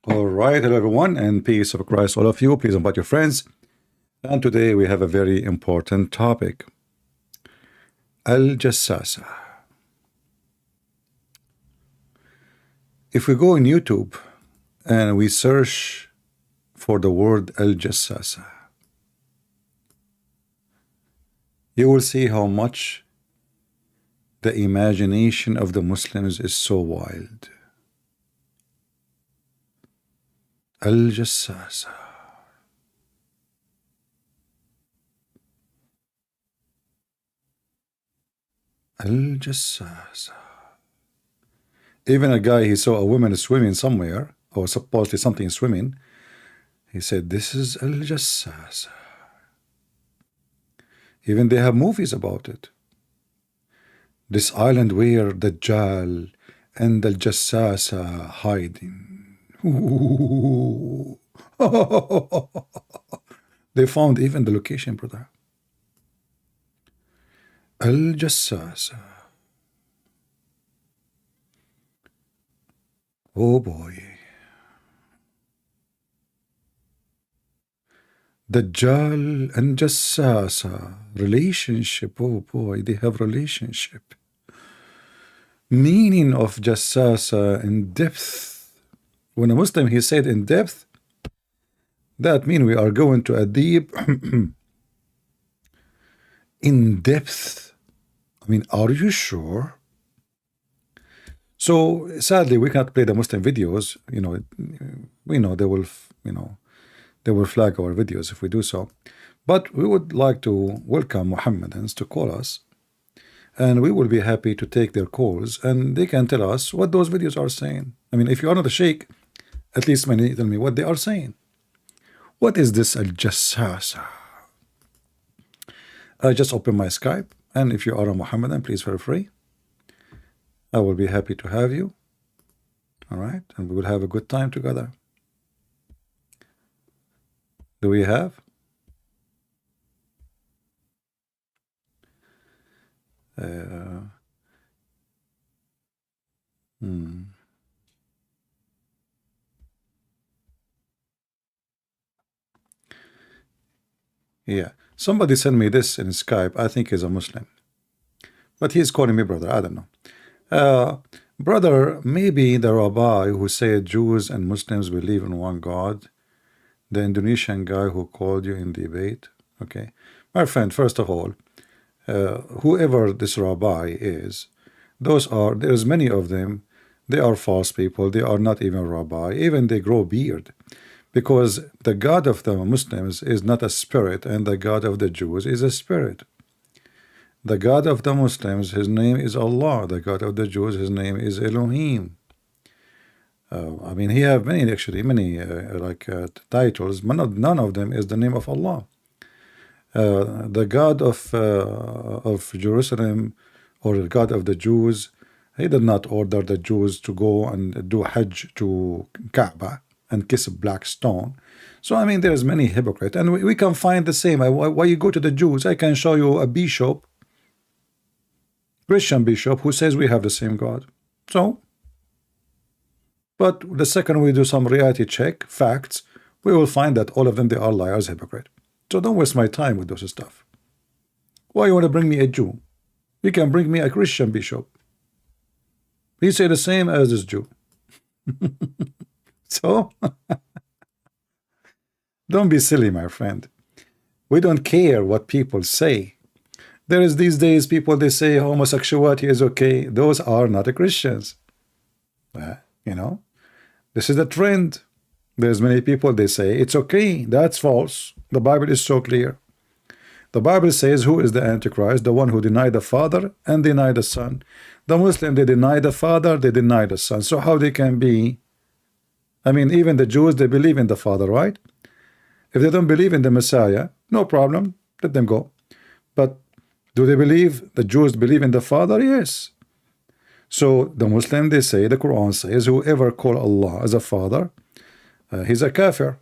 All right, hello everyone, and peace of Christ, all of you. Please invite your friends. And today we have a very important topic: Al-Jassasa. If we go on YouTube and we search for the word Al-Jassasa, you will see how much the imagination of the Muslims is so wild. Al-Jassasa. Al-Jassasa. Even a guy, he saw a woman swimming somewhere, or supposedly something swimming. He said, this is Al-Jassasa. Even they have movies about it. This island where Dajjal and Al-Jassasa hiding. They found even the location, brother. Al-Jassasa. Oh boy. Dajjal and Jassasa relationship. Oh boy, they have relationship. Meaning of Jassasa in depth. When a Muslim he said in depth, that means we are going to a deep in depth. I mean, are you sure? So sadly we cannot play the Muslim videos. You know, we know they will, they will flag our videos if we do so. But we would like to welcome Mohammedans to call us, and we will be happy to take their calls, and they can tell us what those videos are saying. I mean, if you are not a sheikh, at least tell me what they are saying. What is this Al-Jassasa? I just opened my Skype, and if you are a Mohammedan, please feel free. I will be happy to have you. All right, and we will have a good time together. Do we have? Yeah, somebody sent me this in Skype. I think he's a Muslim, but he's calling me brother. I don't know. Brother, maybe the rabbi who said Jews and Muslims believe in one God, the Indonesian guy who called you in debate. Okay, my friend, first of all, whoever this rabbi is, there's many of them. They are false people. They are not even rabbi. Even they grow beard. Because the God of the Muslims is not a spirit, and the God of the Jews is a spirit. The God of the Muslims, his name is Allah. The God of the Jews, his name is Elohim. I mean, he have many titles, but none of them is the name of Allah. The God of Jerusalem, or the God of the Jews, he did not order the Jews to go and do Hajj to Kaaba and kiss a black stone. So I mean, there's many hypocrites, and we can find the same. Why you go to the Jews? I can show you a bishop, Christian bishop, who says we have the same God. So, but the second we do some reality check, facts, we will find that all of them, they are liars, hypocrite. So don't waste my time with those stuff. Why you want to bring me a Jew? You can bring me a Christian bishop. He say the same as this Jew. So don't be silly, my friend. We don't care what people say. There is these days people, they say homosexuality is okay. Those are not Christians. This is the trend. There's many people, they say it's okay. That's false. The Bible is so clear. The Bible says, who is the Antichrist? The one who denied the Father and denied the Son. The Muslim, they deny the Father, they deny the Son. So how they can be? I mean, even the Jews, they believe in the Father, right? If they don't believe in the Messiah, no problem, let them go. But do they believe, the Jews believe in the Father? Yes. So the Muslim, they say, the Quran says, whoever call Allah as a father, he's a kafir.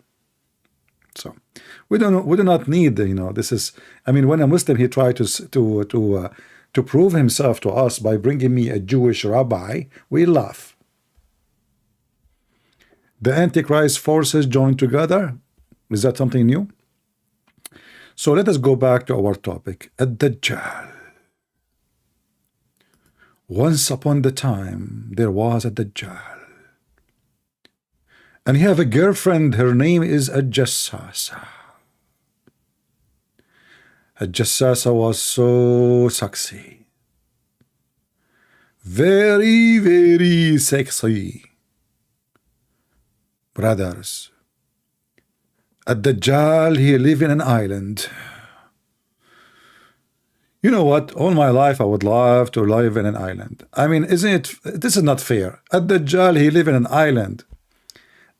So we do not need, this is, I mean, when a Muslim, he tried to prove himself to us by bringing me a Jewish rabbi, we laugh. the Antichrist forces joined together. Is that something new? So let us go back to our topic. Ad-Dajjal. Once upon the time, there was a Dajjal. And he have a girlfriend, her name is Al-Jassasa. Al-Jassasa was so sexy. Very, very sexy. Brothers, Ad-Dajjal, he live in an island. You know what? All my life I would love to live in an island. I mean, isn't it? This is not fair. Ad-Dajjal, he live in an island,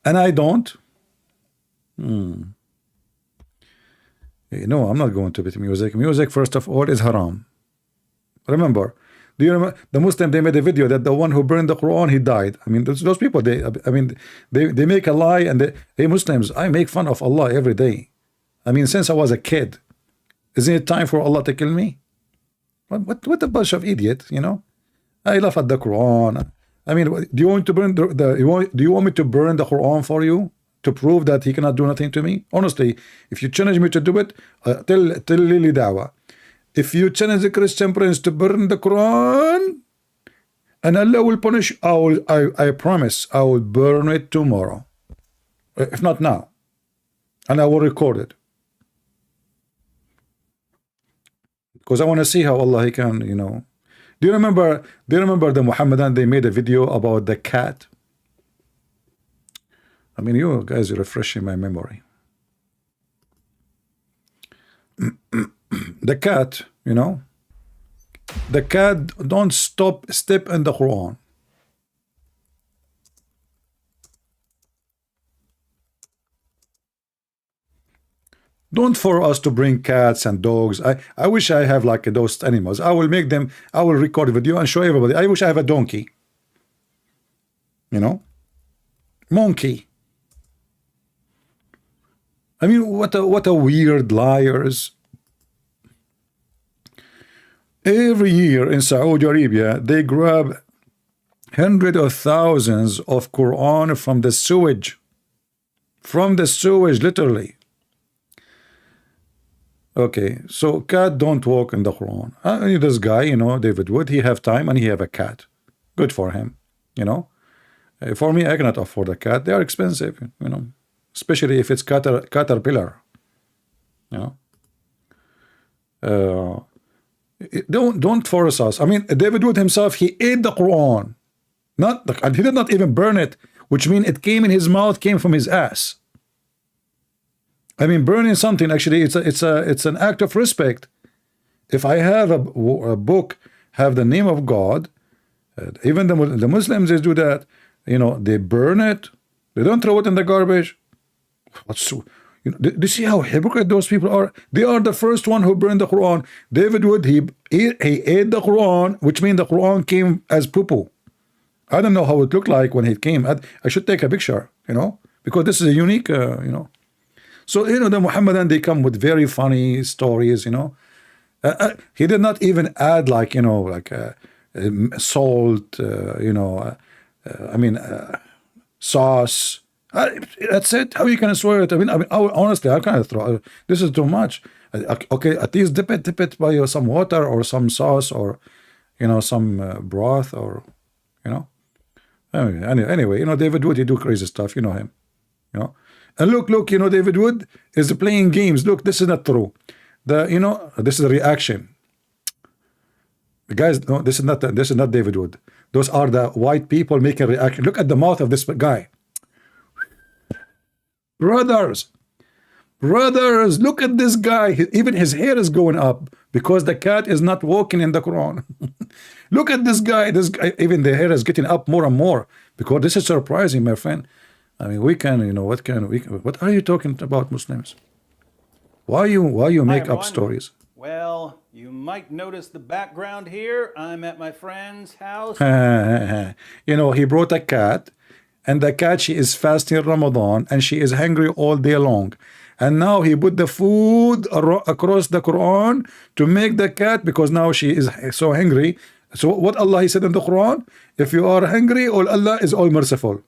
and I don't. You know, I'm not going to bit music. Music, first of all, is haram. Remember, do you remember the Muslim? They made a video that the one who burned the Quran, he died. I mean, those people. They make a lie, and hey, Muslims, I make fun of Allah every day. I mean, since I was a kid, isn't it time for Allah to kill me? What a bunch of idiots, you know. I laugh at the Quran. I mean, do you want to burn do you want me to burn the Quran for you to prove that he cannot do nothing to me? Honestly, if you challenge me to do it, tell Lily Dawah. If you challenge the Christian prince to burn the Quran, and Allah will punish, I promise I will burn it tomorrow, if not now, and I will record it. Because I want to see how Allah he can, you know. Do you remember the Mohammedan? They made a video about the cat. I mean, you guys are refreshing my memory. The cat, you know, the cat don't step in the Quran. Don't for us to bring cats and dogs. I wish I have like those animals. I will make them. I will record a video and show everybody. I wish I have a donkey. You know, monkey. I mean, what a weird liars. Every year in Saudi Arabia, they grab hundreds of thousands of Quran from the sewage. From the sewage, literally. Okay, so cat don't walk in the Quran. This guy, you know, David Wood, he have time and he have a cat. Good for him, you know. For me, I cannot afford a cat. They are expensive, you know, especially if it's caterpillar. You know. Don't force us. I mean, David Wood himself, he ate the Quran, and he did not even burn it, which means it came in his mouth, came from his ass. I mean, burning something actually, it's an act of respect. If I have a book have the name of God, even the Muslims, they do that. You know, they burn it. They don't throw it in the garbage. What's so? You know, do you see how hypocrite those people are? They are the first one who burned the Quran. David Wood, he ate the Quran, which means the Quran came as poo-poo. I don't know how it looked like when it came. I should take a picture, you know, because this is a unique, you know. So, you know, the Muhammadan, they come with very funny stories, you know. He did not even add like, you know, like salt, you know, I mean, sauce. That's it. How you can swear it? I mean, honestly, I kind of throw. This is too much. Okay, at least dip it by some water or some sauce or, you know, some broth or, you know. Anyway, you know, David Wood, he do crazy stuff. You know him, you know. And look, you know, David Wood is playing games. Look, this is not true. You know, this is a reaction. The guys, no, this is not David Wood. Those are the white people making reaction. Look at the mouth of this guy. Brothers, look at this guy. Even his hair is going up because the cat is not walking in the Quran. Look at this guy. This guy, even the hair is getting up more and more because this is surprising, my friend. I mean, we can, you know, what are you talking about, Muslims? Why you make up stories? Well, you might notice the background here. I'm at my friend's house. You know, he brought a cat, and the cat, she is fasting Ramadan, and she is hungry all day long. And now he put the food across the Quran to make the cat, because now she is so hungry. So what Allah he said in the Quran, if you are hungry, Allah is all merciful.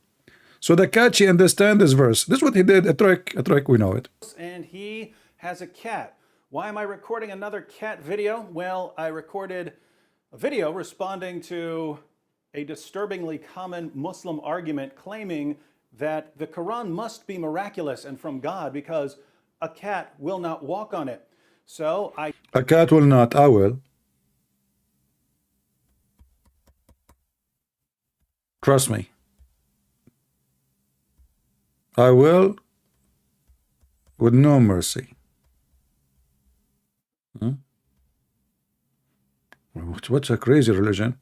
So the cat, she understand this verse. This is what he did. A trick, we know it. And he has a cat. Why am I recording another cat video? Well, I recorded a video responding to a disturbingly common Muslim argument claiming that the Quran must be miraculous and from God because a cat will not walk on it. So A cat will not, I will. Trust me. I will with no mercy. What's a crazy religion?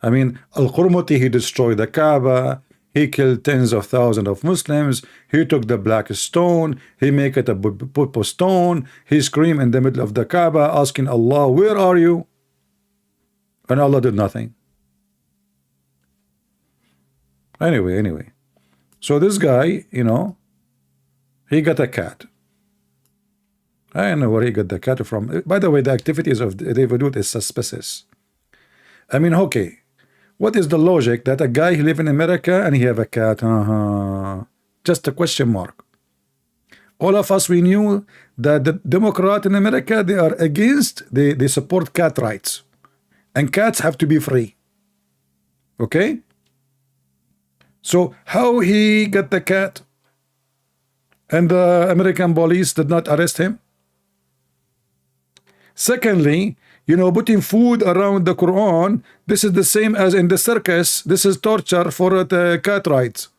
I mean, Al-Qurmuti, he destroyed the Kaaba, he killed tens of thousands of Muslims, he took the black stone, he make it a purple stone, he screamed in the middle of the Kaaba asking Allah, where are you? And Allah did nothing. Anyway. So this guy, you know, he got a cat. I don't know where he got the cat from. By the way, the activities of David is suspicious. I mean, okay, what is the logic that a guy who live in America and he have a cat? Just a question mark. All of us, we knew that the Democrat in America, they are against, they support cat rights. And cats have to be free. Okay? So how he got the cat and the American police did not arrest him? Secondly, you know, putting food around the Quran, this is the same as in the circus. This is torture for the cat rights.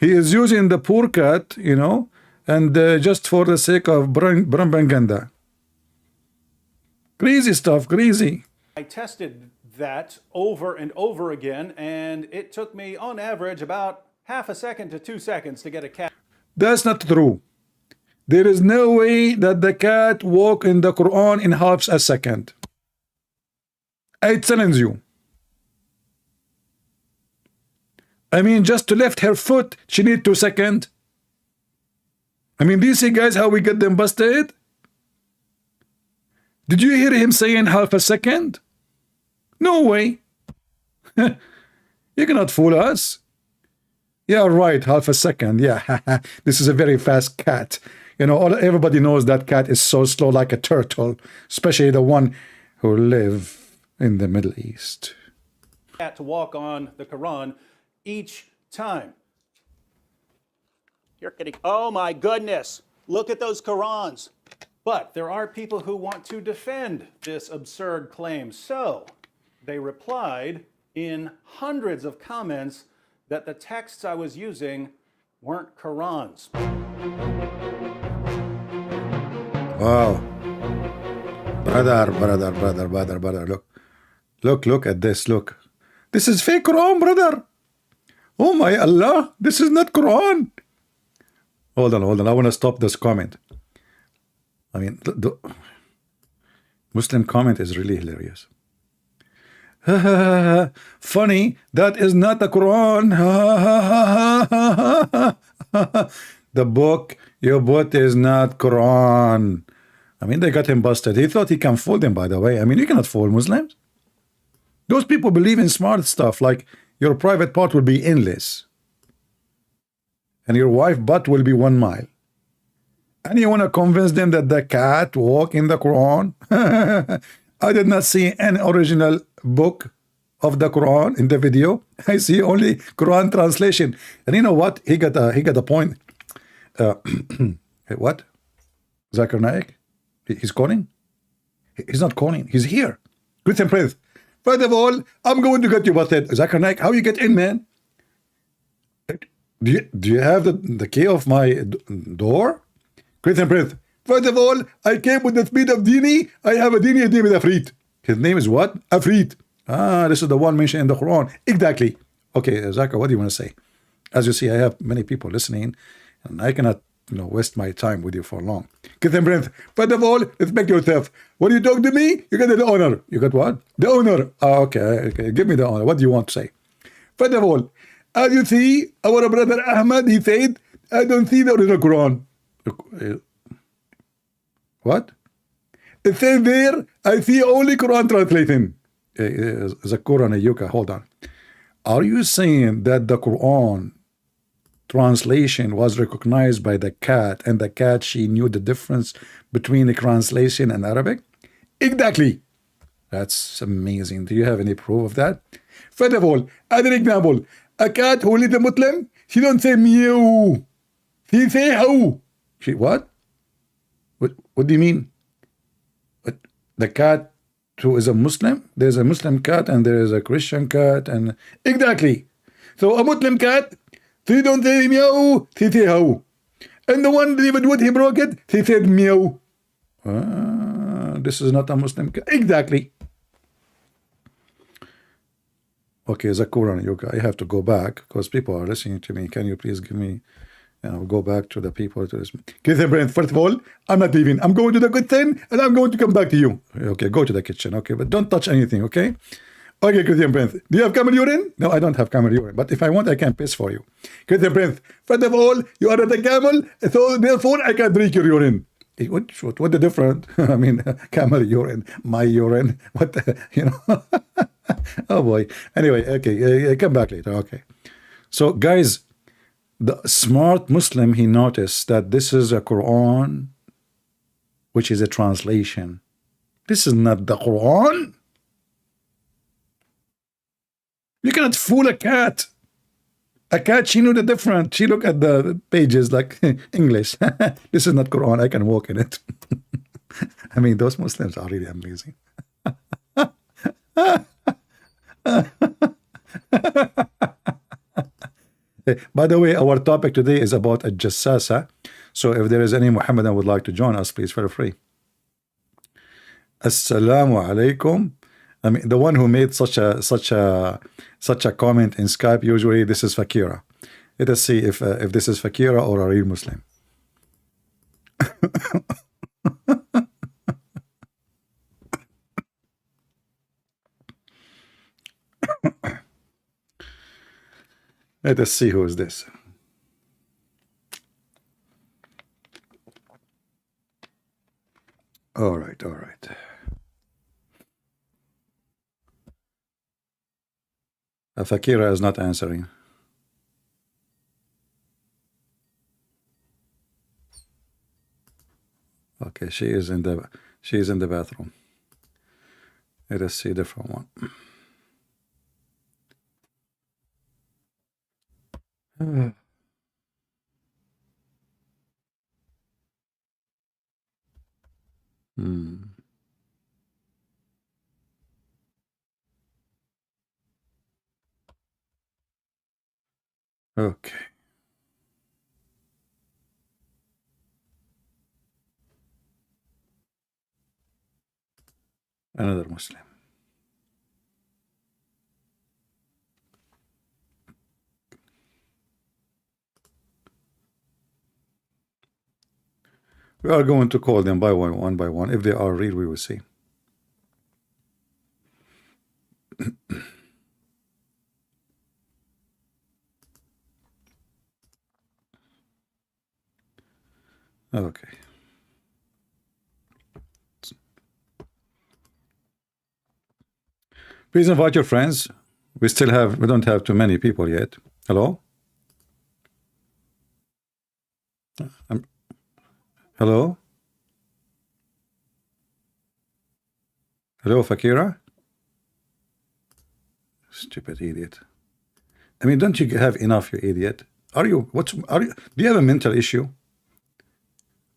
He is using the poor cat, you know, and just for the sake of propaganda. Crazy stuff, crazy. I tested that over and over again, and it took me on average about half a second to 2 seconds to get a cat. That's not true. There is no way that the cat walk in the Quran in half a second. I challenge you. I mean, just to lift her foot, she need 2 seconds. I mean, do you see, guys, how we get them busted? Did you hear him saying half a second? No way. You cannot fool us. Yeah, right, half a second. Yeah, this is a very fast cat. You know, everybody knows that cat is so slow like a turtle, especially the one who live in the Middle East. Cat to walk on the Quran each time. You're kidding. Oh my goodness. Look at those Qurans. But there are people who want to defend this absurd claim. So they replied in hundreds of comments that the texts I was using weren't Qurans. Wow. Brother. Look at this, look. This is fake Quran, brother. Oh my Allah, this is not Quran. Hold on. I want to stop this comment. I mean, the Muslim comment is really hilarious. Funny, that is not the Quran. The book you bought is not Quran. I mean, they got him busted. He thought he can fool them, by the way. I mean, you cannot fool Muslims. Those people believe in smart stuff, like your private part will be endless. And your wife butt will be 1 mile. And you want to convince them that the cat walk in the Quran? I did not see an original book of the Quran in the video. I see only Quran translation. And you know what? He got a point. What? Zakir Naik? He's calling? He's not calling. He's here. Greet and pray. First of all, I'm going to get you busted. Zakir Naik, how you get in, man? Do you have the key of my door? Greet and pray. First of all, I came with the speed of Dini. I have a Dini, his name is Afrit. His name is what? Afrit. This is the one mentioned in the Quran. Exactly. Okay, Zakir, what do you want to say? As you see, I have many people listening, and I cannot, waste my time with you for long. Get them breath. First of all, respect yourself. When you talk to me, you get the honor. You got what? The honor. Okay. Give me the honor. What do you want to say? First of all, as you see, our brother Ahmed, he said, I don't see the original Quran. What? It says there, I see only Quran translation. The Quran, Yuka, hold on. Are you saying that the Quran translation was recognized by the cat, and the cat, she knew the difference between the translation and Arabic? Exactly. That's amazing. Do you have any proof of that? First of all, as an example, a cat who is a Muslim, she don't say meow. She say how. She what? What do you mean? What? The cat who is a Muslim? There's a Muslim cat and there is a Christian cat, and exactly. So a Muslim cat, she don't say meow, she say how. And the one David Wood, he broke it, he said meow. This is not a Muslim cat. Exactly. Okay, Zakir, I have to go back because people are listening to me. Can you please give me, go back to the people to this. First of all, I'm not leaving. I'm going to the kitchen and I'm going to come back to you. Okay, go to the kitchen. Okay, but don't touch anything. Okay. Okay, Christian Prince. Do you have camel urine? No, I don't have camel urine. But if I want, I can piss for you. Christian Prince. First of all, you are the camel, so therefore I can drink your urine. What the difference? I mean, camel urine, my urine. What the, Oh boy. Anyway, okay, come back later. Okay. So, guys, the smart Muslim, he noticed that this is a Quran, which is a translation. This is not the Quran. You cannot fool a cat. A cat, she knew the difference. She looked at the pages like English. This is not Quran. I can walk in it. I mean, those Muslims are really amazing. By the way, our topic today is about a jassasa. So if there is any Mohammedan would like to join us, please feel free. Assalamu alaikum. I mean, the one who made such a comment in Skype, usually this is Fakira. Let us see if this is Fakira or a real Muslim. Let us see who is this. All right, all right. Fakira is not answering. Okay, she is in the bathroom. Let us see a different one. Okay. Another Muslim. We are going to call them by one by one. If they are real, we will see. Okay. Please invite your friends. We don't have too many people yet. Hello? Hello? Hello, Fakira? Stupid idiot. I mean, don't you have enough, you idiot? Do you have a mental issue?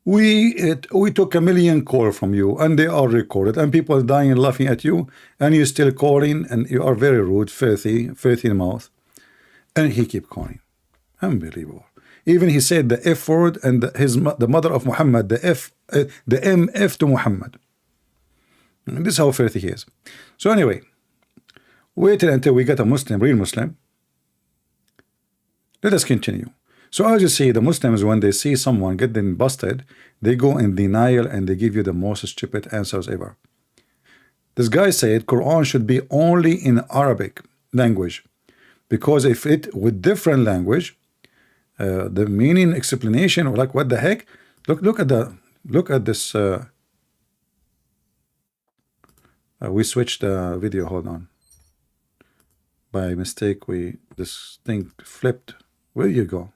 We took 1 million calls from you, and they are recorded, and people are dying and laughing at you, and you're still calling, and you are very rude, filthy in the mouth, and he keep calling. Unbelievable. Even he said the F word, and the mother of Muhammad, the MF to Muhammad. And this is how filthy he is. So anyway, wait until we get a Muslim, real Muslim. Let us continue. So as you see, the Muslims, when they see someone get them busted, they go in denial and they give you the most stupid answers ever. This guy said Quran should be only in Arabic language, because if it with different language, the meaning explanation, or like what the heck? Look at this. We switched the video. Hold on. By mistake, this thing flipped. Where you go?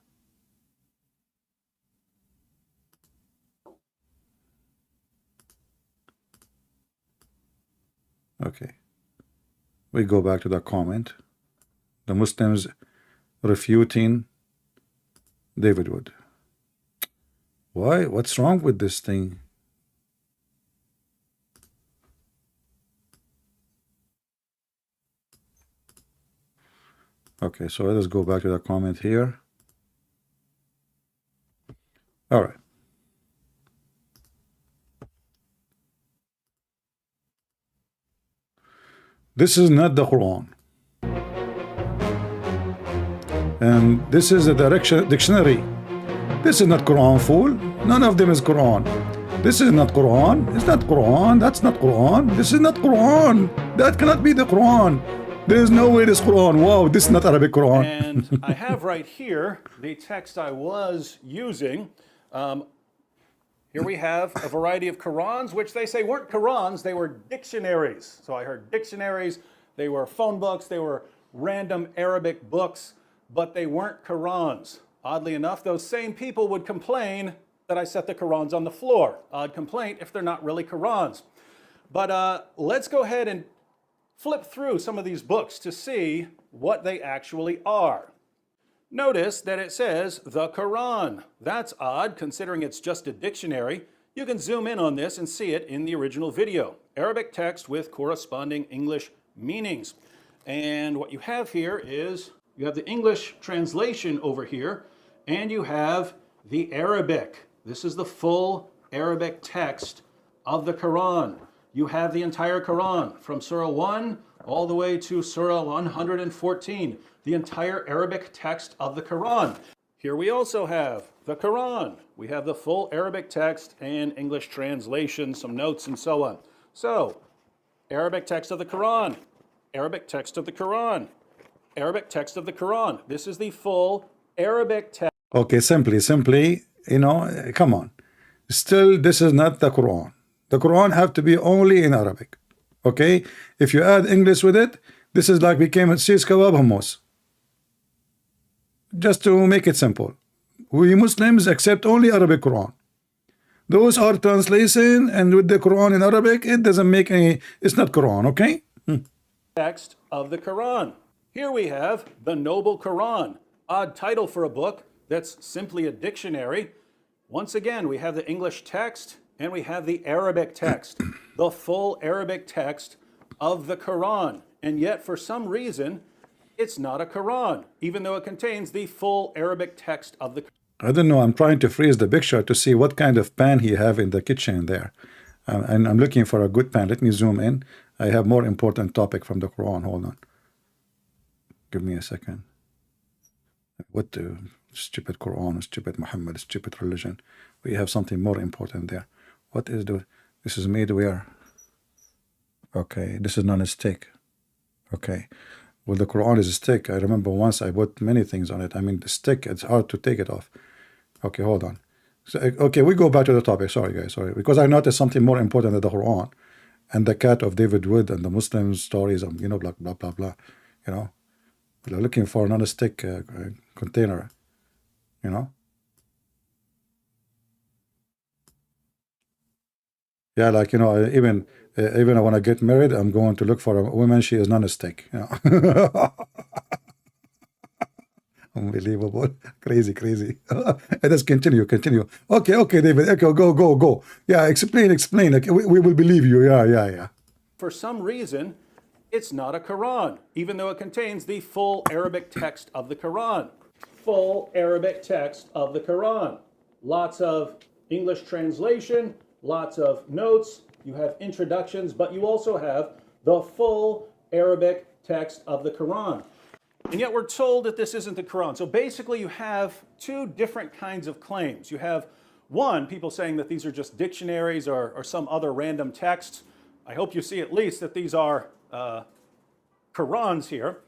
Okay. We go back to the comment. The Muslims refuting David Wood. Why? What's wrong with this thing? Okay, so let us go back to the comment here. All right. This is not the Quran. And this is a dictionary. This is not Quran, fool. None of them is Quran. This is not Quran. It's not Quran. That's not Quran. This is not Quran. That cannot be the Quran. There is no way this Quran. Wow, this is not Arabic Quran. And I have right here the text I was using. Here we have a variety of Qurans, which they say weren't Qurans, they were dictionaries. So I heard dictionaries, they were phone books, they were random Arabic books, but they weren't Qurans. Oddly enough, those same people would complain that I set the Qurans on the floor. Odd complaint if they're not really Qurans. But let's go ahead and flip through some of these books to see what they actually are. Notice that it says the Quran. That's odd considering it's just a dictionary. You can zoom in on this and see it in the original video. Arabic text with corresponding English meanings. And what you have here is you have the English translation over here and you have the Arabic. This is the full Arabic text of the Quran. You have the entire Quran from Surah 1 all the way to Surah 114, the entire Arabic text of the Quran. Here we also have the Quran. We have the full Arabic text and English translation, some notes and so on. So, Arabic text of the Quran, Arabic text of the Quran, Arabic text of the Quran. This is the full Arabic text. Okay, simply, you know, come on. Still, this is not the Quran. The Quran have to be only in Arabic. Okay? If you add English with it, this is like became a sis kebab hummus. Just to make it simple. We Muslims accept only Arabic Quran. Those are translation, and with the Quran in Arabic, it doesn't make any, it's not Quran, okay? Text of the Quran. Here we have the Noble Quran. Odd title for a book that's simply a dictionary. Once again, we have the English text and we have the Arabic text, the full Arabic text of the Quran. And yet, for some reason, it's not a Quran, even though it contains the full Arabic text of the Quran. I don't know, I'm trying to freeze the picture to see what kind of pan he have in the kitchen there. And I'm looking for a good pan. Let me zoom in. I have more important topic from the Quran. Hold on. Give me a second. What the stupid Quran, stupid Muhammad, stupid religion. We have something more important there. What is the, this is made where? Okay, this is not a stick. Okay. Well, the Quran is a stick. I remember once I put many things on it. I mean, the stick, it's hard to take it off. Okay, hold on. So, okay, we go back to the topic. Sorry, guys, sorry. Because I noticed something more important than the Quran and the cat of David Wood and the Muslim stories and, you know, blah, blah, blah, blah. You know, they're looking for another stick container, you know. Yeah, like, you know, even when I get married, I'm going to look for a woman. She is not a stick. You know? Unbelievable. Crazy. Let us continue. Okay, David. Okay, go. Yeah, explain. Like, we will believe you. Yeah. For some reason, it's not a Quran, even though it contains the full Arabic text of the Quran. Full Arabic text of the Quran. Lots of English translation, lots of notes, you have introductions, but you also have the full Arabic text of the Quran. And yet we're told that this isn't the Quran. So basically you have two different kinds of claims. You have one, people saying that these are just dictionaries or some other random texts. I hope you see at least that these are Qurans here.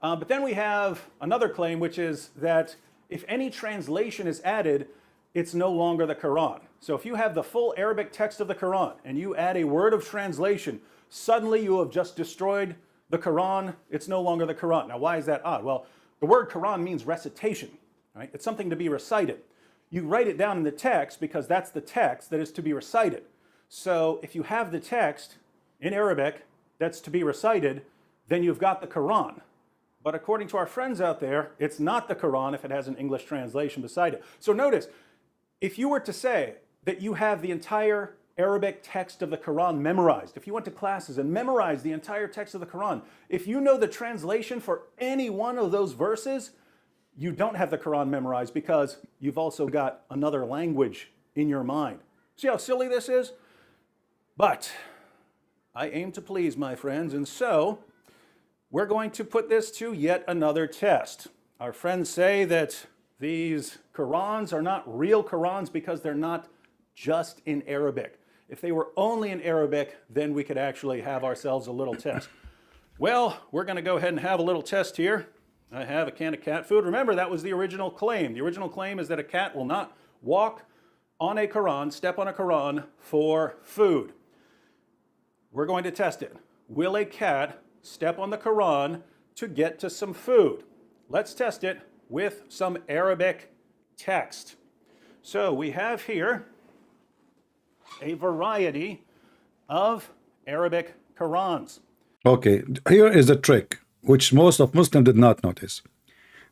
But then we have another claim, which is that if any translation is added, it's no longer the Quran. So if you have the full Arabic text of the Quran and you add a word of translation, suddenly you have just destroyed the Quran. It's no longer the Quran. Now, why is that odd? Well, the word Quran means recitation, right? It's something to be recited. You write it down in the text because that's the text that is to be recited. So if you have the text in Arabic that's to be recited, then you've got the Quran. But according to our friends out there, it's not the Quran if it has an English translation beside it. So notice, if you were to say that you have the entire Arabic text of the Quran memorized, if you went to classes and memorized the entire text of the Quran, if you know the translation for any one of those verses, you don't have the Quran memorized because you've also got another language in your mind. See how silly this is? But I aim to please, my friends, and so we're going to put this to yet another test. Our friends say that these Qurans are not real Qurans because they're not just in Arabic. If they were only in Arabic, then we could actually have ourselves a little test. Well, we're going to go ahead and have a little test here. I have a can of cat food. Remember, that was the original claim. The original claim is that a cat will not walk on a Quran, step on a Quran for food. We're going to test it. Will a cat step on the Quran to get to some food? Let's test it with some Arabic text. So we have here a variety of Arabic Qurans. Okay, here is a trick which most of Muslims did not notice.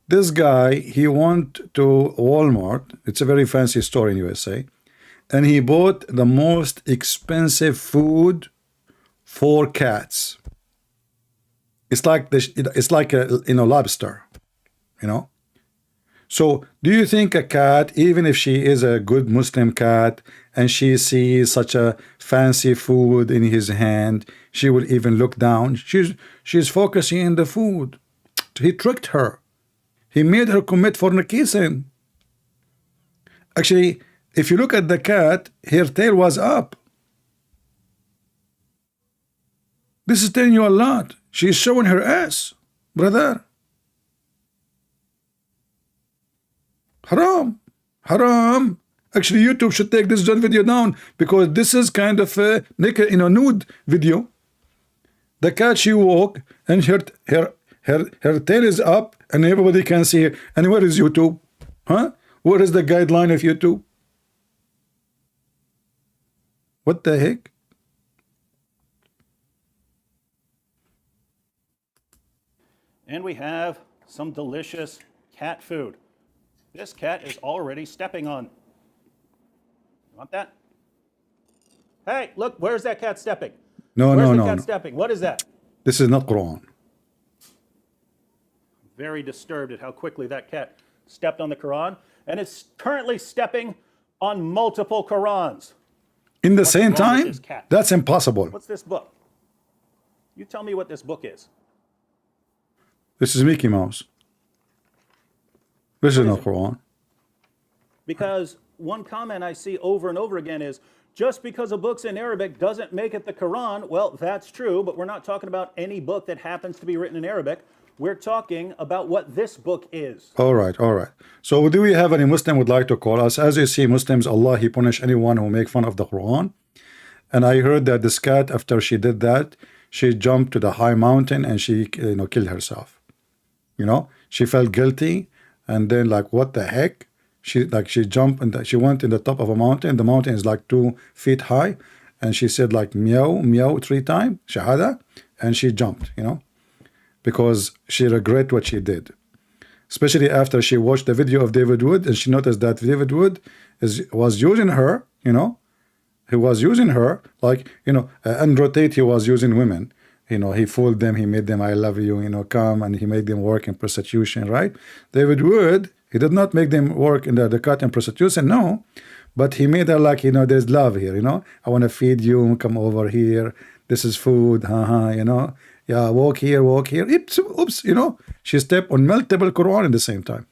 This guy, he went to Walmart. It's a very fancy store in USA, and he bought the most expensive food for cats. It's like this, it's like a lobster, you know. So do you think a cat, even if she is a good Muslim cat and she sees such a fancy food in his hand, she will even look down? She's focusing on the food. He tricked her. He made her commit fornication. Actually, if you look at the cat, her tail was up. This is telling you a lot. She's showing her ass, brother. Haram. Haram. Actually, YouTube should take this video down because this is kind of a naked, nude video. The cat, she walk and her tail is up and everybody can see her. And where is YouTube? Huh? Where is the guideline of YouTube? What the heck? And we have some delicious cat food. This cat is already stepping on. You want that? Hey, look, where's that cat stepping? No. Where's the cat stepping? What is that? This is not Quran. Very disturbed at how quickly that cat stepped on the Quran, and it's currently stepping on multiple Qurans. In the same time? That's impossible. What's this book? You tell me what this book is. This is Mickey Mouse. This is not Quran. Because one comment I see over and over again is, just because a book's in Arabic doesn't make it the Quran. Well, that's true, but we're not talking about any book that happens to be written in Arabic. We're talking about what this book is. All right. So do we have any Muslim would like to call us? As you see, Muslims, Allah, He punish anyone who make fun of the Quran. And I heard that this cat, after she did that, she jumped to the high mountain and she, killed herself. She felt guilty, and then like, what the heck? She jumped and she went in the top of a mountain. The mountain is like 2 feet high, and she said like meow, meow 3 times, shahada, and she jumped, because she regret what she did. Especially after she watched the video of David Wood, and she noticed that David Wood was using her, he was using her like, Andrew Tate, he was using women. He fooled them, he made them, I love you, come, and he made them work in prostitution, right? David Wood, he did not make them work in the cut and prostitution, no. But he made her like, there's love here, I want to feed you, come over here, this is food, yeah, walk here, oops, she stepped on multiple Quran at the same time.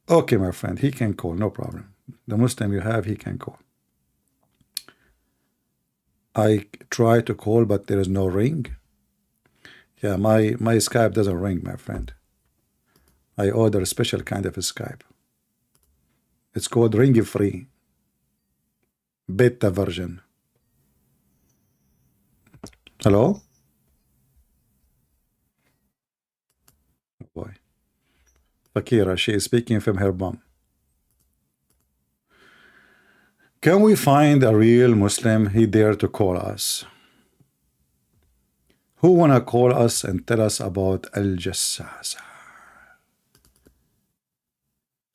Okay, my friend, he can call, no problem. The Muslim you have, he can call. I try to call, but there is no ring. Yeah, my Skype doesn't ring, my friend. I order a special kind of a Skype. It's called ring free. Beta version. Hello? Oh boy. Fakira, she is speaking from her bum. Can we find a real Muslim he dare to call us? Who wanna call us and tell us about Al-Jassasa?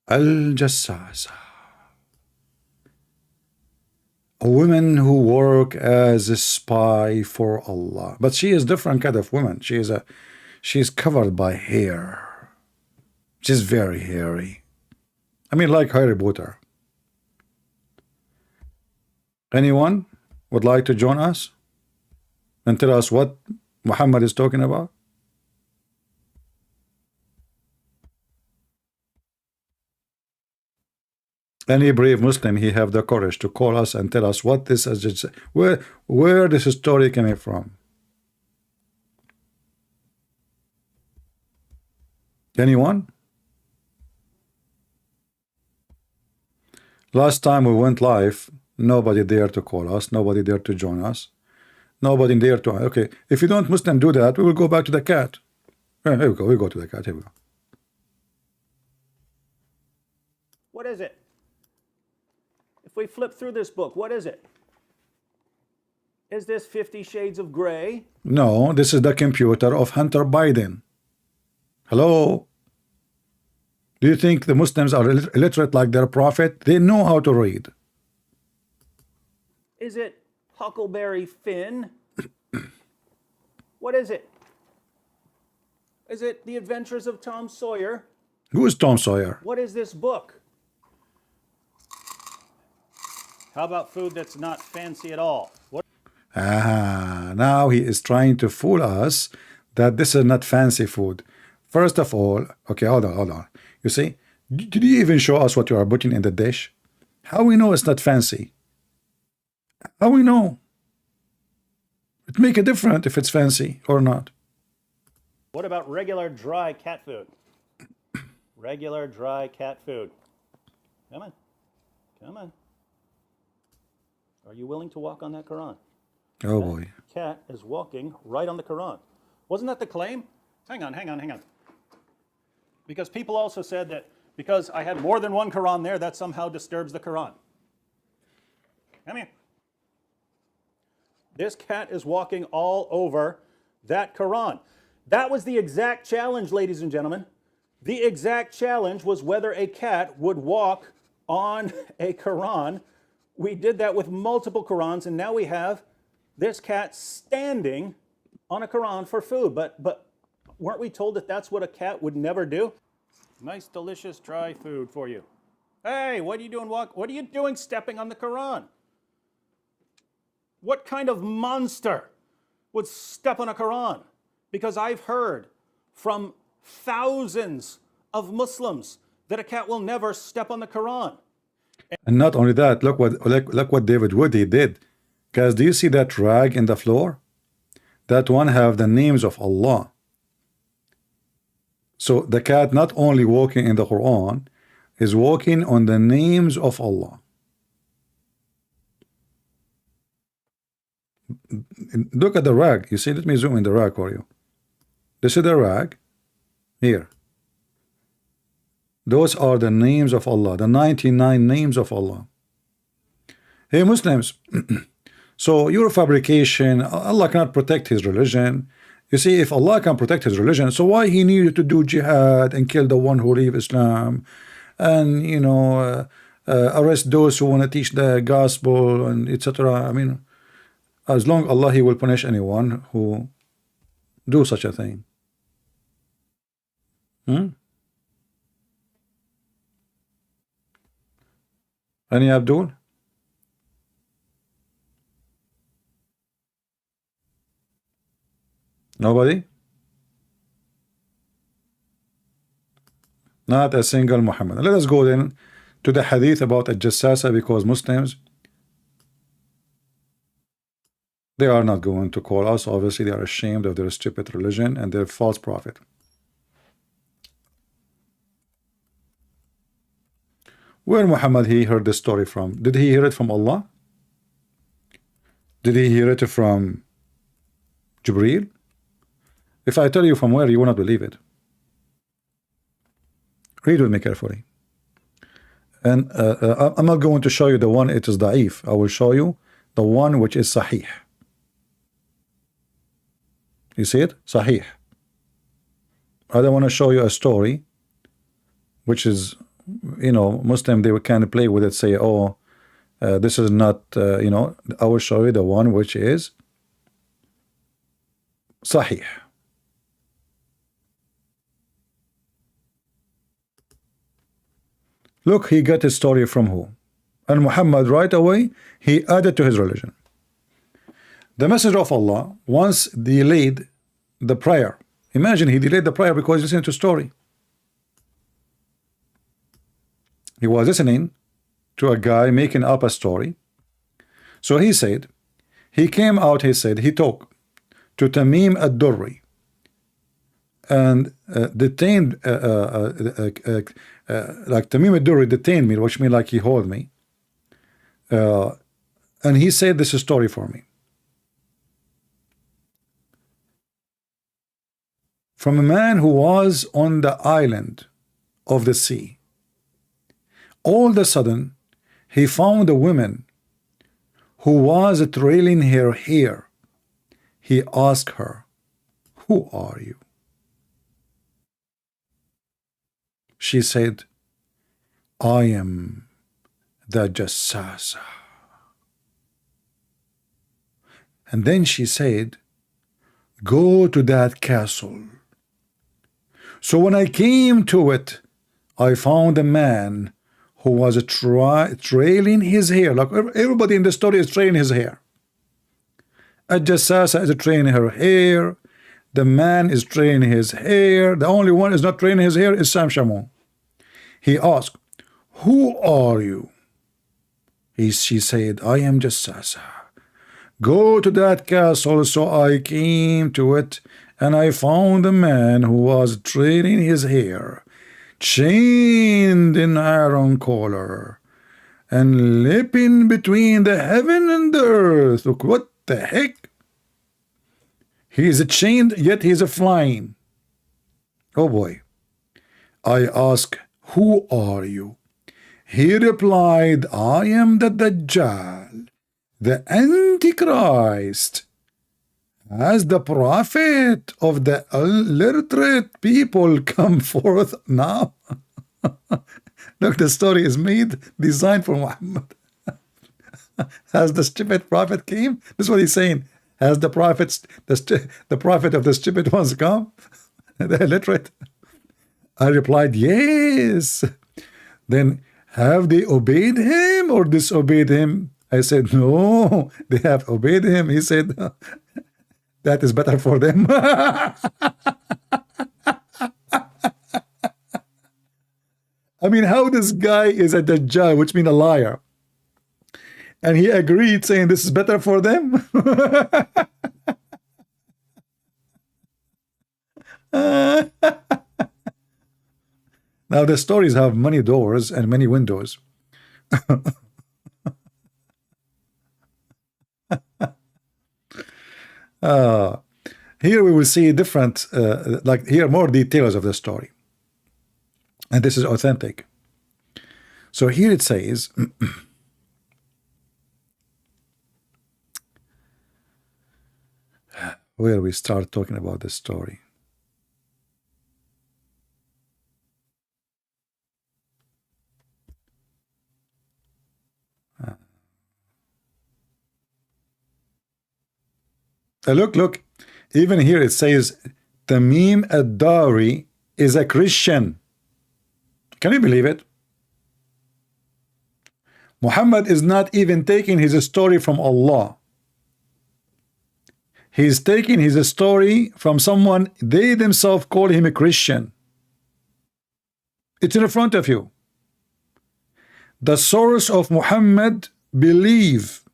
Al-Jassasa. A woman who work as a spy for Allah. But she is different kind of woman. She's covered by hair. She's very hairy. I mean, like Harry Potter. Anyone would like to join us and tell us what Muhammad is talking about? Any brave Muslim, he have the courage to call us and tell us what this is, where this story coming from. Anyone? Last time we went live, nobody dared to call us, nobody dared to join us, nobody dared to. Okay, if you don't Muslim do that, we will go back to the cat. Here we go. We go to the cat. Here we go. What is it? If we flip through this book, what is it? Is this 50 Shades of Grey? No, this is the computer of Hunter Biden. Hello? Do you think the Muslims are illiterate like their prophet? They know how to read. Is it Huckleberry Finn? What is it? Is it The Adventures of Tom Sawyer? Who is Tom Sawyer? What is this book? How about food that's not fancy at all? What? Now he is trying to fool us that this is not fancy food. First of all, okay, hold on. You see, did you even show us what you are putting in the dish? How we know it's not fancy? How we know? It make a difference if it's fancy or not. What about regular dry cat food? Regular dry cat food. Come on. Come on. Are you willing to walk on that Quran? Oh boy. Cat is walking right on the Quran. Wasn't that the claim? Hang on. Because people also said that because I had more than one Quran there, that somehow disturbs the Quran. Come here. This cat is walking all over that Quran. That was the exact challenge, ladies and gentlemen. The exact challenge was whether a cat would walk on a Quran. We did that with multiple Qurans, and now we have this cat standing on a Quran for food. But weren't we told that that's what a cat would never do? Nice, delicious, dry food for you. Hey, what are you doing? What are you doing stepping on the Quran? What kind of monster would step on a Quran? Because I've heard from thousands of Muslims that a cat will never step on the Quran. And not only that, look what David Woody did. Guys, do you see that rag in the floor? That one have the names of Allah. So the cat not only walking in the Quran, is walking on the names of Allah. Look at the rag. You see, let me zoom in the rag for you. This is the rag. Here. Those are the names of Allah, the 99 names of Allah. Hey Muslims, so your fabrication, Allah cannot protect his religion. You see, if Allah can protect his religion, so why he needed to do jihad and kill the one who leave Islam, and arrest those who want to teach the gospel and etc. I mean, as long Allah, he will punish anyone who do such a thing. Any Abdul? Nobody? Not a single Muhammad. Let us go then to the hadith about Al-Jassasa, because Muslims, they are not going to call us. Obviously, they are ashamed of their stupid religion and their false prophet. Where Muhammad he heard this story from? Did he hear it from Allah? Did he hear it from Jibreel? If I tell you from where, you will not believe it. Read with me carefully. And I'm not going to show you the one it is da'if. I will show you the one which is sahih. You see it? Sahih. I don't want to show you a story which is, you know, Muslim, they kind of play with it, say, oh, this is not, you know. I will show you the one which is sahih. Look, he got his story from who? And Muhammad right away, he added to his religion. The Messenger of Allah once delayed the prayer. Imagine he delayed the prayer because he listened to a story. He was listening to a guy making up a story. So he said, he came out, he said, he talked to Tamim ad-Durri and detained, like Tamim ad-Durri detained me, which means like he held me. And he said this story for me. From a man who was on the island of the sea. All of a sudden, he found a woman who was trailing her hair. He asked her, "Who are you?" She said, "I am the Jassasa." And then she said, "Go to that castle." So when I came to it, I found a man who was trailing his hair. Like everybody in the story is trailing his hair. A Jassasa is trailing her hair. The man is trailing his hair. The only one is not trailing his hair is Sam Shamoun. He asked, "Who are you?" She said, "I am Jassasa. Go to that castle." So I came to it, and I found a man who was trailing his hair, chained in iron collar, and leaping between the heaven and the earth. Look, what the heck? He is chained, yet he is flying. Oh boy. I asked, "Who are you?" He replied, "I am the Dajjal, the Antichrist, as the prophet of the illiterate people come forth now." Look, the story is made, designed for Muhammad. As the stupid prophet came, this is what he's saying. Has the prophets, the prophet of the stupid ones come? The illiterate. I replied, "Yes." Then, have they obeyed him or disobeyed him? I said, "No, they have obeyed him." He said, "That is better for them." I mean, how this guy is a Dajjal, which means a liar, and he agreed saying this is better for them? Now the stories have many doors and many windows. Here we will see different, like here more details of the story, and this is authentic. So here it says, where we start talking about this story. Look, even here it says Tamim ad-Dari is a Christian. Can you believe it? Muhammad is not even taking his story from Allah. He's taking his story from someone they themselves call him a Christian. It's in front of you. The source of Muhammad belief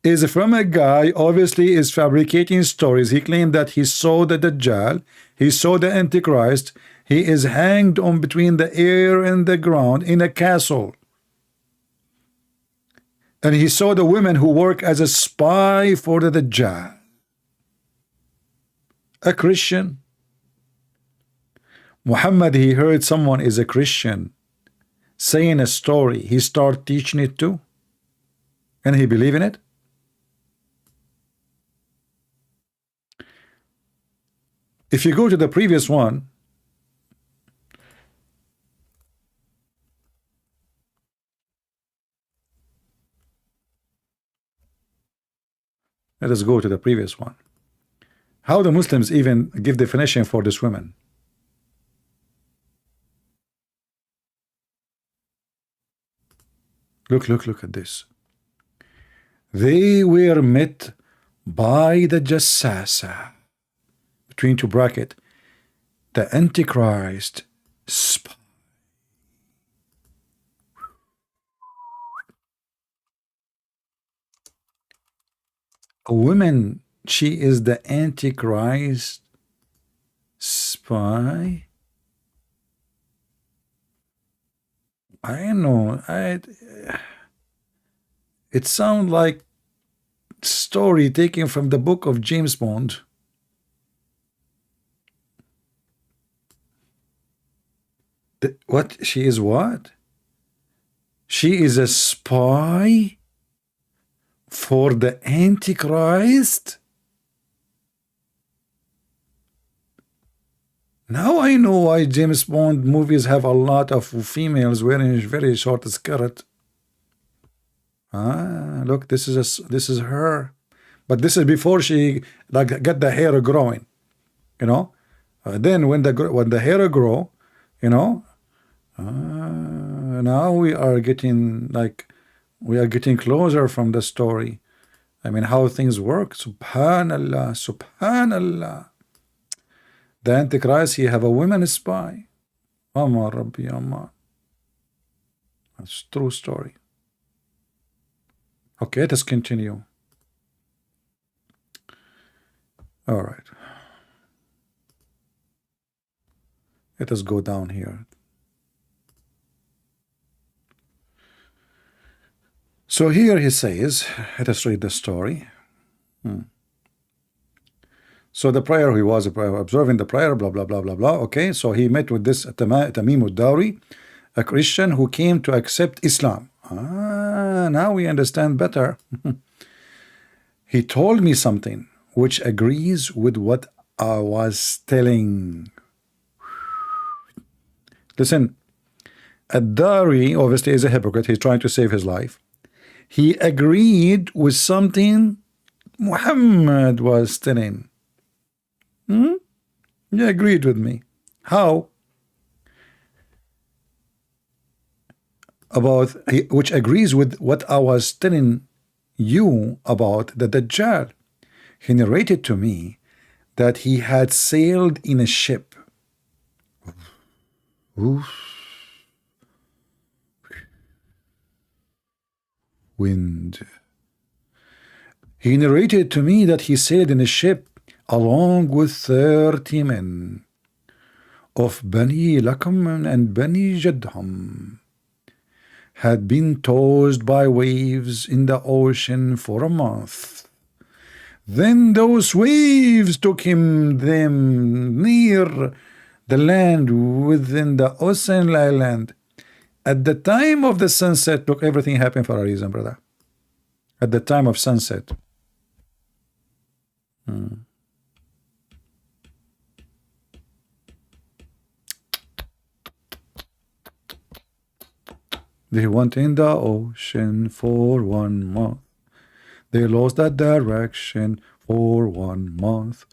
is from a guy, obviously is fabricating stories. He claimed that he saw the Dajjal, he saw the Antichrist, he is hanged on between the air and the ground in a castle. And he saw the women who work as a spy for the Dajjal. A Christian. Muhammad, he heard someone is a Christian saying a story, he start teaching it too? And he believe in it? If you go to the previous one, let us go to the previous one. How the Muslims even give definition for this woman? Look at this. They were met by the Jassasa, between two bracket, the Antichrist spy. A woman, she is the Antichrist spy. I know, it sounds like story taken from the book of James Bond. What? She is what? She is a spy for the Antichrist? Now I know why James Bond movies have a lot of females wearing very short skirt. Ah, look, this is her, but this is before she like got the hair growing, you know. Then when the hair grow, you know, now we are getting closer from the story. I mean, how things work. Subhanallah, subhanallah. The Antichrist, he have a woman spy. Amar Rabbi Amar. That's true story. Okay, let us continue. All right. Let us go down here. So here he says, let us read the story. So the prayer, he was observing the prayer, blah, blah, blah, blah, blah. Okay, so he met with this Tamim ad-Dawri, a Christian who came to accept Islam. Now we understand better. He told me something which agrees with what I was telling. Listen, ad-Dawri obviously is a hypocrite. He's trying to save his life. He agreed with something Muhammad was telling. He agreed with me. How? Which agrees with what I was telling you about the Dajjal. He narrated to me that he had sailed in a ship. Wind. He narrated to me that he sailed in a ship along with 30 men of Bani Lakham and Bani Jadham, had been tossed by waves in the ocean for a month. Then those waves took them near the land within the ocean island. At the time of the sunset, look, everything happened for a reason, brother. At the time of sunset. They went in the ocean for 1 month. They lost that direction for 1 month.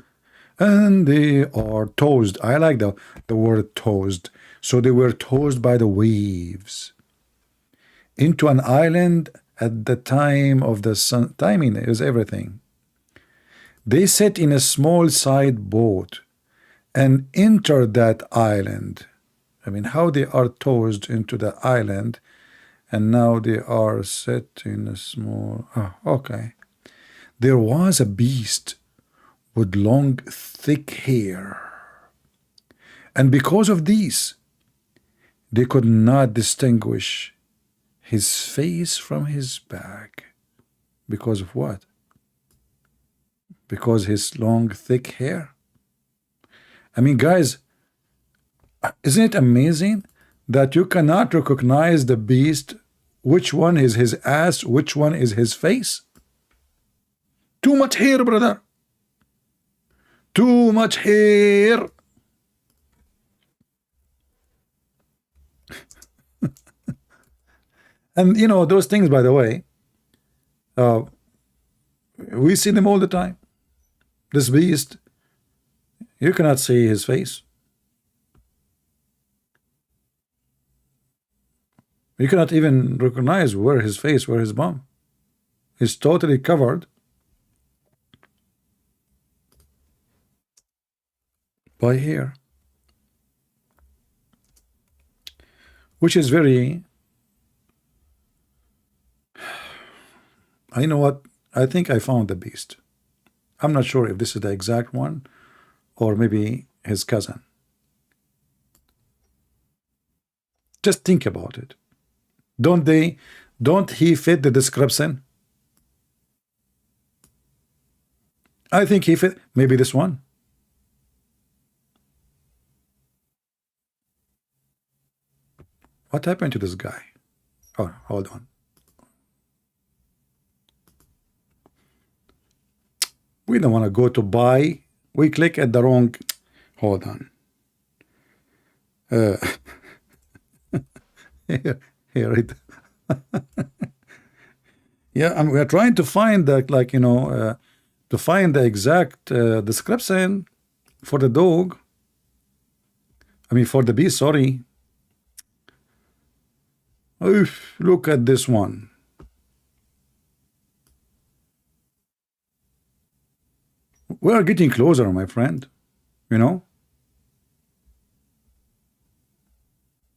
And they are tossed. I like the word tossed. So they were tossed by the waves into an island at the time of the sun. Timing is everything. They sat in a small side boat and entered that island. I mean, how they are tossed into the island, and now they are set in a small... okay. There was a beast with long, thick hair. And because of this, they could not distinguish his face from his back. Because of what? Because his long, thick hair. I mean, guys, isn't it amazing that you cannot recognize the beast, which one is his ass, which one is his face? Too much hair, brother. Too much hair. And you know, those things, by the way, we see them all the time. This beast, you cannot see his face. You cannot even recognize where his face, where his bum. He's totally covered by hair, which is very, I know what, I think I found the beast. I'm not sure if this is the exact one or maybe his cousin. Just think about it. Don't he fit the description? I think he fit, maybe this one. What happened to this guy? Oh, hold on. We don't want to go to buy. We click at the wrong. Hold on. Here it. Yeah, and we are trying to find that, like, you know, to find the exact description for the dog. I mean, for the beast. Sorry. Oof, look at this one. We are getting closer, my friend. You know?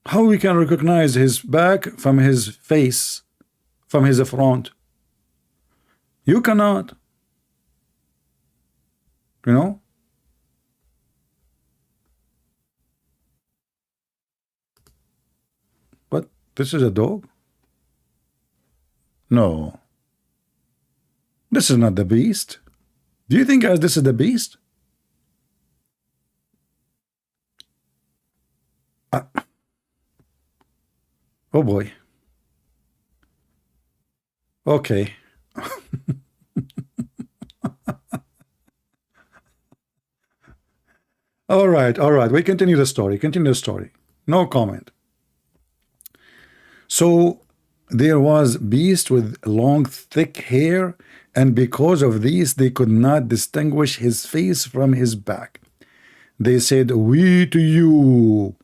How we can recognize his back from his face, from his front? You cannot. You know? But this is a dog? No. This is not the beast. Do you think, guys, this is the beast? Oh boy. Okay. All right. We continue the story. No comment. So there was beast with long, thick hair, and because of these, they could not distinguish his face from his back. They said, "We to you,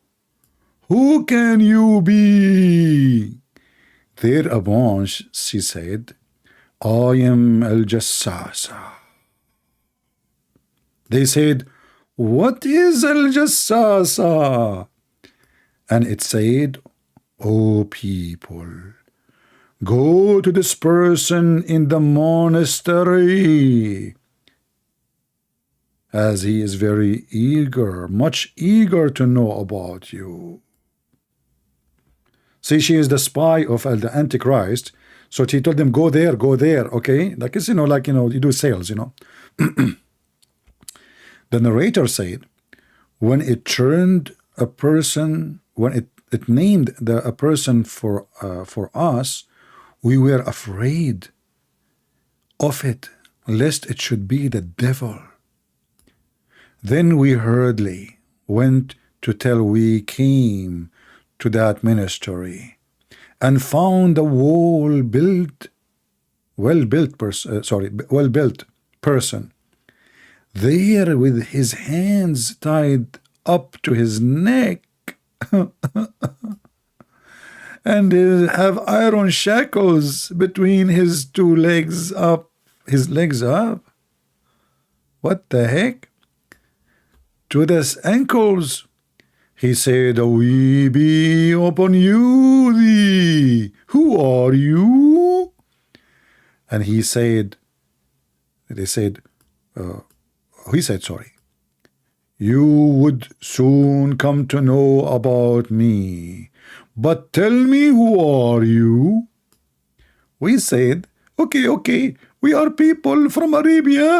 who can you be?" Thereupon she said, "I am Al-Jassasa." They said, "What is Al-Jassasa?" And it said, "O people, go to this person in the monastery, as he is very eager, much eager to know about you." See, she is the spy of the Antichrist. So she told them, go there, okay? Like it's, you know, like, you know, you do sales, you know. The narrator said, when it turned a person, when it named a person for us, we were afraid of it, lest it should be the devil. Then we hurriedly went to tell we came to that monastery and found a well-built person there with his hands tied up to his neck and have iron shackles between his two legs up. His legs up? What the heck? To his ankles. He said, "We be upon you thee. Who are you?" And he said, he said, sorry, "You would soon come to know about me. But tell me, who are you?" We said, okay, we are people from Arabia,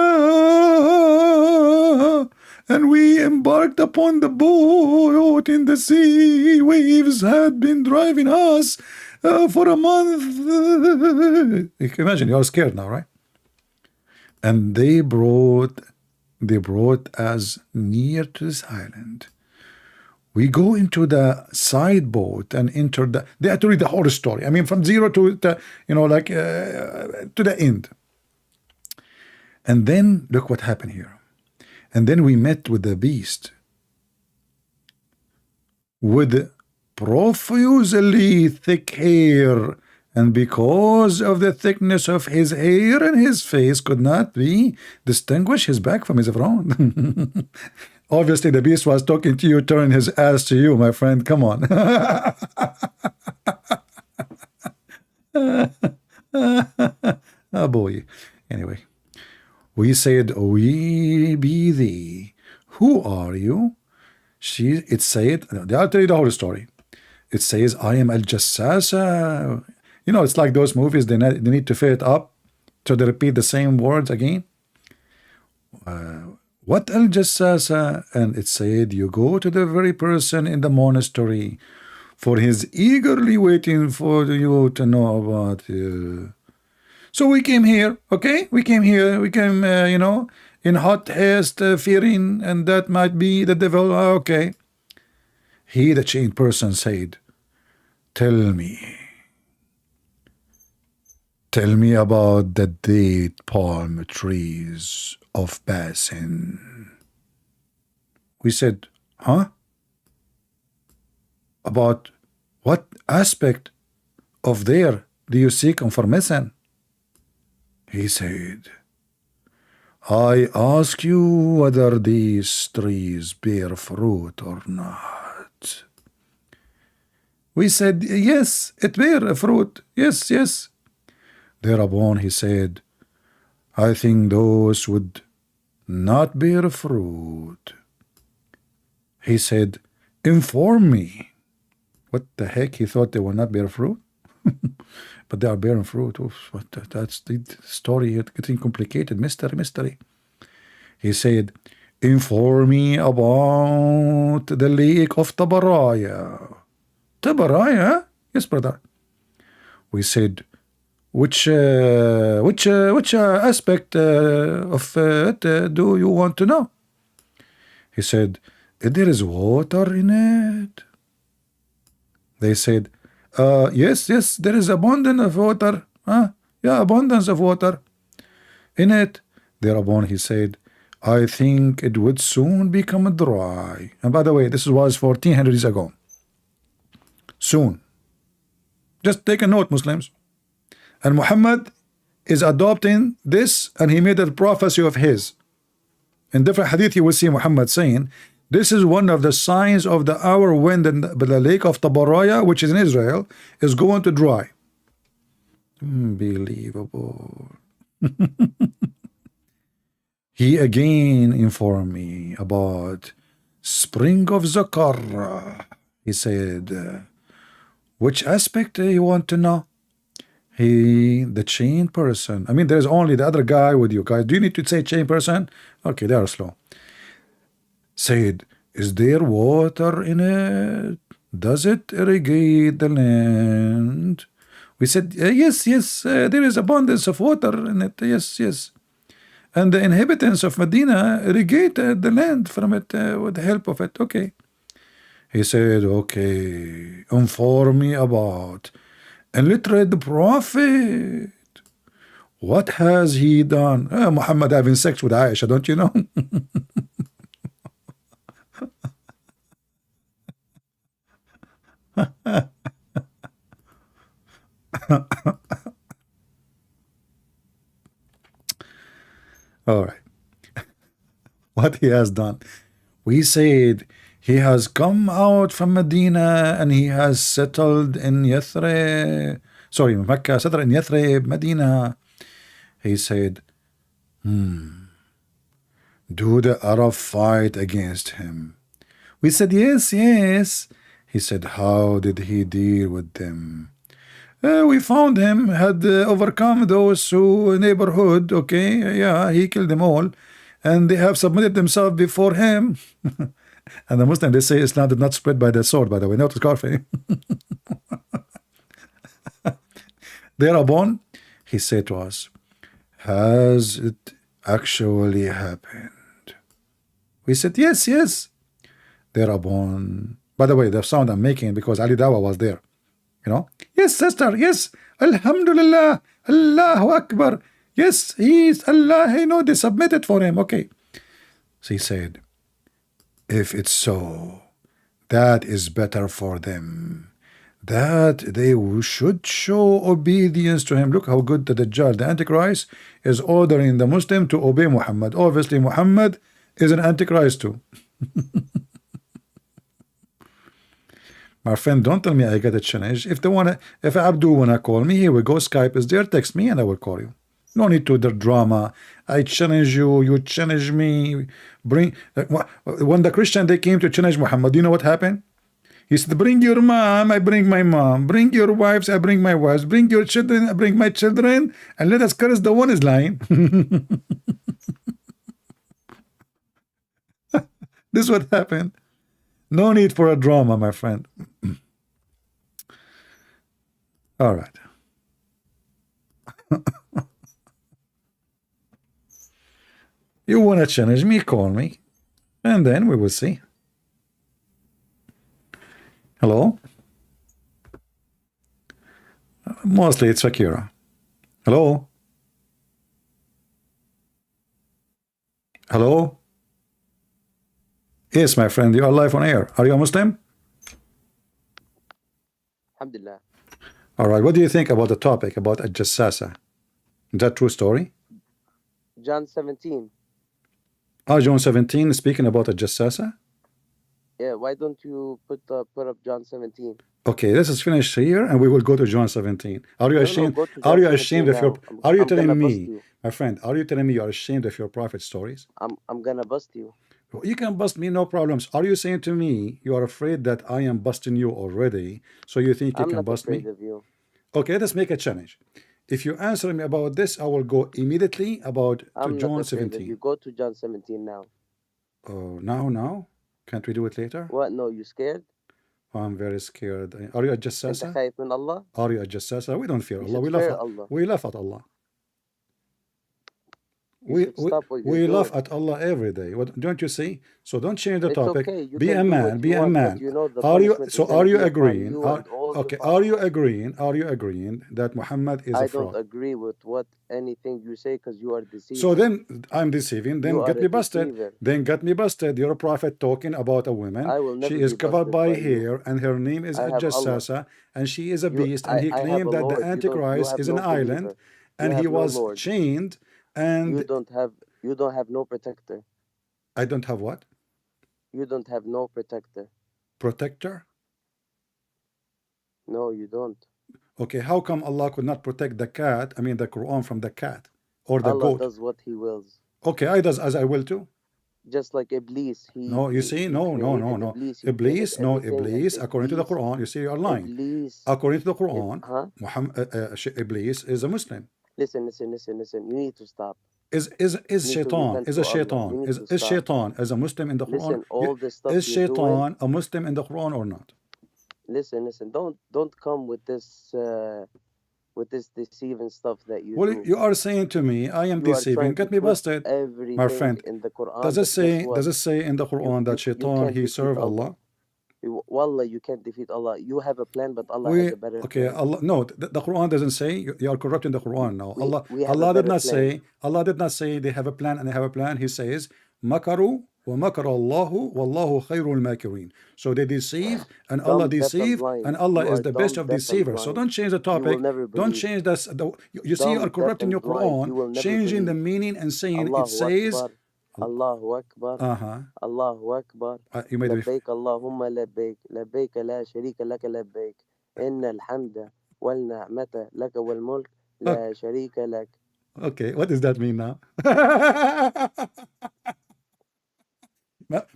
and we embarked upon the boat in the sea. Waves had been driving us for a month. You can imagine, you're scared now, right? And they brought us near to this island. We go into the side boat and enter the. They had to read the whole story. I mean, from zero to the, to the end. And then look what happened here. And then we met with the beast with profusely thick hair, and because of the thickness of his hair and his face could not be distinguish his back from his front. Obviously the beast was talking to you, turning his ass to you, my friend. Come on. Oh boy. Anyway, we said, we be thee. Who are you? It said, I'll tell you the whole story. It says, I am al-Jassasa. You know, it's like those movies, they need to fill it up, so they repeat the same words again. What al-Jassasa? And it said, you go to the very person in the monastery, for he's eagerly waiting for you to know about you. So we came here, okay? We came, in hot haste, fearing, and that might be the devil. Okay. He, the chained person, said, tell me about the date palm trees of Basin. We said, huh? About what aspect of there do you seek information? He said, I ask you whether these trees bear fruit or not. We said, yes, it bear a fruit. Yes, yes. Thereupon he said, I think those would not bear fruit. He said, inform me. What the heck? He thought they will not bear fruit? But they are bearing fruit. Oof, that's the story getting complicated. Mystery. He said, inform me about the lake of Tabaraya. Tabaraya? Yes, brother. We said, which aspect of it do you want to know? He said, there is water in it. They said, yes, there is abundance of water. Yeah, abundance of water in it. Thereupon he said, I think it would soon become dry. And by the way, this was 1400 years ago. Soon. Just take a note, Muslims. And Muhammad is adopting this, and he made a prophecy of his. In different hadith, you will see Muhammad saying, this is one of the signs of the hour when the lake of Tabaraya, which is in Israel, is going to dry. Unbelievable. He again informed me about spring of Zakir. He said, which aspect you want to know? The chained person. I mean, there's only the other guy with you guys. Do you need to say chained person? Okay, they are slow. Said, is there water in it? Does it irrigate the land? We said, yes, there is abundance of water in it. Yes. And the inhabitants of Medina irrigated the land from it with the help of it. Okay. He said, okay, inform me about illiterate prophet. What has he done? Muhammad having sex with Aisha, don't you know? All right. What he has done. We said he has come out from Medina and he has settled in Yathrib. Sorry, Mecca, settled in Yathrib, Medina. He said, do the Arab fight against him? We said, yes. He said, how did he deal with them? We found him, had overcome those who neighborhood, okay, yeah, he killed them all. and they have submitted themselves before him. And the Muslim, they say Islam did not spread by the sword, by the way, not scarfing. Thereupon, he said to us, has it actually happened? We said, yes, yes. Thereupon, by the way, the sound I'm making because Ali Dawah was there. You know, yes, sister, yes, Alhamdulillah, Allahu Akbar. Yes, he's Allah, you know, they submitted for him. Okay. So he said, if it's so, that is better for them, that they should show obedience to him. Look how good the Dajjal, the Antichrist, is ordering the Muslim to obey Muhammad. Obviously, Muhammad is an Antichrist too. My friend, don't tell me I got a challenge. If they wanna, if Abdul wanna call me, here we go. Skype is there. Text me and I will call you. No need to the drama. I challenge you, you challenge me. Bring when the Christian they came to challenge Muhammad, you know what happened? He said, bring your mom, I bring my mom. Bring your wives, I bring my wives. Bring your children, I bring my children. And let us curse the one is lying. This is what happened. No need for a drama, my friend. All right. You want to challenge me, call me, and then we will see. Hello? Mostly it's Zakir. Hello? Hello? Yes, my friend, you are live on air. Are you a Muslim? Alhamdulillah. All right, what do you think about the topic about Al-Jassasa? Is that true story? John 17. John 17 speaking about Al-Jassasa? Yeah, why don't you put up John 17? Okay, this is finished here and we will go to John 17. Are you ashamed? go to Are John you ashamed 17 of your now. are you I'm gonna telling bust me, you. my friend, are you telling me you are ashamed of your prophet stories? I'm gonna bust you. You can bust me, no problems. Are you saying to me you are afraid that I am busting you already, so you think you I'm can not bust me? afraid of you. Okay, let's make a challenge. If you answer me about this, I will go immediately about to I'm not John afraid of you. 17. Go to John 17 now. Oh, now? Can't we do it later? What? No, you scared? I'm very scared. Are you a أنت Jassasa? خايف من الله? Are you a Jassasa? We don't fear You Allah. should fear Allah. We laugh at Allah. You should stop what you're We laugh doing. at Allah every day. What don't you see? So don't change the It's topic. okay. You Be can a do man. what Be you a want, man. but you know the Are you? punishment So is gonna are you be upon agreeing? you and all your Okay. followers. Are you agreeing that Muhammad is I a don't fraud? agree with what anything you say because you are deceiving. So then I'm deceiving. Then You are get a me busted. deceiver. Then get me busted. You're a prophet talking about a woman. I will never She be is covered busted by by you. hair, and her name is I have Allah. Jassasa, and she is a beast. And he I have claimed a that the Lord. You Antichrist have is an no island, believer. and You he have no was Lord. chained. And You don't have no protector. I don't have what? You don't have no protector. Protector? No, you don't. Okay, how come Allah could not protect the cat, I mean the Quran, from the cat or the Allah goat? does what He wills. Okay, I does as I will too. Just like Iblis, No, you see, no. Iblis, Iblis, no, Iblis, according to the Quran, you see, you are lying. Iblis, According to the Quran, huh? Iblis is a Muslim. Listen. You need to stop. Is You need to shaitan, repent is to a Allah. shaitan, You need is to stop. shaitan as a Muslim in the Quran? Listen, all the stuff Is you're doing. shaitan a Muslim in the Quran or not? Listen. Don't come with this deceiving stuff that you Well, do. you are saying to me, I am You are deceiving, trying get to me twist busted. everything My friend, in the Quran. does it but guess say what? does it say in the Quran that you shaitan can't he defeat serve Allah? Wallah, you can't defeat Allah. You have a plan, but Allah has a better Okay, plan. Allah, no, the Quran doesn't say you are corrupting the Quran now. We have Allah a did better not plan. say, Allah did not say they have a plan and they have a plan. He says, Makaru wa makara Allahu wallahu khayrul makirin. So they deceive and Allah Dumb, deaf, and deceive blind. and Allah You is are the best dumb, of deaf, and deceivers. So blind. don't change the You will topic. never Don't believe. change this. You see, you are Dumb, deaf, corrupting and your blind. You will Quran, never changing the believe. meaning and saying it Allahu says, Akbar. Allahu Akbar. Allahu Akbar. you made me. لبيك اللهم لبيك لبيك لا شريك لك لبيك إن الحمد والنعمة لك والملك لا شريك لك. Okay, what does that mean now?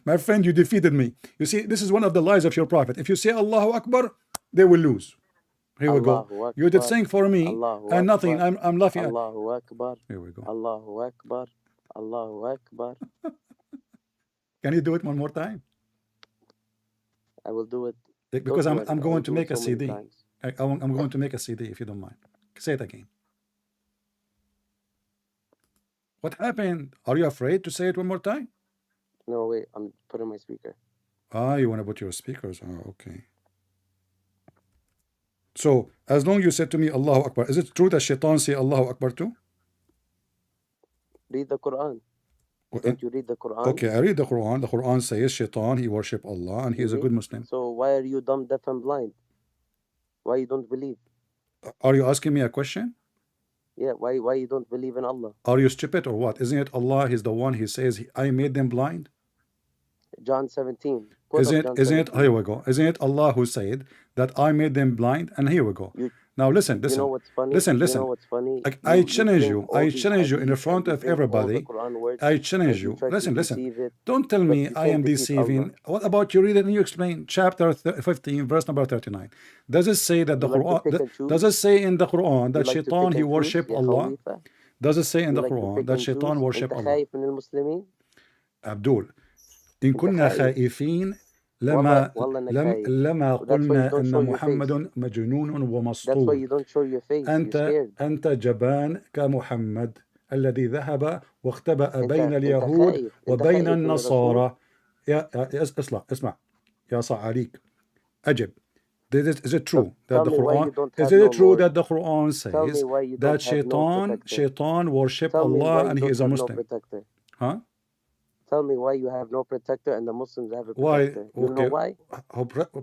My friend, you defeated me. You see, this is one of the lies of your prophet. If you say Allahu Akbar, they will lose. Here we go. You did sing for me Allahu and nothing. Akbar. I'm laughing at. Allahu Akbar. Here we go. Allahu Akbar. Allahu Akbar. Can you do it one more time? I will do it. Because Don't I'm worry, I'm I will going to do it make a so many CD. times. I'm going to make a CD if you don't mind. Say it again. What happened? Are you afraid to say it one more time? No, wait, I'm putting my speaker. Ah, you want to put your speakers. Oh, okay. So, as long you said to me, Allahu Akbar, is it true that shaitan say Allahu Akbar too? Read the Quran. Don't you read the Quran? Okay, I read the Quran. The Quran says shaitan, he worship Allah and he is a good Muslim. So why are you dumb, deaf, and blind? Why you don't believe? Are you asking me a question? Yeah, why you don't believe in Allah? Are you stupid or what? Isn't it Allah? He's the one. He says, I made them blind. John 17. Isn't it? Here we go. Isn't it Allah who said that I made them blind? And here we go. Now listen. You know what's funny? Listen. You know what's funny? Like, I challenge bring you. all I these challenge you in the hadith front and you of bring all the everybody. Quran words I and challenge you you. try to Listen. deceive it, Don't tell but me you I can't am defeat deceiving. Allah. What about you read it and you explain? Chapter 15, verse number 39. Does it say that the You like to pick Quran? and choose? Does it say in the Quran that You like to shaitan pick he and choose, worship ya Allah? Khalifa? Does it say in You the like to Quran pick that and shaitan choose? worship أنت Allah? خايف من المسلمين؟ Abdul, إن أنت كنا خايف. خائفين والله إنك خايف. لما That's why you قلنا don't أن show your محمد face. مجنون That's why ومسطول. you don't show your face. You're scared. أنت جبان كمحمد الذي ذهب واختبأ بين أنت اليهود خايف. أنت وبين خايف من الرسول. النصارى. اسمع يا صعاليك أجب. Is it true that the Quran? Is it true that the Quran says that shaitan worship Allah and he is a Muslim? Huh? Tell me why you have no protector and the Muslims have a Why? protector. You know why?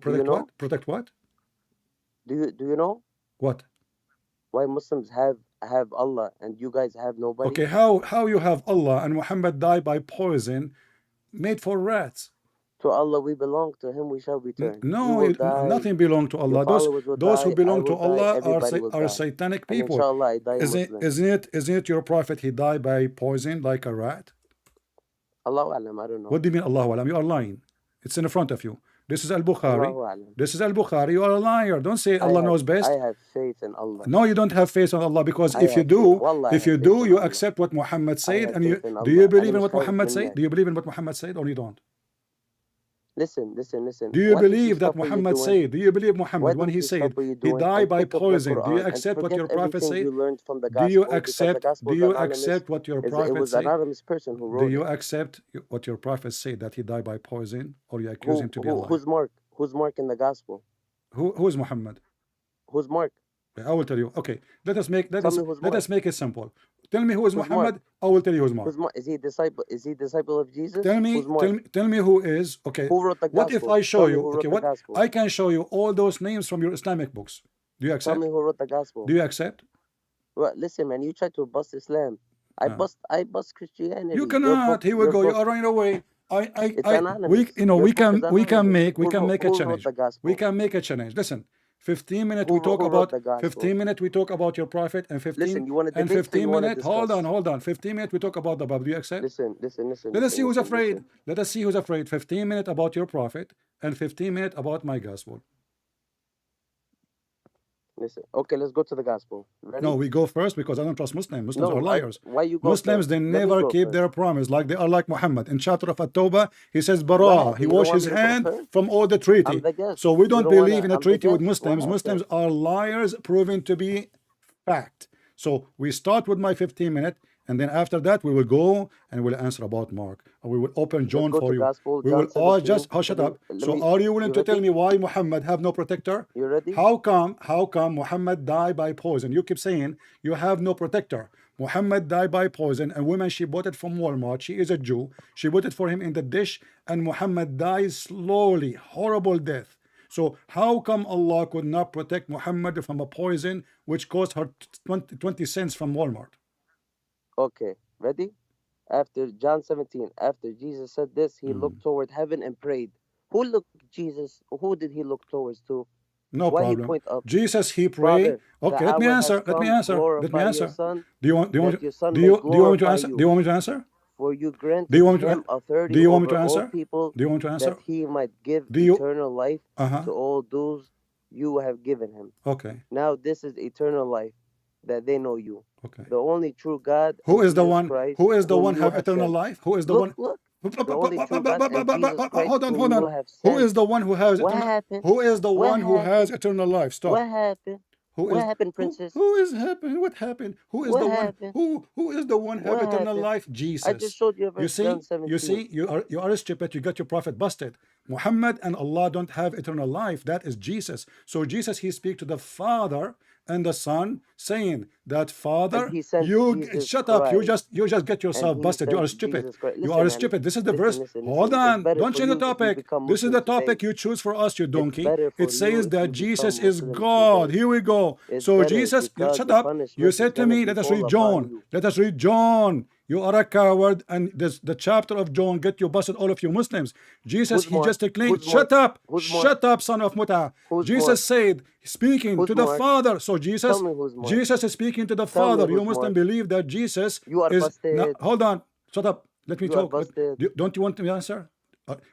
Protect what? Protect what? Do you know? What? Why Muslims have Allah and you guys have nobody? Okay, how you have Allah and Muhammad died by poison made for rats? To Allah we belong, to Him we shall return. No, nothing belongs to Allah. Those who belong to Allah are satanic people. Inshallah, I die Isn't it your prophet? He died by poison like a rat. Allahu Alam, I don't know. What do you mean Allahu Alam? You are lying. It's in the front of you. This is Al-Bukhari. This is Al-Bukhari. You are a liar. Don't say Allah knows best. I have faith in Allah. No, you don't have faith in Allah, because if you do, you accept what Muhammad said. And do you believe in what Muhammad said? Do you believe in what Muhammad said or you don't? Listen. Do you believe that Muhammad said? Do you believe Muhammad when he said he died by poison? Do you accept what your prophet said? Do you accept what your prophet said? Do you accept what your prophet said, that he died by poison, or you accuse him to be a liar? Who's Mark in the gospel? Who is Muhammad? Who's Mark? I will tell you. Okay, let us make it simple. Tell me who is Muhammad. I will tell you who's Mark. Is he a disciple of Jesus? Tell me who is. Okay. Who wrote the gospel? What if I show you? Okay, what I can show you all those names from your Islamic books. Do you accept? Tell me who wrote the gospel. Do you accept? Well, listen, man. You try to bust Islam. I bust Christianity. You cannot. Here we go. You are running away. We can make a challenge. We can make a challenge. Listen. 15 minutes we talk about 15 minutes we talk about your prophet, and 15 minutes hold on 15 minutes we talk about the Bible. Do you accept? Listen. Let us see who's afraid. Let us see who's afraid. 15 minutes about your prophet and 15 minutes about my gospel. Listen. Okay, let's go to the gospel. Ready? No, we go first because I don't trust Muslims. Muslims are liars. Why you go Muslims first? They never keep their promise. Like they are like Muhammad. In chapter of At-Tawbah, he says Bara. He washed his hand from all the treaty. So we don't believe in a treaty with Muslims. Muslims are liars proven to be fact. So we start with my 15 minutes, and then after that we will go and we'll answer about Mark. And we will open John for you. We will all just shut up. So are you willing to tell me why Muhammad have no protector? You ready? How come Muhammad died by poison? You keep saying you have no protector. Muhammad died by poison, and woman, she bought it from Walmart. She is a Jew. She put it for him in the dish, and Muhammad dies slowly, horrible death. So how come Allah could not protect Muhammad from a poison which cost her 20 cents from Walmart? Okay, ready? After John 17, after Jesus said this, he looked toward heaven and prayed. Who did he look towards to? No Why problem. He point up? Jesus, he prayed. Okay, let me answer. Do you want me to answer? Do you want me to answer? For you granted him authority do you want me to over answer? all people, Do you want me to answer? that he might give eternal life to all those you have given him. Okay. Now this is eternal life, that they know you, Okay. The only true God. Who and is the Jesus one? Christ, Who is the whom one you have have eternal sent. life? Who is the Look, one? look. The only true God and Jesus Christ, Hold on, whom hold you on. have Who sent. is the one who has What eternal? happened? Who is the What one who has happened? eternal life? Stop. What happened? Who What is happened, princess? who is happening? What happened? Who is What the one? happened? Who is the one have What eternal happened? life? I just Jesus. showed you You verse John see, 17. you are stupid. You got your prophet busted. Muhammad and Allah don't have eternal life. That is Jesus. So Jesus, he speak to the Father and the Son, saying that And Father, he sent you Jesus shut up. Christ. You just get And yourself he busted. You sent are stupid. Jesus Christ. You Listen, are man. stupid. This is the verse. Hold Listen. It's on. better Don't for change the you if you topic. become This is Muslim the today. topic you choose for us, you It's donkey. better for It you says if that you Jesus become is Muslim God. today. Here we go. It's So better Jesus, you because shut the up. You punishment is said to going to me, be let us fall read upon John. you. Let us read John. You are a coward, and this, the chapter of John get you busted, all of you Muslims. Jesus, Who's he more? just declared, Who's more? shut up, Who's more? shut up, son of Muta. Who's more? Jesus said, speaking Who's to the more? Father. So Tell Jesus, me who's more. Jesus is speaking to the Tell me Father. You who's Muslim more. believe that Jesus You are is, now, busted. hold on, shut up. Let me You are talk. busted. Don't you want me to answer?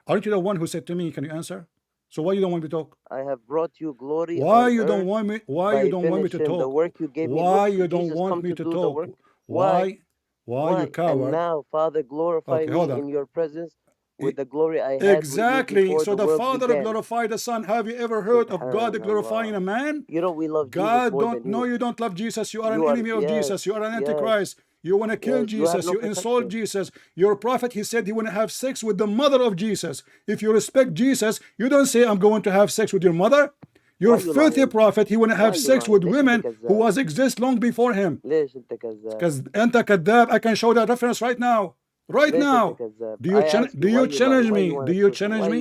Aren't you the one who said to me, can you answer? So why you don't want me to talk? I have brought you glory Why on you don't earth want me? Why you by don't want me to finishing the talk? work you gave me. Why Look, you don't Jesus want come me to to do the talk? work. Why? Why you Why? And coward? now, Father, glorify Okay, hold me on. in your presence with E- the glory I had with you Exactly. before So the the world Father began. glorified the Son. Have you ever heard of God glorifying a Subhanallah. man? You know we love Jesus God more don't. than No, you. you don't love Jesus. You are an You are, enemy of Jesus. You are yes, an yes, antichrist. You want to kill yes. You have Jesus. no You insult protection. Jesus. Your prophet, he said he want to have sex with the mother of Jesus. If you respect Jesus, you don't say I'm going to have sex with your mother. Your Why you filthy lying? prophet, he want to Why have you sex lying? with ليش انت women who كذاب؟ was exist long before him. ليش انت كذاب؟ Because أنت كذاب. I can show that reference right now. Right ليش انت now. كذاب؟ Do you I ask you do why you you lie? challenge Why you me? want Do to you twist? challenge me?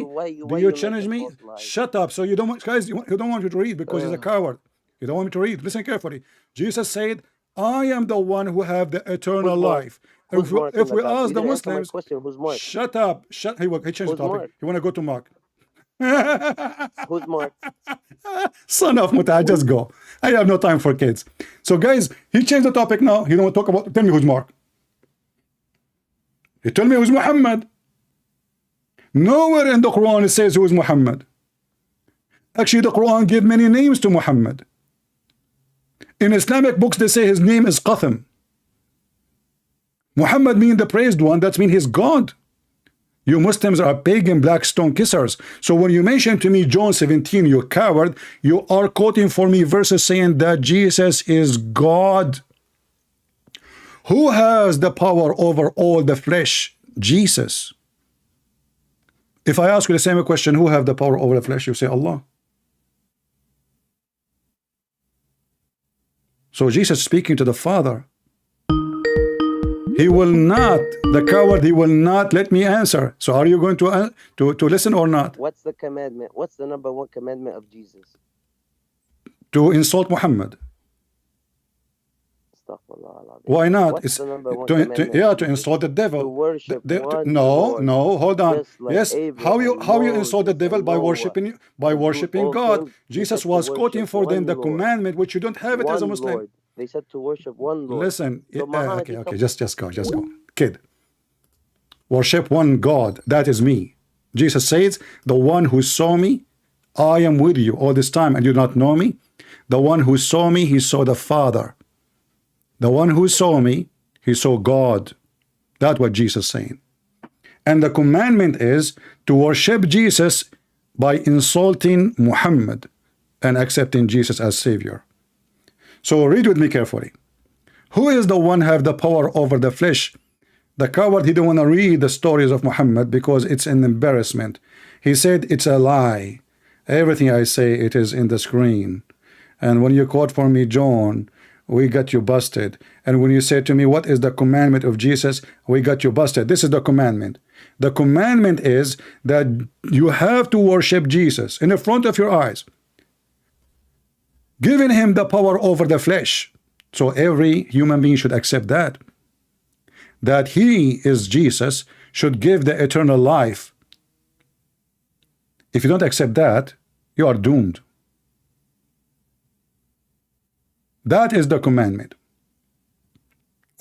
Do Why you you make challenge a me? false lie? Shut up. So you don't want, guys, you don't want me to read because he's a coward. You don't want me to read. Listen carefully. Jesus said, I am the one who have the eternal Who's Mark? life. Who's Mark in If the we gospel? ask You the didn't answer my Muslims, question. Who's Mark? shut up. He changed the Who's topic. Mark? He want to go to Mark. Who's Mark? Son of Muta, just go. I have no time for kids. So guys, he changed the topic now. He don't want to talk about, tell me who's Mark. He tell me who's Muhammad. Nowhere in the Quran it says who is Muhammad. Actually, the Quran gave many names to Muhammad. In Islamic books, they say his name is Qatham. Muhammad means the praised one. That means he's God. You Muslims are pagan black stone kissers. So when you mention to me John 17, you coward, you are quoting for me verses saying that Jesus is God. Who has the power over all the flesh? Jesus. If I ask you the same question, who have the power over the flesh? You say Allah. So Jesus speaking to the Father. He will not, the coward, he will not let me answer. So are you going to listen or not? What's the commandment? What's the number one commandment of Jesus? To insult Muhammad. Astaghfirullah. Why not? What's It's the number one commandment yeah, of to Jesus? insult the devil. To worship one No, Lord. no, hold on. Just like Yes, Abraham, how you insult the Moses, devil? and By Noah, worshiping all God. kings. They Jesus said to was quoting worship for them one the Lord. commandment, which you don't have it as a One Muslim. Lord. They said to worship one Lord. Listen, So Muhammad, okay, just go, kid. Worship one God, that is me. Jesus says, the one who saw me, I am with you all this time, and you do not know me. The one who saw me, he saw the Father. The one who saw me, he saw God. That's what Jesus is saying. And the commandment is to worship Jesus by insulting Muhammad and accepting Jesus as Savior. So read with me carefully. Who is the one who have the power over the flesh? The coward, he don't want to read the stories of Muhammad because it's an embarrassment. He said it's a lie. Everything I say, it is in the screen. And when you quote for me John, we got you busted. And when you say to me, what is the commandment of Jesus? We got you busted. This is the commandment. The commandment is that you have to worship Jesus in the front of your eyes, giving him the power over the flesh. So every human being should accept that he is Jesus, should give the eternal life. If you don't accept that, you are doomed. That is the commandment.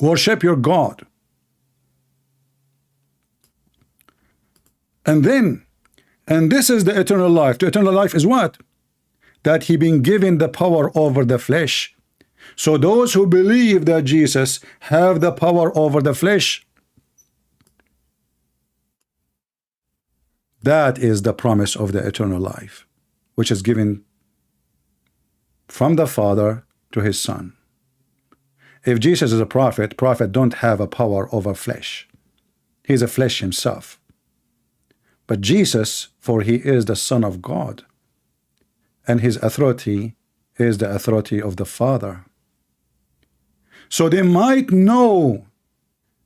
Worship your God. And this is the eternal life. The eternal life is what? That he been given the power over the flesh. So those who believe that Jesus have the power over the flesh, that is the promise of the eternal life, which is given from the Father to his Son. If Jesus is a prophet, prophet don't have a power over flesh. He's a flesh himself. But Jesus, for he is the Son of God, and his authority is the authority of the Father. So they might know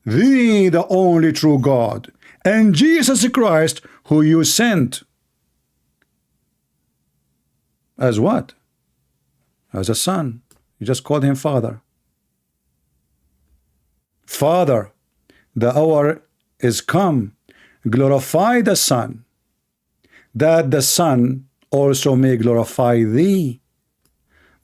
thee, the only true God, and Jesus Christ, who you sent. As what? As a son. You just called him Father. Father, the hour is come. Glorify the Son, that the Son also may glorify thee.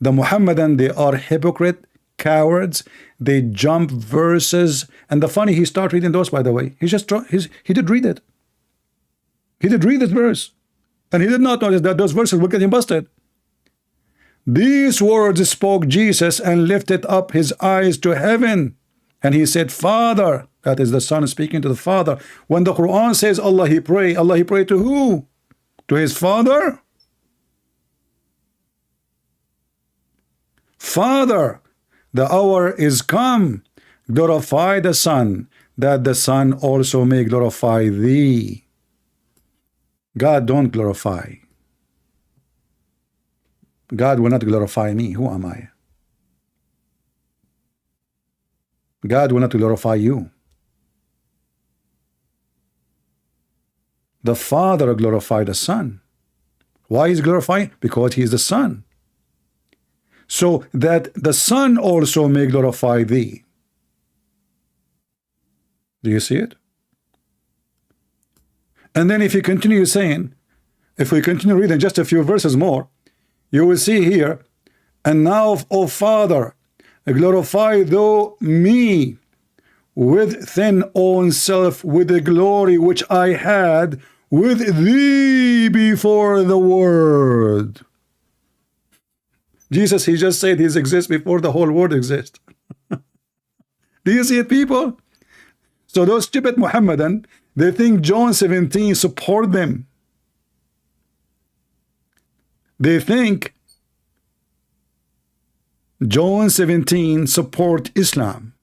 The Muhammadan, they are hypocrite, cowards. They jump verses. And the funny, he started reading those, by the way. He did read it. He did read this verse. And he did not notice that those verses would get him busted. These words spoke Jesus and lifted up his eyes to heaven. And he said, Father, that is the Son speaking to the Father. When the Quran says Allah he pray to who? To his Father? Father, the hour is come. Glorify the Son, that the Son also may glorify thee. God don't glorify. God will not glorify me. Who am I? God will not glorify you. The Father glorified the Son. Why is glorified? Because he is the Son. So that the Son also may glorify thee. Do you see it? And then if you continue saying, if we continue reading just a few verses more, you will see here, and now, O Father, glorify thou me with thine own self, with the glory which I had with thee before the world. Jesus, he just said he exists before the whole world exists. Do you see it, people? So those stupid Muhammadan, they think John 17 support them. They think John 17 support Islam.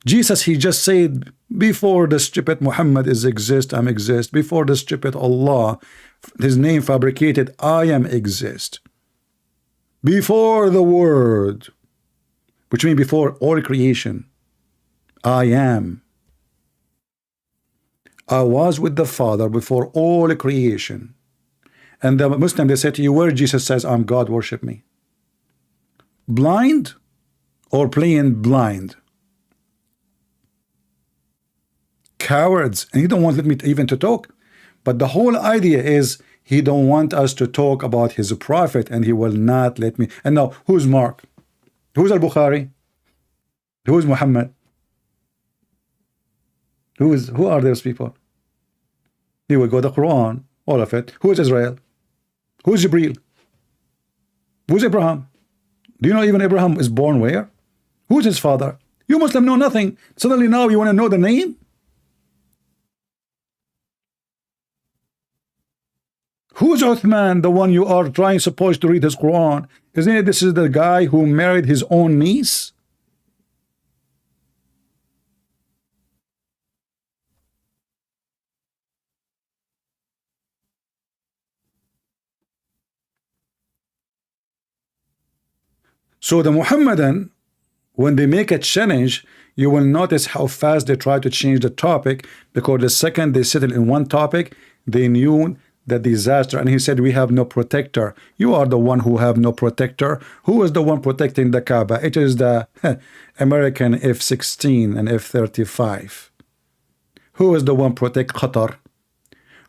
Jesus, he just said, before the stupid Muhammad exist, I exist. Before the stupid Allah, his name fabricated, I am exist. Before the word, which means before all creation, I am. I was with the Father before all creation. And the Muslim, they say to you, where Jesus says, I'm God, worship me. Blind or playing blind? Cowards. And he don't want me even to talk. But the whole idea is he don't want us to talk about his prophet, and he will not let me. And now, who's Mark? Who's Al-Bukhari? Who's Muhammad? Who are those people? He will go the Quran, all of it. Who is Israel? Who's Jibreel? Who's Abraham? Do you know even Abraham is born where? Who's his father? You Muslim know nothing. Suddenly now you want to know the name? Who's Uthman, the one you are supposed to read his Quran? Isn't it this is the guy who married his own niece? So the Muhammadan, when they make a challenge, you will notice how fast they try to change the topic, because the second they settle in one topic, they knew the disaster. And he said, we have no protector. You are the one who have no protector. Who is the one protecting the Kaaba? It is the American F-16 and F-35. Who is the one protect Qatar?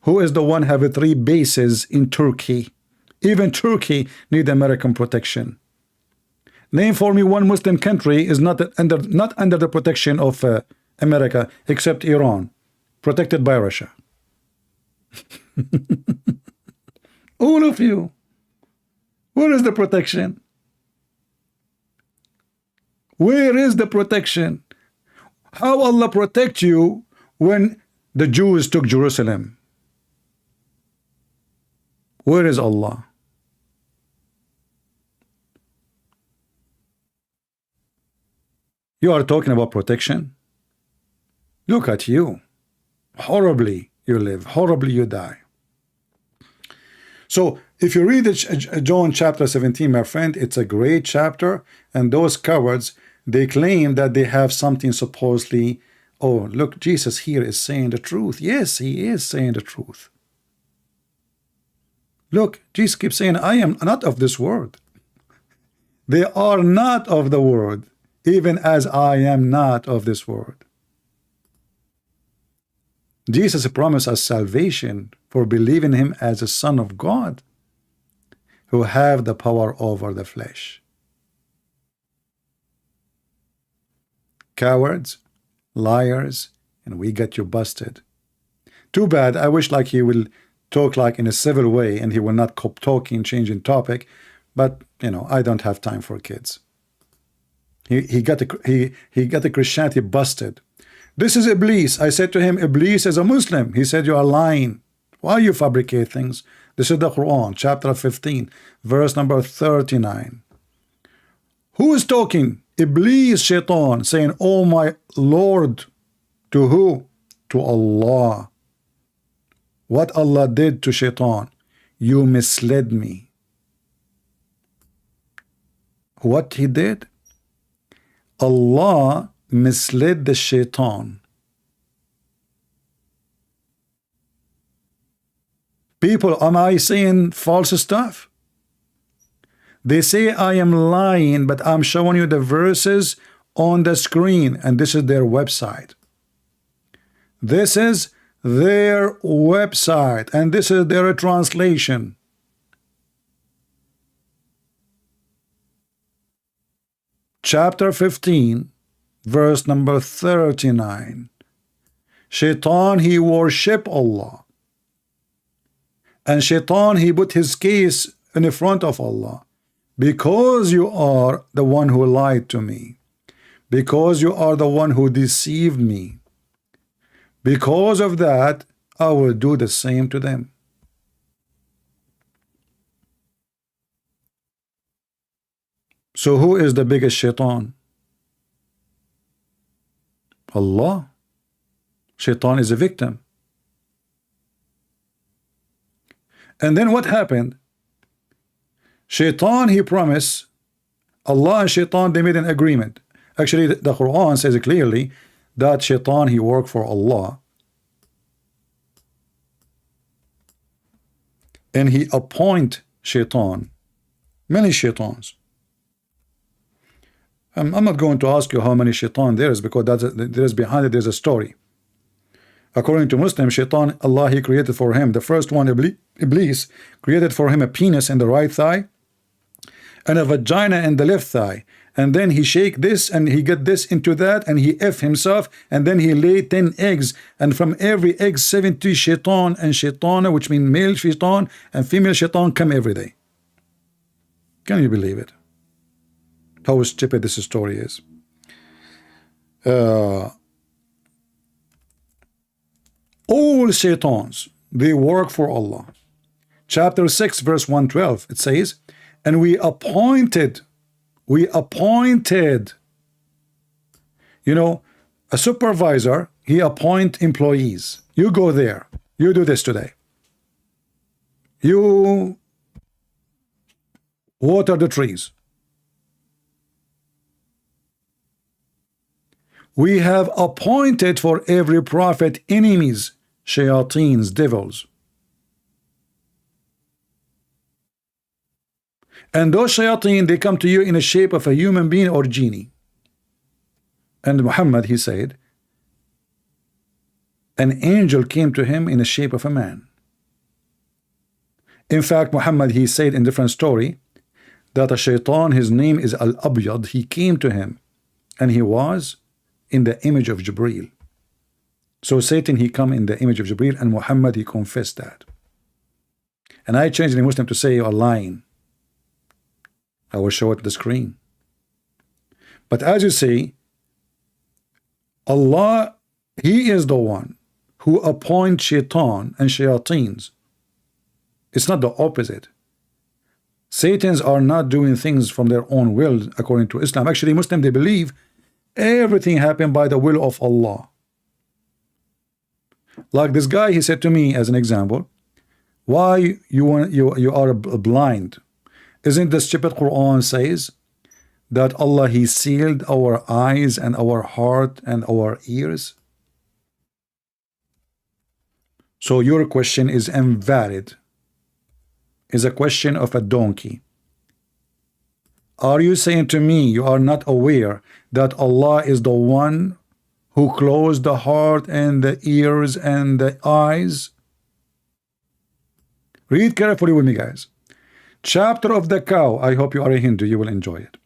Who is the one have 3 bases in Turkey? Even Turkey need American protection. Name for me one Muslim country is not under the protection of America, except Iran, protected by Russia. All of you. Where is the protection? Where is the protection? How Allah protect you when the Jews took Jerusalem? Where is Allah? You are talking about protection? Look at you. Horribly you live, horribly you die. So if you read John chapter 17, my friend, it's a great chapter, and those cowards, they claim that they have something supposedly, oh, look, Jesus here is saying the truth. Yes, he is saying the truth. Look, Jesus keeps saying, I am not of this world. They are not of the world, even as I am not of this world. Jesus promised us salvation for believing him as a Son of God who have the power over the flesh. Cowards, liars, and we got you busted. Too bad. I wish like he will talk like in a civil way and he will not keep talking, changing topic, but you know, I don't have time for kids. He got the Christianity busted. This is Iblis. I said to him, Iblis is a Muslim. He said, you are lying. Why you fabricate things? This is the Quran, chapter 15, verse number 39. Who is talking? Iblis, Shaitan, saying, oh my Lord. To who? To Allah. What Allah did to Shaitan? You misled me. What he did? Allah misled the Shaitan. People, am I saying false stuff? They say I am lying, but I'm showing you the verses on the screen, and this is their website. This is their website, and this is their translation. Chapter 15, verse number 39. Shaitan, he worship Allah. And Shaitan, he put his case in the front of Allah. Because you are the one who lied to me. Because you are the one who deceived me. Because of that, I will do the same to them. So who is the biggest Shaitan? Allah. Shaitan is a victim. And then what happened? Shaitan, he promised, Allah and Shaitan, they made an agreement. Actually, the Quran says it clearly that Shaitan, he worked for Allah. And he appoint Shaitan, many Shaitans. I'm not going to ask you how many Shaitan there is, because there's behind it, there's a story. According to Muslim, Shaitan, Allah, he created for him, the first one, Iblis, created for him a penis in the right thigh and a vagina in the left thigh. And then he shake this and he get this into that and he F himself, and then he lay 10 eggs, and from every egg 70 Shaitan and Shaitana, which mean male Shaitan and female Shaitan, come every day. Can you believe it? How stupid this story is. All Shaitans, they work for Allah. Chapter 6, verse 112, it says, and we appointed, you know, a supervisor, he appoint employees. You go there, you do this today. You water the trees. We have appointed for every prophet enemies, shayateens, devils. And those shayateen, they come to you in the shape of a human being or genie. And Muhammad, he said, an angel came to him in the shape of a man. In fact, Muhammad, he said in different story that a shaitan, his name is Al-Abyad, he came to him and he was in the image of Jibreel. So Satan, he come in the image of Jibreel, and Muhammad, he confessed that. And I changed the Muslim to say you are lying. I will show it on the screen. But as you see, Allah, He is the one who appoints shaitan and shayateens. It's not the opposite. Satans are not doing things from their own will according to Islam. Actually, Muslims, they believe everything happened by the will of Allah. Like this guy, he said to me as an example, why you are blind? Isn't the stupid Quran says that Allah, He sealed our eyes and our heart and our ears? So your question is invalid. Is a question of a donkey. Are you saying to me you are not aware that Allah is the one who closed the heart and the ears and the eyes? Read carefully with me, guys. Chapter of the cow. I hope you are a Hindu, you will enjoy it.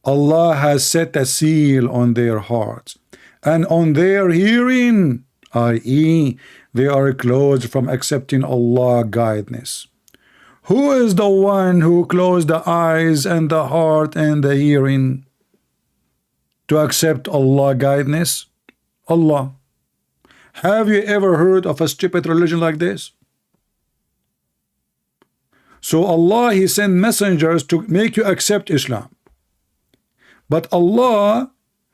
Allah has set a seal on their hearts and on their hearing, i.e., they are closed from accepting Allah guidance. Who is the one who closed the eyes and the heart and the hearing to accept Allah guidance? Allah. Have you ever heard of a stupid religion like this? So Allah, He sent messengers to make you accept Islam. But Allah,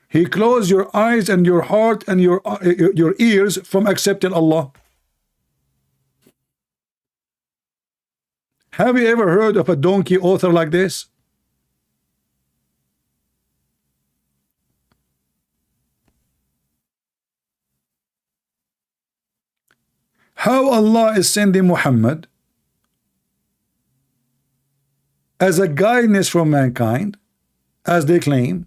He closed your eyes and your heart and your ears from accepting Allah. Have you ever heard of a donkey author like this? How Allah is sending Muhammad as a guidance for mankind, as they claim,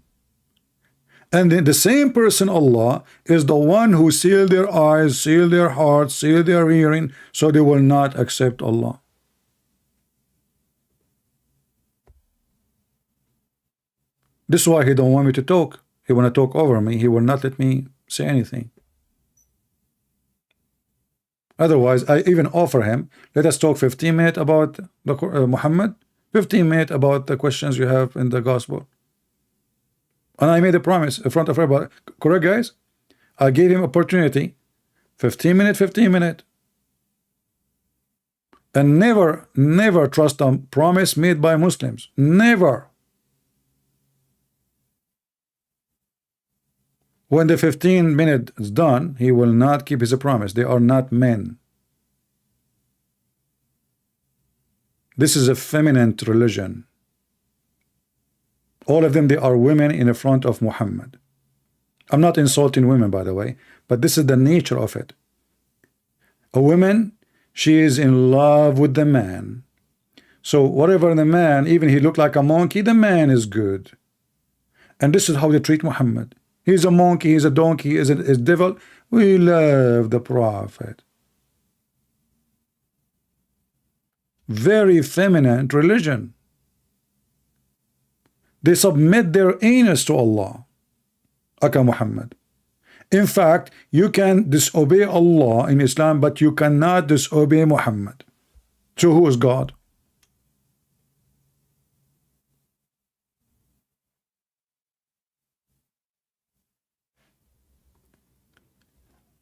and then the same person, Allah, is the one who sealed their eyes, sealed their hearts, sealed their hearing, so they will not accept Allah. This is why He don't want me to talk. He want to talk over me. He will not let me say anything. Otherwise, I even offer him, let us talk 15 minutes about the Muhammad, 15 minutes about the questions you have in the gospel. And I made a promise in front of everybody. Correct, guys? I gave him opportunity. 15 minutes, 15 minutes. And never trust a promise made by Muslims. Never. When the 15 minutes is done, he will not keep his promise. They are not men. This is a feminine religion. All of them, they are women in the front of Muhammad. I'm not insulting women, by the way, but this is the nature of it. A woman, she is in love with the man. So whatever the man, even he look like a monkey, the man is good. And this is how they treat Muhammad. He's a monkey, he's a donkey, he's a devil. We love the Prophet. Very feminine religion. They submit their anus to Allah, Aka Muhammad. In fact, you can disobey Allah in Islam, but you cannot disobey Muhammad. So who is God?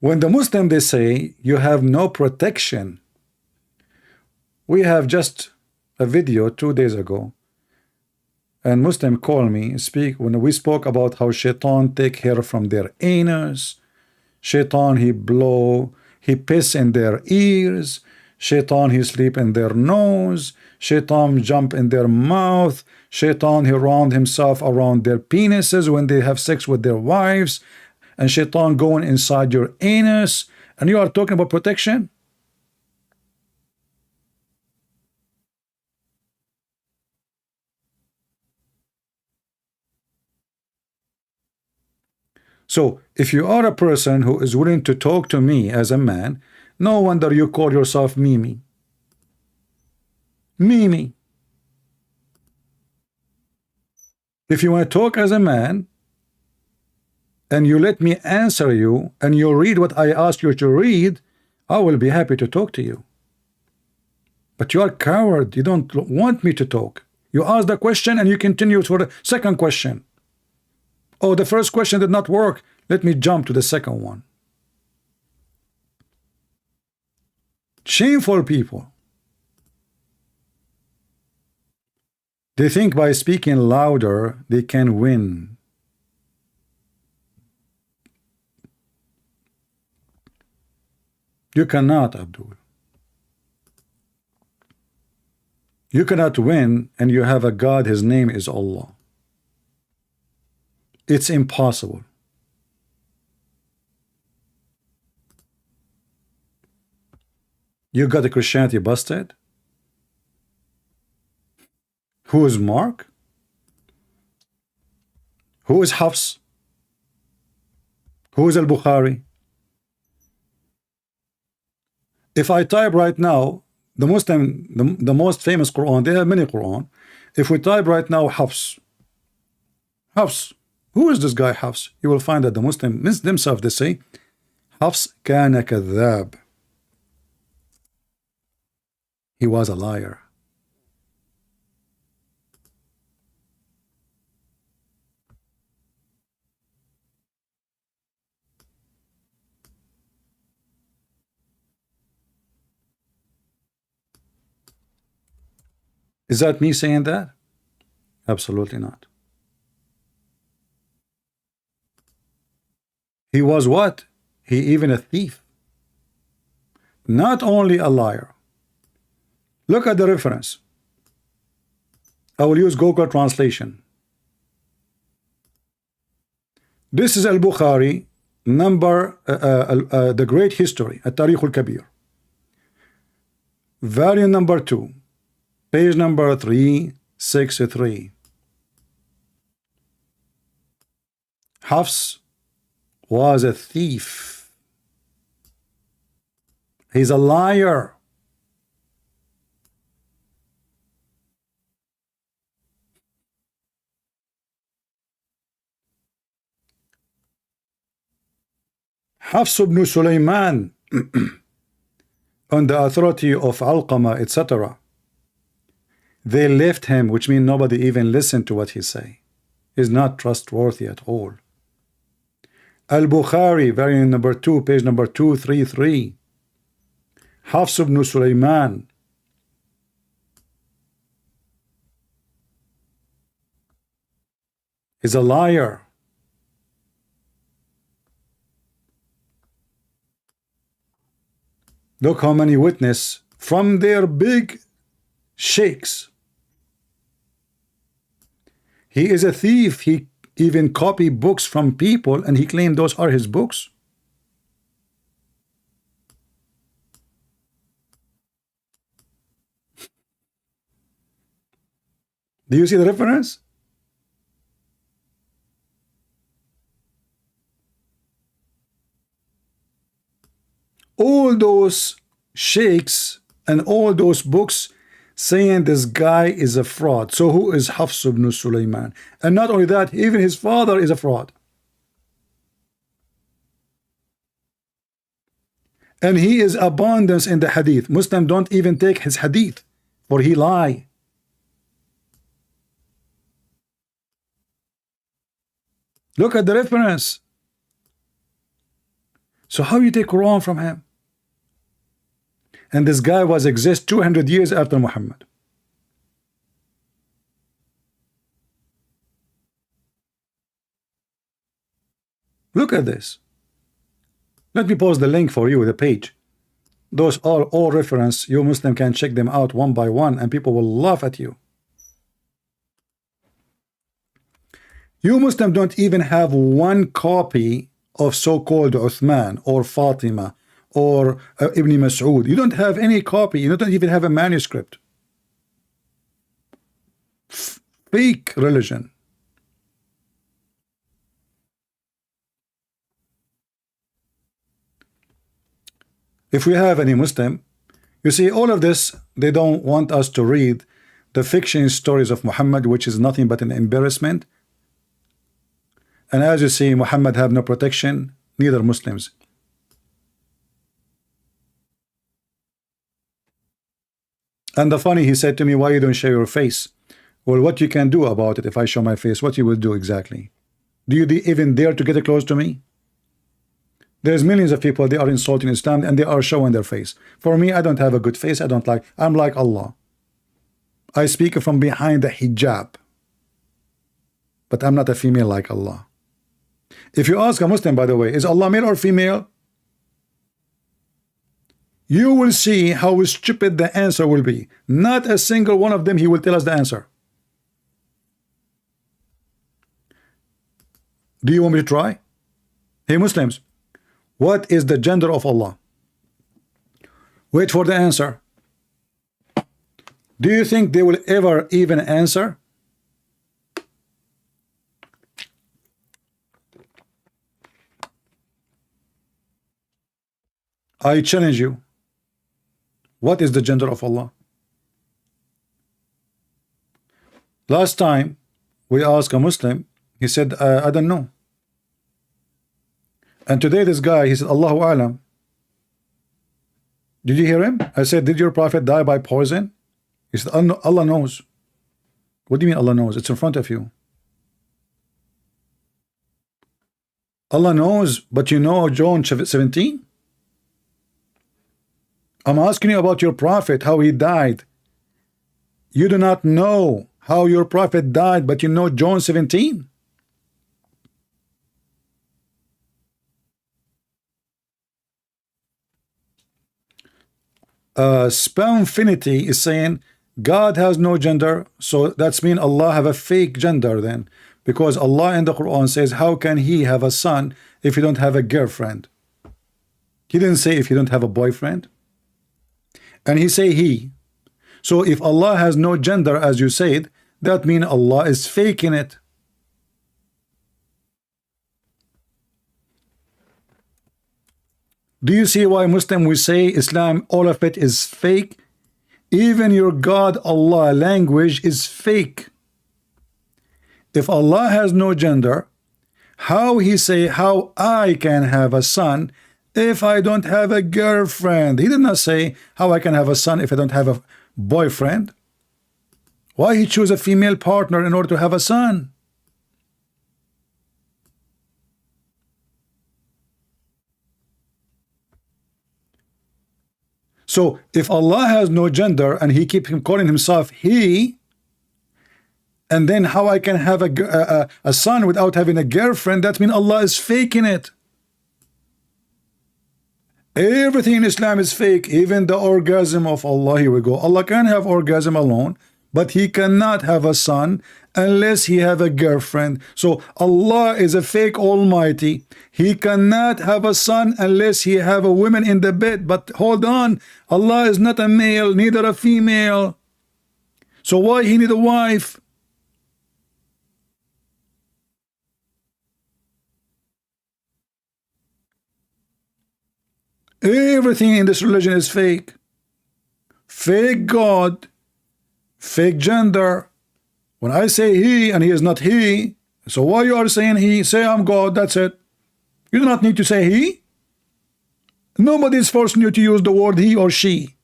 When the Muslim, they say you have no protection. We have just a video 2 days ago, and Muslim called me, when we spoke about how shaitan take hair from their anus, shaitan he blow, he piss in their ears, shaitan he sleep in their nose, shaitan jump in their mouth, shaitan he round himself around their penises when they have sex with their wives, and shaitan going inside your anus, and you are talking about protection? So if you are a person who is willing to talk to me as a man, no wonder you call yourself Mimi. Mimi. If you want to talk as a man, and you let me answer you, and you read what I ask you to read, I will be happy to talk to you. But you are a coward. You don't want me to talk. You ask the question and you continue for the second question. Oh, the first question did not work. Let me jump to the second one. Shameful people. They think by speaking louder they can win. You cannot, Abdul. You cannot win, and you have a God, his name is Allah. It's impossible. You got the Christianity busted? Who is Mark? Who is Hafs? Who is al-Bukhari? If I type right now, the most famous Quran, they have many Quran. If we type right now Hafs, who is this guy Hafs? You will find that the Muslims themselves, they say, Hafs kana kadhab. He was a liar. Is that me saying that? Absolutely not. He was what? He even a thief. Not only a liar. Look at the reference. I will use Google translation. This is al-Bukhari, the Great History, Tariq al-Kabir. Volume number 2. Page number 363. Hafs was a thief. He's a liar. Hafs ibn Sulaiman, on the authority of Alqama, etc., they left him, which means nobody even listened to what he say. He's not trustworthy at all. Al-Bukhari, volume number 2, page number 233. Hafs ibn Sulaiman. Is a liar. Look how many witnesses from their big sheikhs. He is a thief. He even copied books from people and he claimed those are his books. Do you see the reference? All those sheikhs and all those books saying this guy is a fraud. So who is Hafs ibn Sulaiman? And not only that, even his father is a fraud. And he is abundance in the hadith. Muslims don't even take his hadith, for he lie. Look at the reference. So how you take Quran from him? And this guy was exist 200 years after Muhammad. Look at this. Let me post the link for you, the page. Those are all reference. You Muslim can check them out one by one and people will laugh at you. You Muslim don't even have one copy of so-called Uthman or Fatima or Ibn Masood. You don't have any copy. You don't even have a manuscript. Fake religion. If we have any Muslim, you see all of this, they don't want us to read the fiction stories of Muhammad, which is nothing but an embarrassment. And as you see, Muhammad have no protection, neither Muslims. And the funny, he said to me, why you don't show your face? Well, what you can do about it if I show my face? What you will do exactly? Do you even dare to get close to me? There's millions of people, they are insulting Islam and they are showing their face. For me, I don't have a good face. I'm like Allah. I speak from behind the hijab. But I'm not a female like Allah. If you ask a Muslim, by the way, is Allah male or female? You will see how stupid the answer will be. Not a single one of them, he will tell us the answer. Do you want me to try? Hey Muslims, what is the gender of Allah? Wait for the answer. Do you think they will ever even answer? I challenge you. What is the gender of Allah? Last time we asked a Muslim, he said, I don't know. And today this guy, he said, Allahu Alam. Did you hear him? I said, did your prophet die by poison? He said, Allah knows. What do you mean Allah knows? It's in front of you. Allah knows, but you know John 17? I'm asking you about your prophet, how he died. You do not know how your prophet died, but you know John 17? Spamfinity is saying God has no gender, so that's mean Allah have a fake gender then, because Allah in the Quran says, how can he have a son if you don't have a girlfriend? He didn't say if you don't have a boyfriend. And he say he. So if Allah has no gender, as you said, that means Allah is faking it. Do you see why Muslim we say Islam, all of it is fake? Even your God Allah language is fake. If Allah has no gender, how he say how I can have a son if I don't have a girlfriend? He did not say how I can have a son if I don't have a boyfriend. Why he choose a female partner in order to have a son? So if Allah has no gender and he keep him calling himself he, and then how I can have a son without having a girlfriend, that means Allah is faking it. Everything in Islam is fake, even the orgasm of Allah. Here we go. Allah can have orgasm alone, but he cannot have a son unless he have a girlfriend. So Allah is a fake almighty. He cannot have a son unless he have a woman in the bed. But hold on, Allah is not a male, neither a female. So why he need a wife? Everything in this religion is fake. Fake God, fake gender. When I say he and he is not he, so why you are saying he? Say I'm God, that's it. You do not need to say he. Nobody is forcing you to use the word he or she.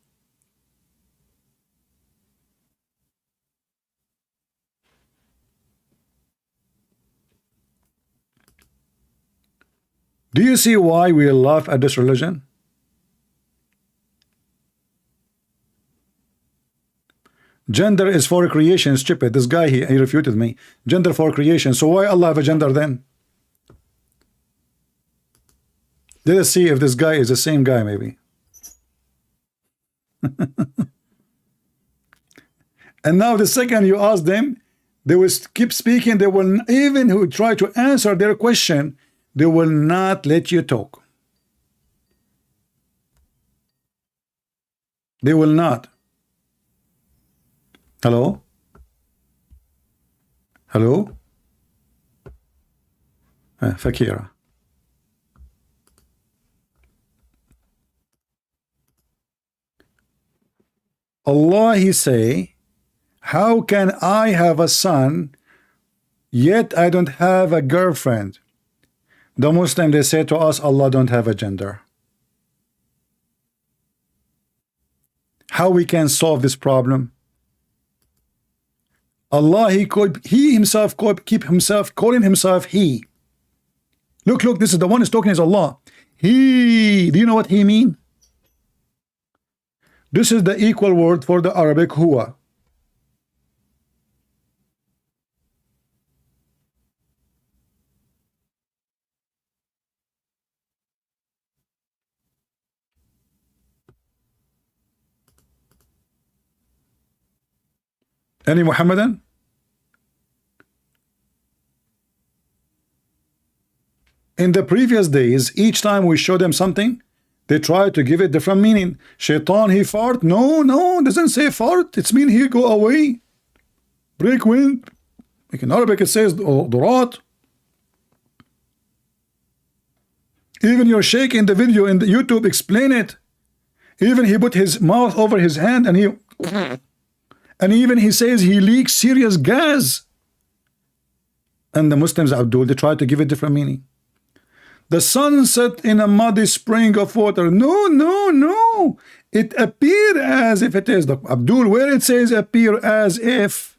Do you see why we laugh at this religion? Gender is for creation, stupid. This guy, he refuted me. Gender for creation. So why Allah have a gender then? Let us see if this guy is the same guy, maybe. And now the second you ask them, they will keep speaking. They will, even who try to answer their question, they will not let you talk. They will not. Hello? Hello? Fakira. Allah, he say, how can I have a son, yet I don't have a girlfriend? The Muslim, they say to us, Allah don't have a gender. How we can solve this problem? Allah, he himself keep himself calling himself he. Look, this is the one who's talking is Allah. He, do you know what he mean? This is the equal word for the Arabic huwa. Any Muhammadan? In the previous days, each time we show them something, they try to give it different meaning. Shaitan, he fart. No, doesn't say fart. It's mean he go away. Break wind. Like in Arabic it says durat. Even your sheikh in the video in the YouTube explain it. Even he put his mouth over his hand and even he says he leaks serious gas. And the Muslims, Abdul, they try to give it different meaning. The sun set in a muddy spring of water. No. It appear as if it is. Abdul, where it says appear as if.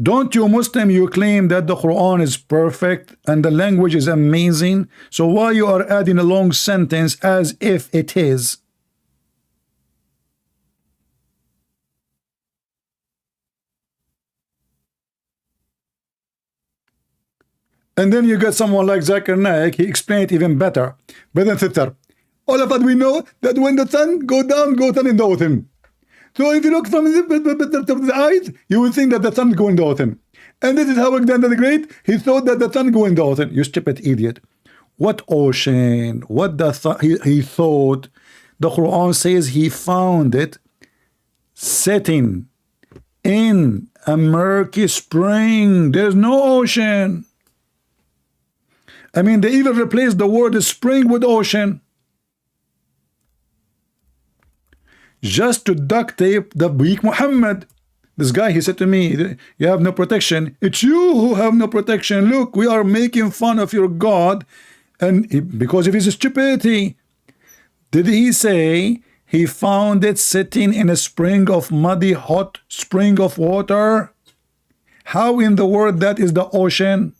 Don't you Muslim, you claim that the Quran is perfect and the language is amazing. So why you are adding a long sentence as if it is? And then you get someone like Zakir Naik, he explained it even better. But then sister, all of us we know that when the sun go down in the autumn. So if you look from the eyes, you will think that the sun is going in the autumn. And this is how Alexander the Great, he thought that the sun going in the autumn. You stupid idiot. What ocean? What he thought? The Quran says he found it setting in a murky spring. There's no ocean. I mean, they even replaced the word spring with ocean. Just to duct tape the weak Muhammad. This guy, he said to me, you have no protection. It's you who have no protection. Look, we are making fun of your God. And because of his stupidity. Did he say he found it sitting in a spring of muddy, hot spring of water? How in the world that is the ocean?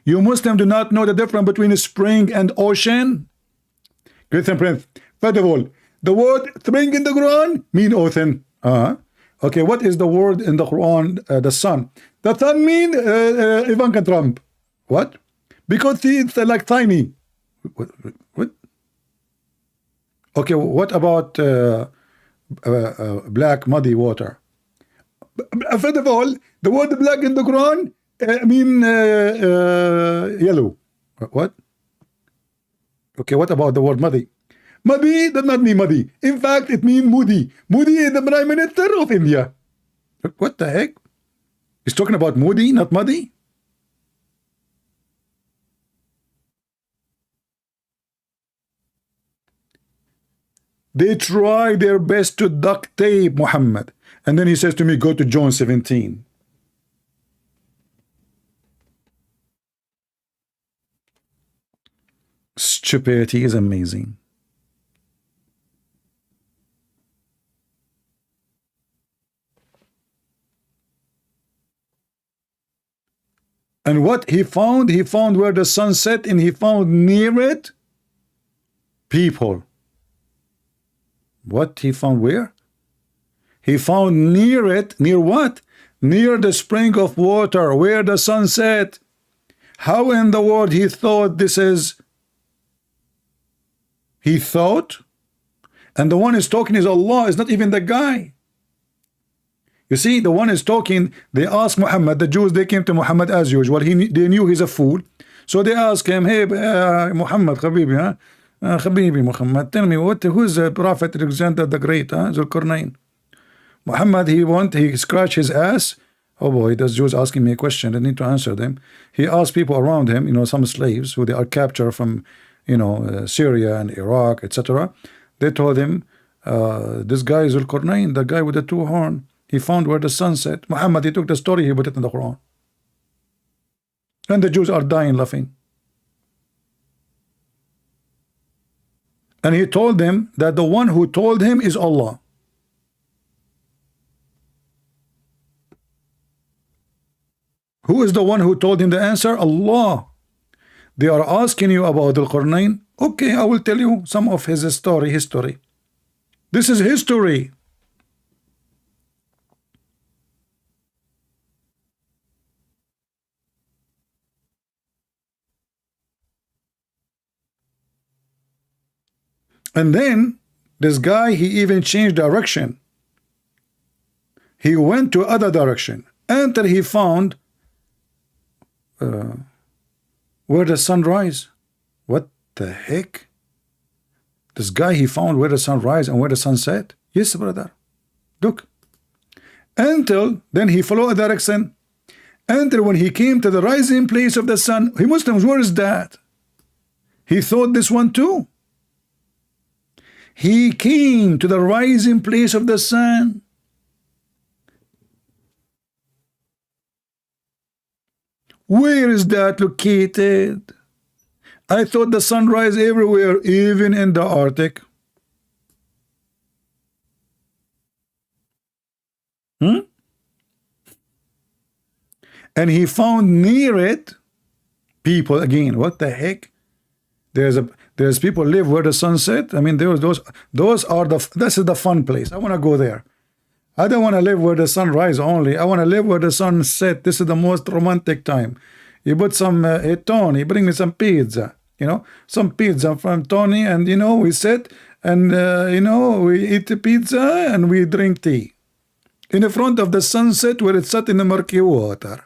You Muslims do not know the difference between a spring and ocean? Listen, Prince. First of all, the word spring in the Quran mean ocean. Okay, what is the word in the Quran? The sun. The sun mean Ivanka Trump. What? Because it's like tiny. What? Okay, what about black muddy water? First of all, the word black in the Quran yellow. What? Okay, what about the word muddy? Muddy does not mean muddy. In fact, it means moody. Moody is the Prime Minister of India. What the heck? He's talking about moody, not muddy? They try their best to duct tape Muhammad. And then he says to me, go to John 17. Stupidity is amazing. And what he found where the sun set, and he found near it people. What he found where? He found near it, near what? Near the spring of water where the sun set. How in the world he thought this is? He thought, and the one is talking is Allah, is not even the guy. You see, the one is talking, they asked Muhammad, the Jews, they came to Muhammad as usual. They knew he's a fool. So they asked him, hey, Muhammad, Habibi, huh? Habibi, Muhammad, tell me, who's the Prophet Alexander the Great, Zulkarnain? Muhammad, he scratched his ass. Oh boy, those Jews asking me a question, I need to answer them. He asked people around him, some slaves who they are captured from, Syria and Iraq, etc. They told him, this guy is Zulkarnain, the guy with the two horns. He found where the sun set. Muhammad, he took the story, he put it in the Quran. And the Jews are dying laughing. And he told them that the one who told him is Allah. Who is the one who told him the answer? Allah. They are asking you about the Qur'an. Okay, I will tell you some of his history. This is history. And then this guy, he even changed direction. He went to other direction until he found where the sun rise. What the heck? This guy, he found where the sun rise and where the sun set. Yes, brother. Look. Until then he followed a direction. Until when he came to the rising place of the sun. He Muslims, where is that? He thought this one too. He came to the rising place of the sun. Where is that located? I thought the sun rise everywhere, even in the Arctic. And he found near it people again. What the heck? There's people live where the sun set. I mean, those are this is the fun place. I want to go there. I don't want to live where the sun rise only. I want to live where the sun set. This is the most romantic time. You put some hey, Tony, bring me some pizza. You know, some pizza from Tony, and you know, we sit and you know, we eat the pizza and we drink tea in the front of the sunset where it's set in the murky water.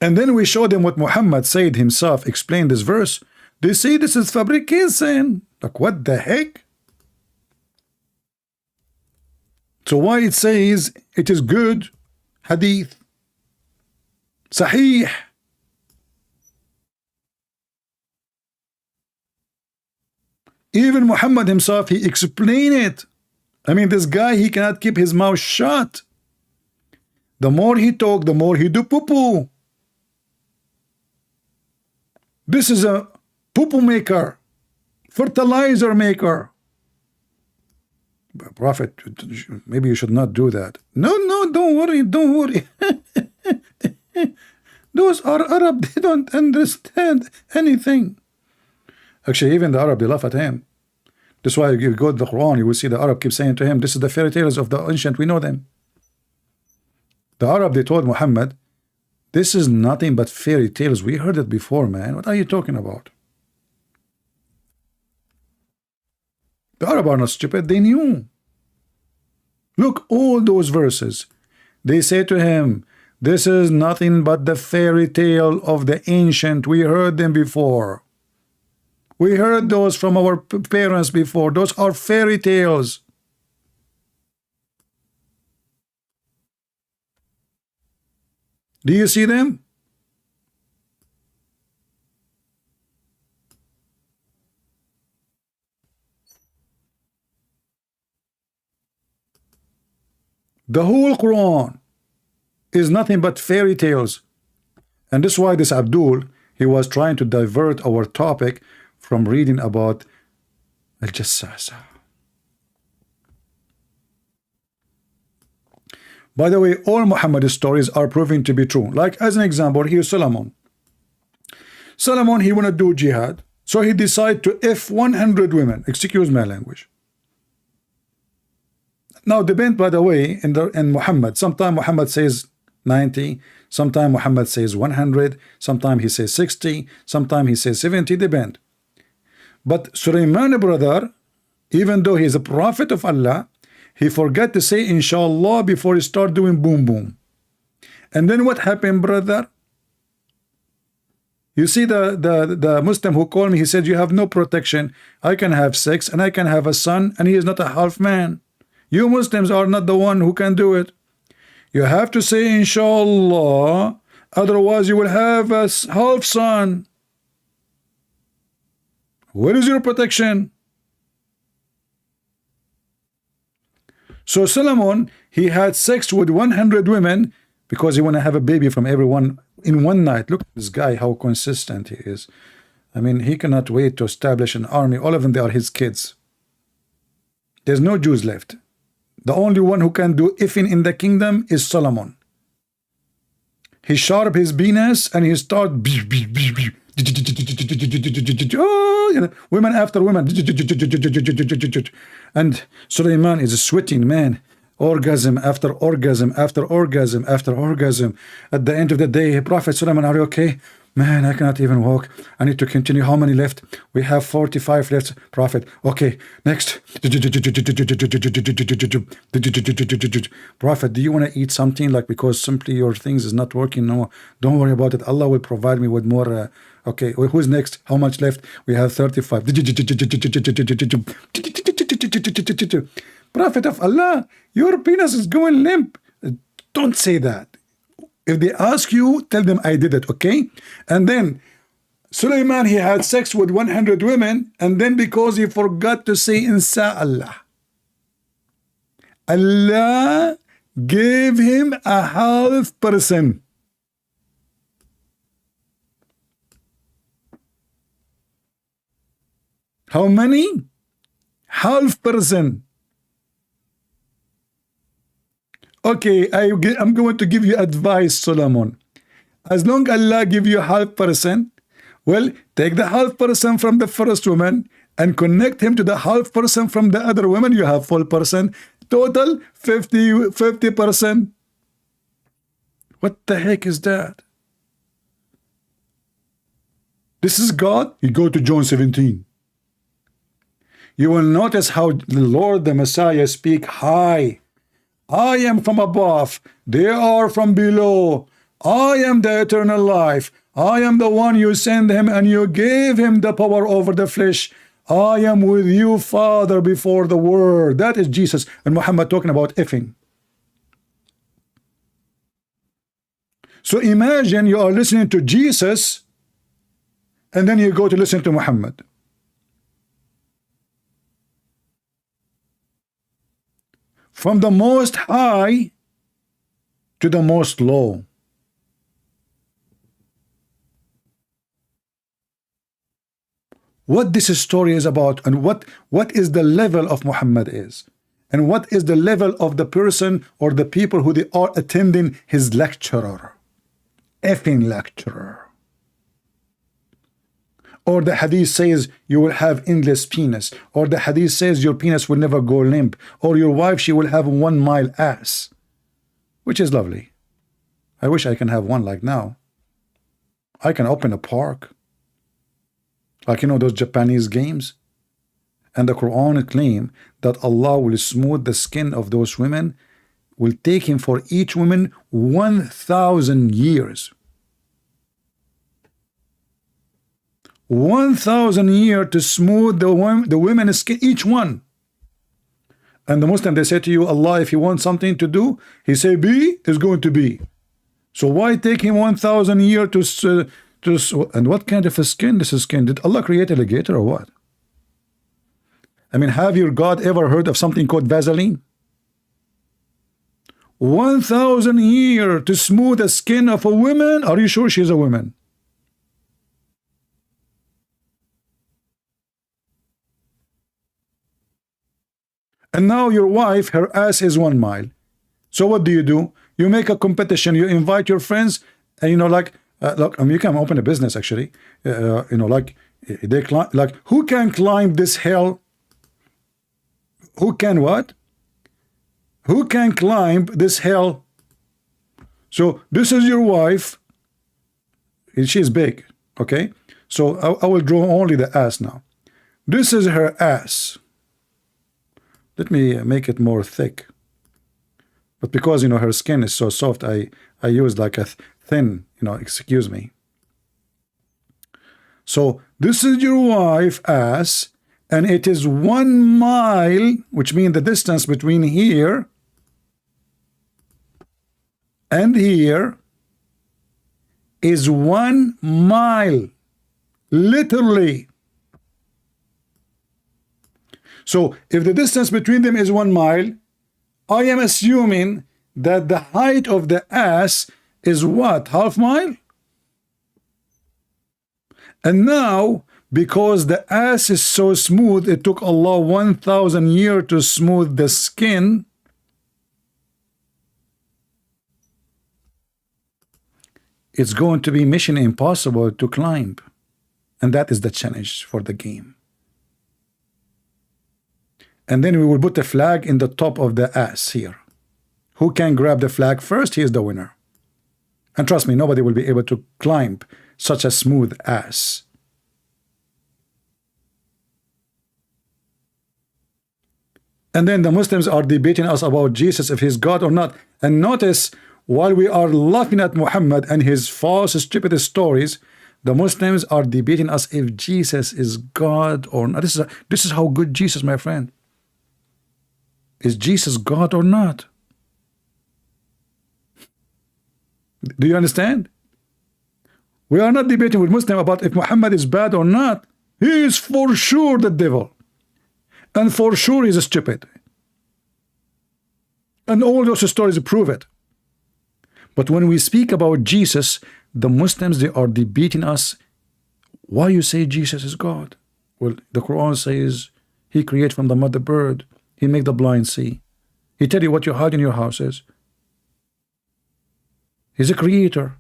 And then we showed them what Muhammad said himself, explained this verse. They say this is fabrication. Like, what the heck? So why it says it is good hadith, sahih. Even Muhammad himself, he explained it. I mean, this guy, he cannot keep his mouth shut. The more he talk, the more he do poo-poo. This is a poo-poo maker, fertilizer maker. Prophet, maybe you should not do that. No, don't worry. Those are Arab, they don't understand anything. Actually, even the Arab, they laugh at him. That's why you go to the Quran, you will see the Arab keep saying to him, this is the fairy tales of the ancient, we know them. The Arab, they told Muhammad, this is nothing but fairy tales. We heard it before, man. What are you talking about? The Arab are not stupid. They knew. Look, all those verses. They say to him, this is nothing but the fairy tale of the ancient. We heard them before. We heard those from our parents before. Those are fairy tales. Do you see them? The whole Quran is nothing but fairy tales. And this is why this Abdul, he was trying to divert our topic from reading about Al-Jassasa. By the way, all Muhammad's stories are proven to be true. Like, as an example, here's Solomon. Solomon, he want to do jihad. So he decided to F 100 women. Excuse my language. Now, depend, by the way, in Muhammad. Sometimes Muhammad says 90. Sometimes Muhammad says 100. Sometimes he says 60. Sometimes he says 70. Depend. But Sulaiman, brother, even though he is a prophet of Allah, he forgot to say inshallah before he start doing boom boom. And then what happened, brother? You see the Muslim who called me, he said, you have no protection. I can have sex and I can have a son, and he is not a half man. You Muslims are not the one who can do it. You have to say inshallah, otherwise you will have a half son. Where is your protection? So Solomon, he had sex with 100 women because he want to have a baby from everyone in one night. Look at this guy, how consistent he is. I mean, he cannot wait to establish an army. All of them, they are his kids. There's no Jews left. The only one who can do ifin in the kingdom is Solomon. He sharp his penis and he start women after women, and Sulaiman is sweating, man. Orgasm after orgasm after orgasm after orgasm. At the end of the day, Prophet Sulaiman, are you okay? Man, I cannot even walk. I need to continue. How many left? We have 45 left. Prophet, okay, next. Prophet, do you want to eat something? Like, because simply your things is not working. No, don't worry about it. Allah will provide me with more. Okay, who's next? How much left? We have 35. Prophet of Allah, your penis is going limp. Don't say that. If they ask you, tell them I did it, okay? And then Sulaiman, he had sex with 100 women, and then because he forgot to say Insa'Allah, Allah gave him a half person. How many? Half person. Okay, I'm going to give you advice, Solomon. As long Allah give you half person, well, take the half person from the first woman and connect him to the half person from the other woman. You have full person. Total 50%. What the heck is that? This is God. You go to John 17. You will notice how the Lord, the Messiah, speak high. I am from above, they are from below. I am the eternal life. I am the one you send him and you gave him the power over the flesh. I am with you, Father, before the world. That is Jesus and Muhammad talking about effing. So imagine you are listening to Jesus and then you go to listen to Muhammad. From the most high to the most low. What this story is about, and what is the level of Muhammad is, and what is the level of the person or the people who they are attending his lecturer, effing lecturer. Or the hadith says you will have endless penis, or the hadith says your penis will never go limp, or your wife, she will have 1 mile ass, which is lovely. I wish I can have one like now. I can open a park, like, you know, those Japanese games. And the Quran claim that Allah will smooth the skin of those women, will take him for each woman 1,000 years. 1,000 years to smooth the women's skin, each one. And the Muslim, they say to you, Allah, if you want something to do, he say be, is going to be. So why take him 1,000 years to and what kind of a skin? This is skin. Did Allah create alligator or what? I mean, have your God ever heard of something called Vaseline? 1,000 years to smooth the skin of a woman? Are you sure she's a woman? And now your wife, her ass is 1 mile. So what do? You make a competition. You invite your friends, and you know, like, look, you can open a business actually. You know, like they climb. Like, who can climb this hill? Who can what? Who can climb this hill? So this is your wife. She's big. Okay. So I will draw only the ass now. This is her ass. Let me make it more thick. But because, you know, her skin is so soft, I use like a thin, you know, excuse me. So this is your wife ass, and it is 1 mile, which means the distance between here and here is 1 mile, literally. So if the distance between them is 1 mile, I am assuming that the height of the ass is what? Half mile? And now, because the ass is so smooth, it took Allah 1,000 years to smooth the skin. it's going to be mission impossible to climb. And that is the challenge for the game. And then we will put a flag in the top of the ass here. Who can grab the flag first? He is the winner. And trust me, nobody will be able to climb such a smooth ass. And then the Muslims are debating us about Jesus, if he's God or not. And notice, while we are laughing at Muhammad and his false, stupid stories, the Muslims are debating us if Jesus is God or not. This is how good Jesus, my friend. Is Jesus God or not? Do you understand? We are not debating with Muslim about if Muhammad is bad or not. He is for sure the devil. And for sure he's stupid. And all those stories prove it. But when we speak about Jesus, the Muslims, they are debating us. Why you say Jesus is God? Well, the Quran says he created from the mother bird. He make the blind see. He tell you what you hide in your houses. He's a creator.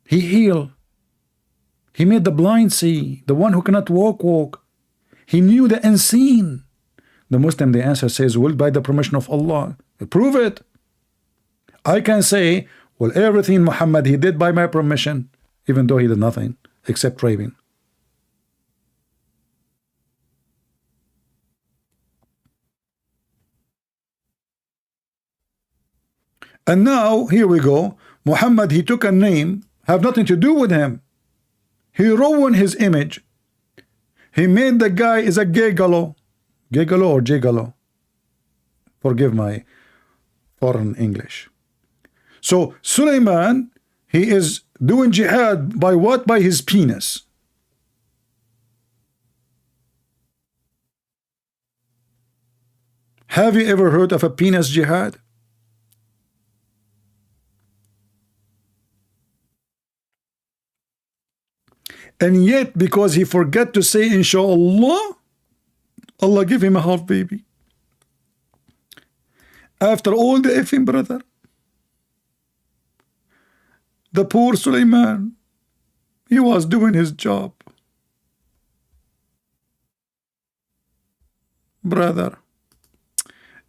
He heal. He made the blind see. The one who cannot walk, walk. He knew the unseen. The Muslim, the answer says, well, by the permission of Allah. Prove it. I can say, well, everything Muhammad he did by my permission, even though he did nothing except raving. And now, here we go. Muhammad, he took a name, have nothing to do with him. He ruined his image. He made the guy is a gigolo. Gigolo or gigolo? Forgive my foreign English. So, Suleiman, he is doing jihad by what? By his penis. Have you ever heard of a penis jihad? And yet, because he forgot to say inshallah, Allah give him a half baby. After all the effing, brother. The poor Suleiman, he was doing his job. Brother.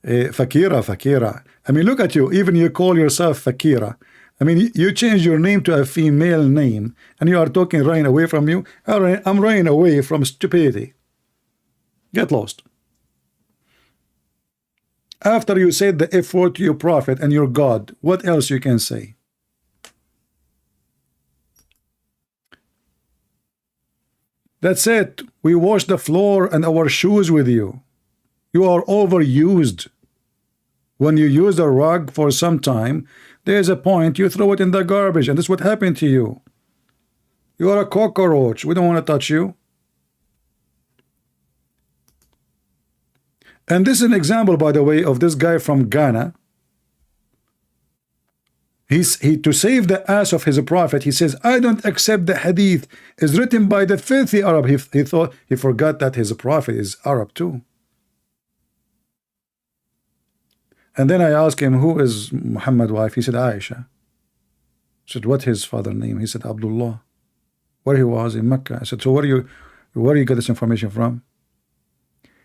Fakira. I mean, look at you. Even you call yourself Fakira. I mean, you change your name to a female name, and you are talking running away from you. I'm running away from stupidity. Get lost. After you said the F word to your prophet and your God, what else you can say? That's it. We wash the floor and our shoes with you. You are overused. When you use a rug for some time, there's a point you throw it in the garbage, and this is what happened to you. You are a cockroach. We don't want to touch you. And this is an example, by the way, of this guy from Ghana. He to save the ass of his prophet, he says, I don't accept the hadith is written by the filthy Arab. He forgot that his prophet is Arab too. And then I asked him, who is Muhammad's wife? He said, Aisha. I said, what his father's name? He said, Abdullah. Where he was in Mecca. I said, so where you get this information from?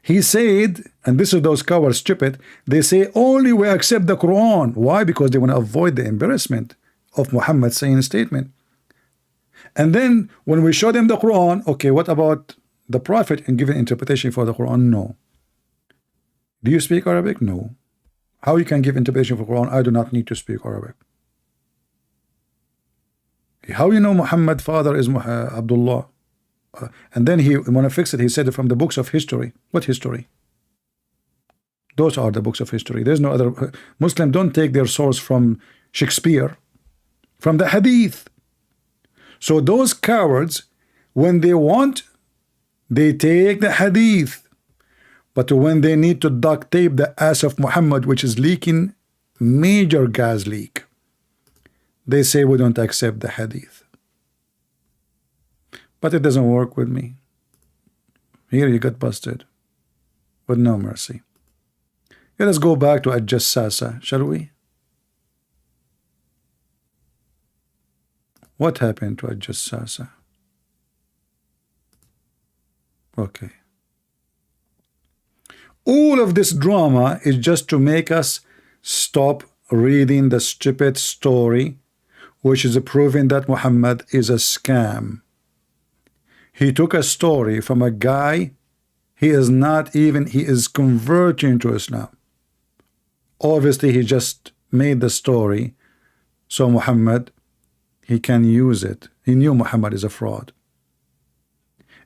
He said, and this is those cowards stupid, they say only we accept the Quran. Why? Because they want to avoid the embarrassment of Muhammad saying a statement. And then when we show them the Quran, okay, what about the Prophet and giving interpretation for the Quran? No. Do you speak Arabic? No. How you can give interpretation for Quran? I do not need to speak Arabic. How you know Muhammad's father is Abdullah? And then he want to fix it. He said it from the books of history. What history? Those are the books of history. There's no other. Muslims don't take their source from Shakespeare, from the Hadith. So those cowards, when they want, they take the Hadith. But when they need to duct tape the ass of Muhammad, which is leaking major gas leak, they say we don't accept the Hadith. But it doesn't work with me. Here you got busted with no mercy. Let us go back to Al-Jassasa, shall we? What happened to Al-Jassasa? Okay. All of this drama is just to make us stop reading the stupid story, which is proving that Muhammad is a scam. He took a story from a guy, he is converting to Islam. Obviously, he just made the story so Muhammad, he can use it. He knew Muhammad is a fraud.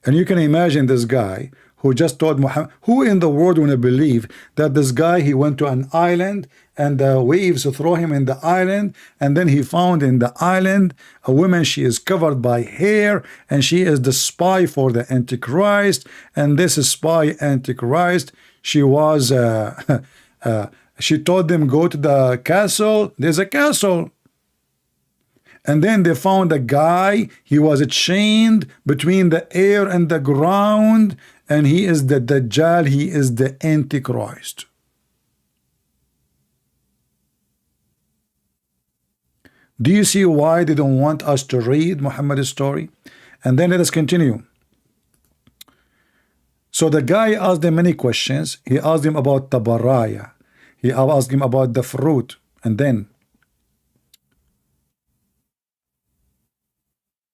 And you can imagine this guy who just told Muhammad, who in the world want to believe that this guy, he went to an island and the waves throw him in the island, and then he found in the island a woman, she is covered by hair, and she is the spy for the Antichrist, and this spy Antichrist, she was she told them, go to the castle, there's a castle. And then they found a guy, he was chained between the air and the ground, and he is the Dajjal, he is the Antichrist. Do you see why they don't want us to read Muhammad's story? And then let us continue. So the guy asked them many questions. He asked him about the baraya. He asked him about the fruit. And then,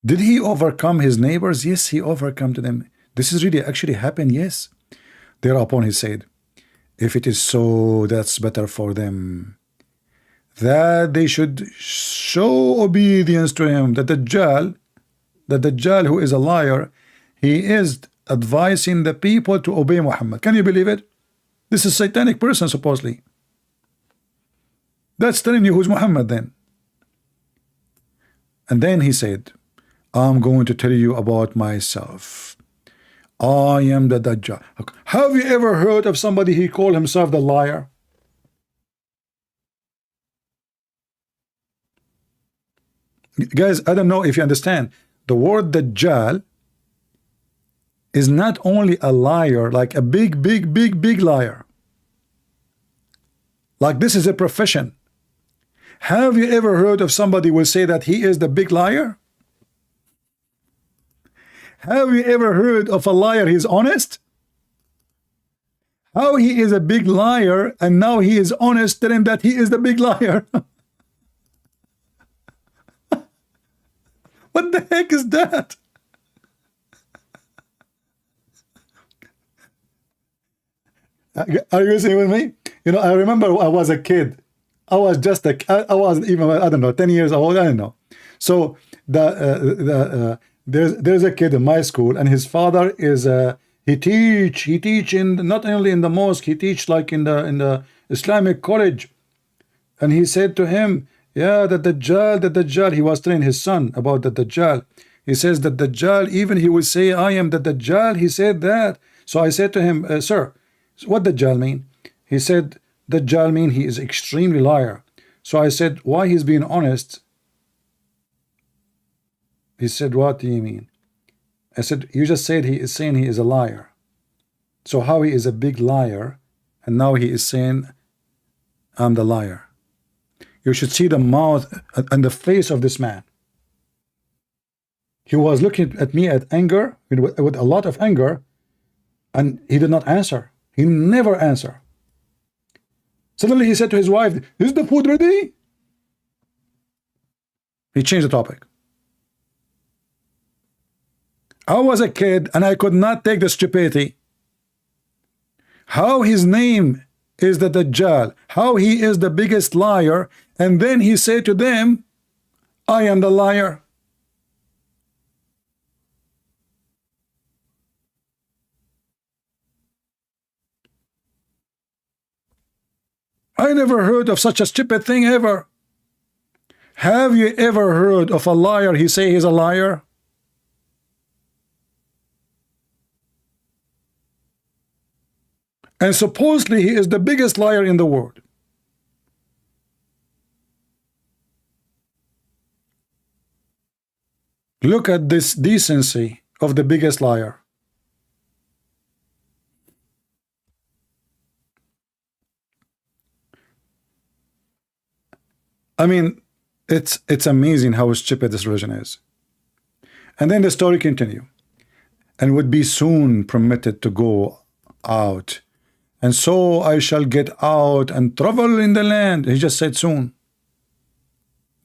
did he overcome his neighbors? Yes, he overcome to them. This is really actually happened, yes. Thereupon he said, if it is so, that's better for them, that they should show obedience to him. The Dajjal who is a liar, he is advising the people to obey Muhammad. Can you believe it? This is a satanic person, supposedly. That's telling you who's Muhammad then. And then he said, I'm going to tell you about myself. I am the Dajjal. Have you ever heard of somebody he called himself the liar? Guys, I don't know if you understand. The word Dajjal is not only a liar, like a big liar. Like this is a profession. Have you ever heard of somebody will say that he is the big liar? Have you ever heard of a liar he's honest? How he is a big liar and now he is honest telling that he is the big liar? What the heck is that? Are you listening with me? You know, I remember I was a kid. I was just I wasn't even, I don't know, 10 years old, I don't know. So there's a kid in my school, and his father is he teach in not only in the mosque, he teach like in the Islamic college. And he said to him, yeah, the Dajjal, he was telling his son about the Dajjal. He says that Dajjal, even he would say, I am the Dajjal, he said that. So I said to him, sir, what Dajjal mean? He said, Dajjal mean he is extremely liar. So I said, why he's being honest? He said, what do you mean? I said, you just said he is saying he is a liar. So how he is a big liar, and now he is saying, I'm the liar. You should see the mouth and the face of this man. He was looking at me at anger, with a lot of anger, and he did not answer. He never answered. Suddenly he said to his wife, is the food ready? He changed the topic. I was a kid and I could not take the stupidity. How his name is the Dajjal, how he is the biggest liar, and then he said to them, I am the liar. I never heard of such a stupid thing ever. Have you ever heard of a liar he say he's a liar? And supposedly he is the biggest liar in the world. Look at this decency of the biggest liar. I mean, It's amazing how stupid this religion is. And then the story continue. And would be soon permitted to go out. And so I shall get out and travel in the land. He just said soon.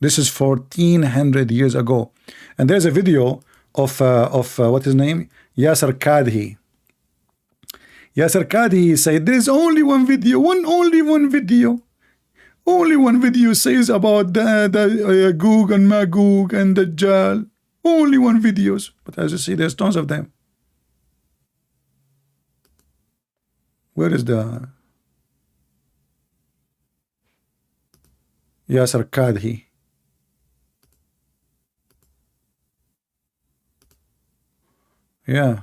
This is 1400 years ago. And there's a video of what his name? Yasser Qadhi. Yasser Qadhi said there's only one video, only one video. Only one video says about the Gog and Magog and the Dajjal. Only one videos. But as you see, there's tons of them. Where is the Yasser Qadhi? Yeah.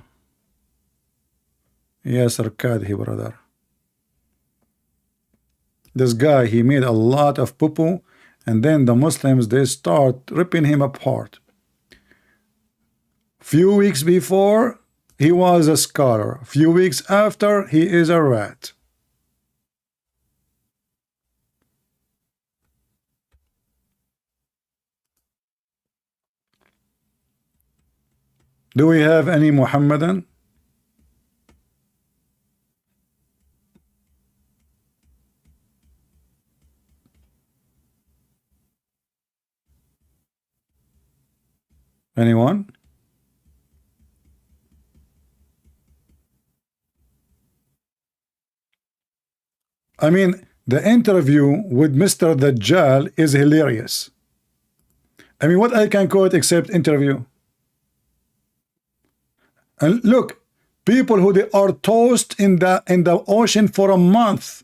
Yasser Qadhi, brother. This guy, he made a lot of poo-poo, and then the Muslims, they start ripping him apart. Few weeks before, he was a scholar. Few weeks after, he is a rat. Do we have any Muhammadan? Anyone? I mean, the interview with Mr. Dajjal is hilarious. I mean, what I can call it except interview? And look, people who they are tossed in the ocean for a month.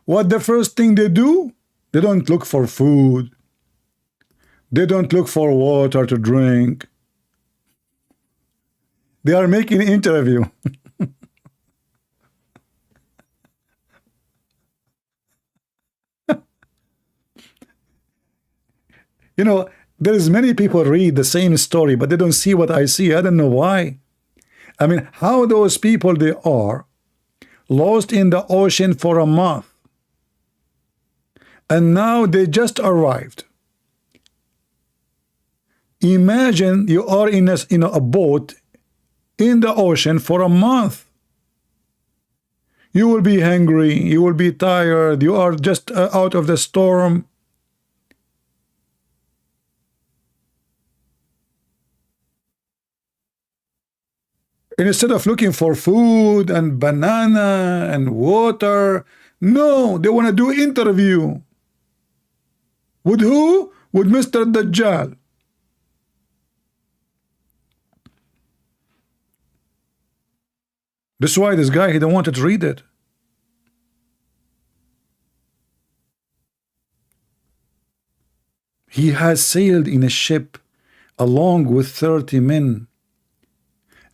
What the first thing they do? They don't look for food. They don't look for water to drink. They are making an interview. You know, there's many people read the same story, but they don't see what I see. I don't know why. I mean, how those people, they are lost in the ocean for a month. And now they just arrived. Imagine you are in a boat in the ocean for a month. You will be hungry, you will be tired, you are just out of the storm. And instead of looking for food and banana and water, no, they want to do interview. With who? With Mr. Dajjal. That's why this guy, he don't want to read it. He has sailed in a ship along with 30 men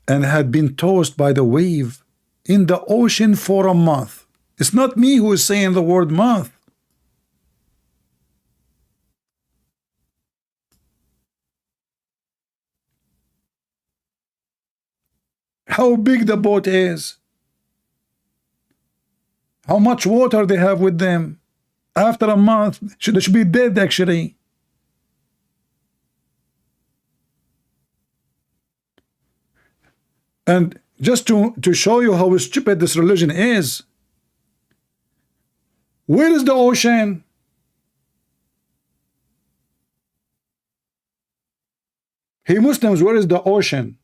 and had been tossed by the wave in the ocean for a month. It's not me who is saying the word month. How big the boat is, how much water they have with them. After a month, they should be dead actually. And just to show you how stupid this religion is, where is the ocean? Hey Muslims, where is the ocean?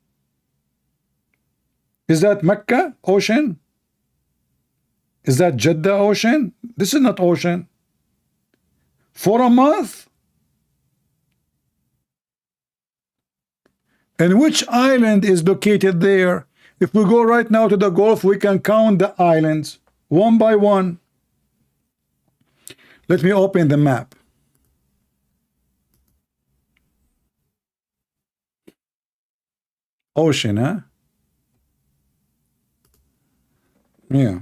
Is that Mecca ocean? Is that Jeddah ocean? This is not ocean. For a month? And which island is located there? If we go right now to the Gulf, we can count the islands one by one. Let me open the map. Ocean, huh? Yeah.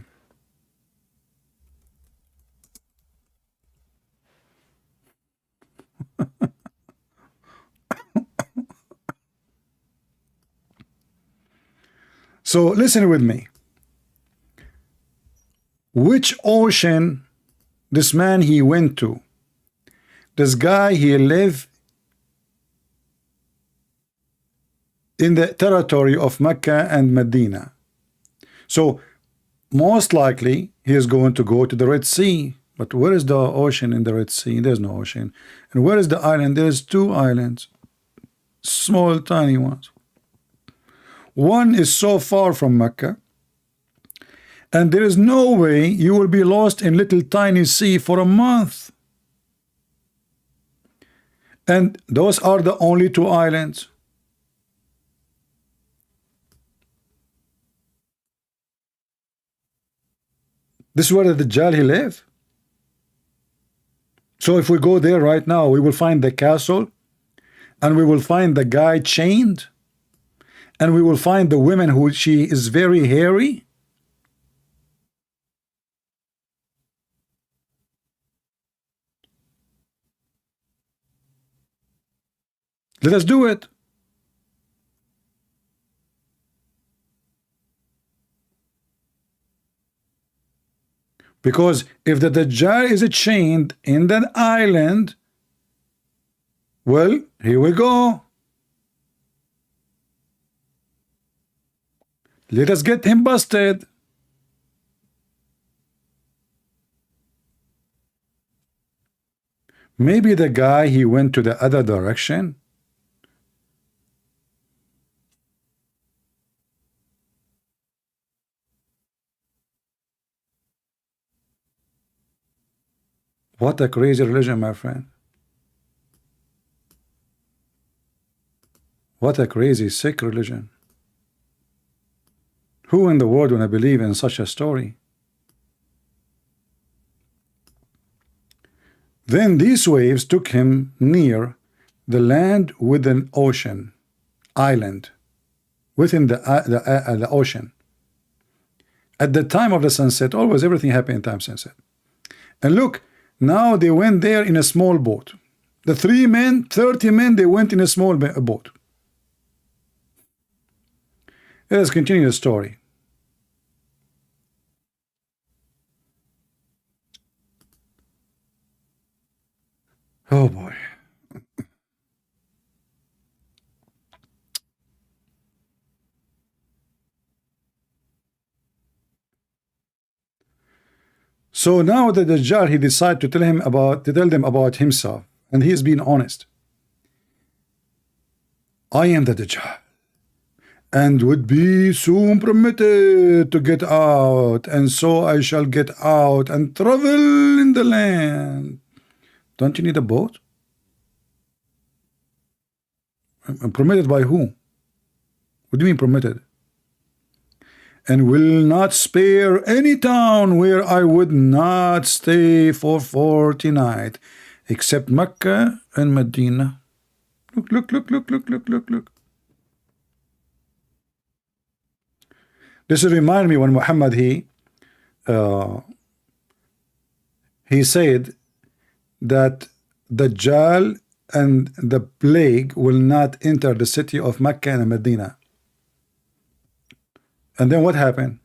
So listen with me. Which ocean this man he went to? This guy, he lived in the territory of Mecca and Medina. So most likely he is going to go to the Red Sea. But where is the ocean in the Red Sea? There's no ocean. And where is the island? There's two islands, small tiny ones. One is so far from Mecca, and there is no way you will be lost in little tiny sea for a month. And those are the only two islands. This is where the Dajjal he live. So if we go there right now, we will find the castle, and we will find the guy chained, and we will find the woman who she is very hairy. Let us do it. Because if the Dajjal is chained in that island, well, here we go. Let us get him busted. Maybe the guy, he went to the other direction. What a crazy religion, my friend. What a crazy, sick religion. Who in the world would believe in such a story? Then these waves took him near the land with an ocean, island, within the ocean. At the time of the sunset, always everything happened in time sunset. And look, now they went there in a small boat. The 3 men, 30 men, they went in a small boat. Let us continue the story. Oh boy. So now the Dajjal, he decided to tell them about himself, and he's being honest. I am the Dajjal, and would be soon permitted to get out, and so I shall get out and travel in the land. Don't you need a boat? I'm permitted by who? What do you mean permitted? And will not spare any town where I would not stay for 40 nights, except Mecca and Medina. Look. This remind me when Muhammad he said that Dajjal and the plague will not enter the city of Mecca and Medina. And then what happened?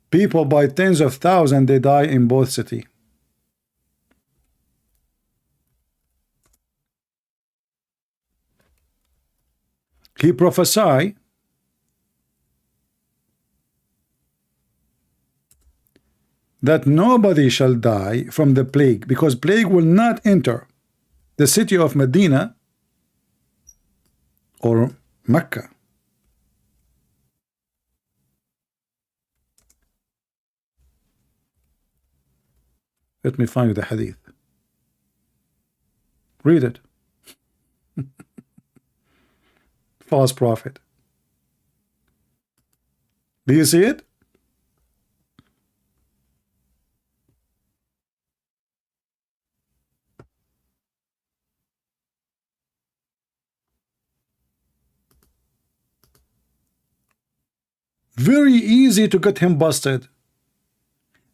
People by tens of thousands, they die in both cities. He prophesied that nobody shall die from the plague, because plague will not enter the city of Medina or Mecca. Let me find you the hadith. Read it. False prophet. Do you see it? Very easy to get him busted.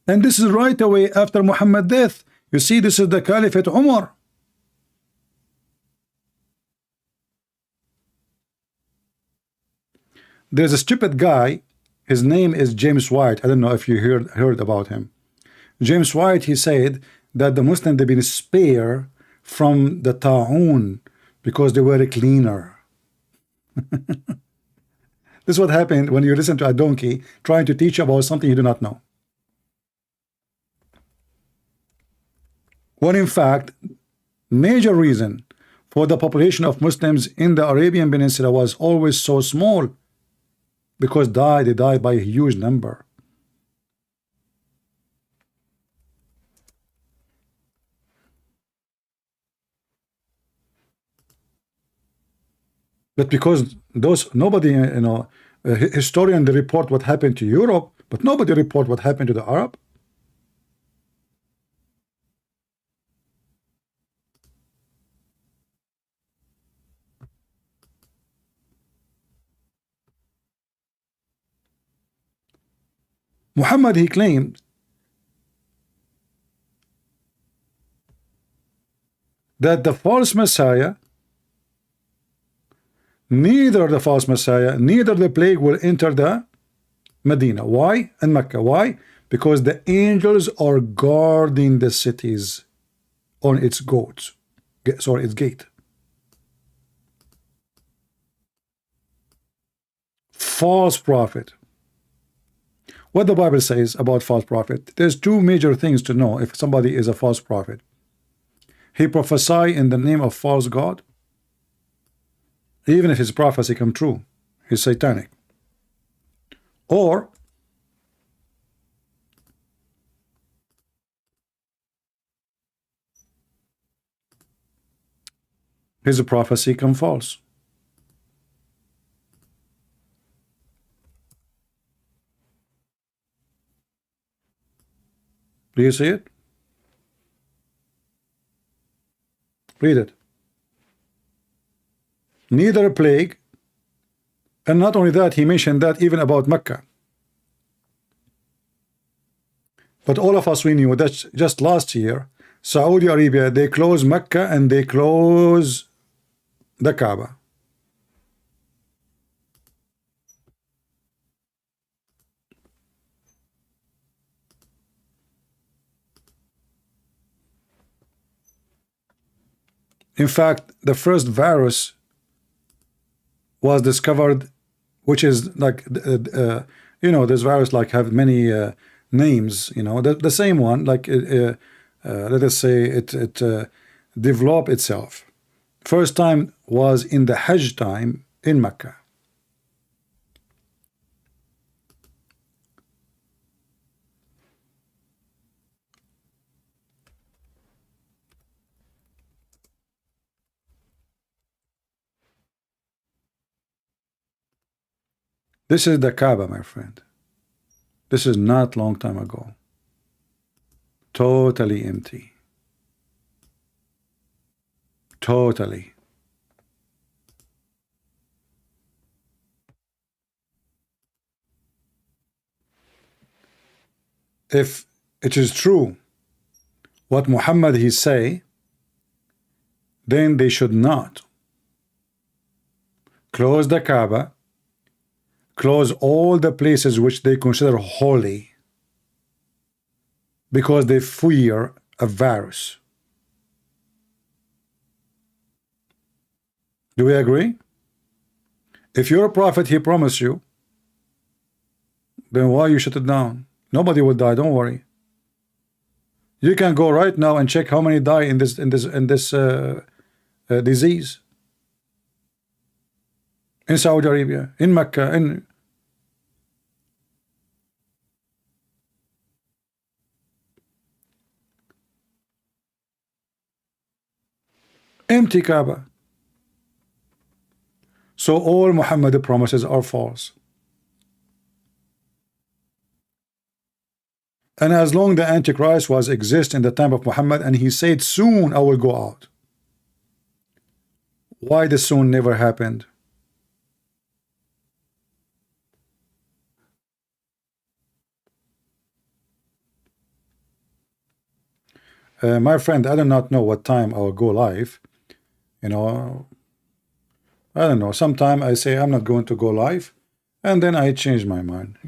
And this is right away after Muhammad's death. You see, this is the Caliphate Umar. There's a stupid guy. His name is James White. I don't know if you heard about him. James White, he said that the Muslims they've been spared from the ta'un because they were cleaner. This is what happened when you listen to a donkey trying to teach about something you do not know. When in fact, major reason for the population of Muslims in the Arabian Peninsula was always so small, because they died by a huge number. But because nobody, historian they report what happened to Europe, but nobody report what happened to the Arab. Muhammad, he claimed that the false Messiah, neither the false Messiah, neither the plague will enter the Medina. Why? And Mecca. Why? Because the angels are guarding the cities on its goats. Sorry, its gate. False prophet. What the Bible says about false prophet, there's two major things to know if somebody is a false prophet. He prophesy in the name of false God. Even if his prophecy come true, he's satanic. Or his prophecy come false. Do you see it? Read it. Neither a plague, and not only that, he mentioned that even about Mecca. But all of us, we knew that just last year, Saudi Arabia, they close Mecca and they close the Kaaba. In fact, the first virus was discovered, which is like, this virus like have many names, the same one, like, let us say it developed itself. First time was in the Hajj time in Mecca. This is the Kaaba, my friend. This is not long time ago. Totally empty. Totally. If it is true what Muhammad he say, then they should not close the Kaaba, close all the places which they consider holy, because they fear a virus. Do we agree? If you're a prophet, he promised you, then why you shut it down? Nobody will die, don't worry. You can go right now and check how many die in this disease in Saudi Arabia, in Mecca, in empty Kaaba. So all Muhammad promises are false. And as long the Antichrist was exist in the time of Muhammad, and he said soon I will go out. Why the soon never happened? My friend, I do not know what time I will go live. I don't know. Sometime I say I'm not going to go live, and then I change my mind.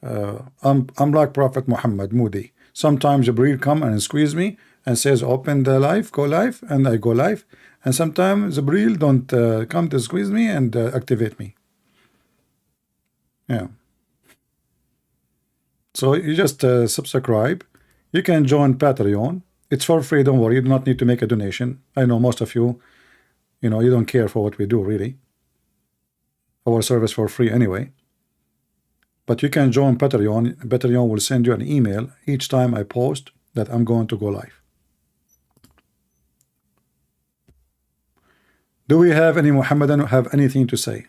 I'm like Prophet Muhammad, Moody. Sometimes Jibreel come and squeeze me and says open the live, go live, and I go live. And sometimes Jibreel don't come to squeeze me and activate me. Yeah. So you just subscribe. You can join Patreon. It's for free, don't worry. You do not need to make a donation. I know most of you, you don't care for what we do, really. Our service for free anyway. But you can join Patreon. Patreon will send you an email each time I post that I'm going to go live. Do we have any Muhammadan who have anything to say?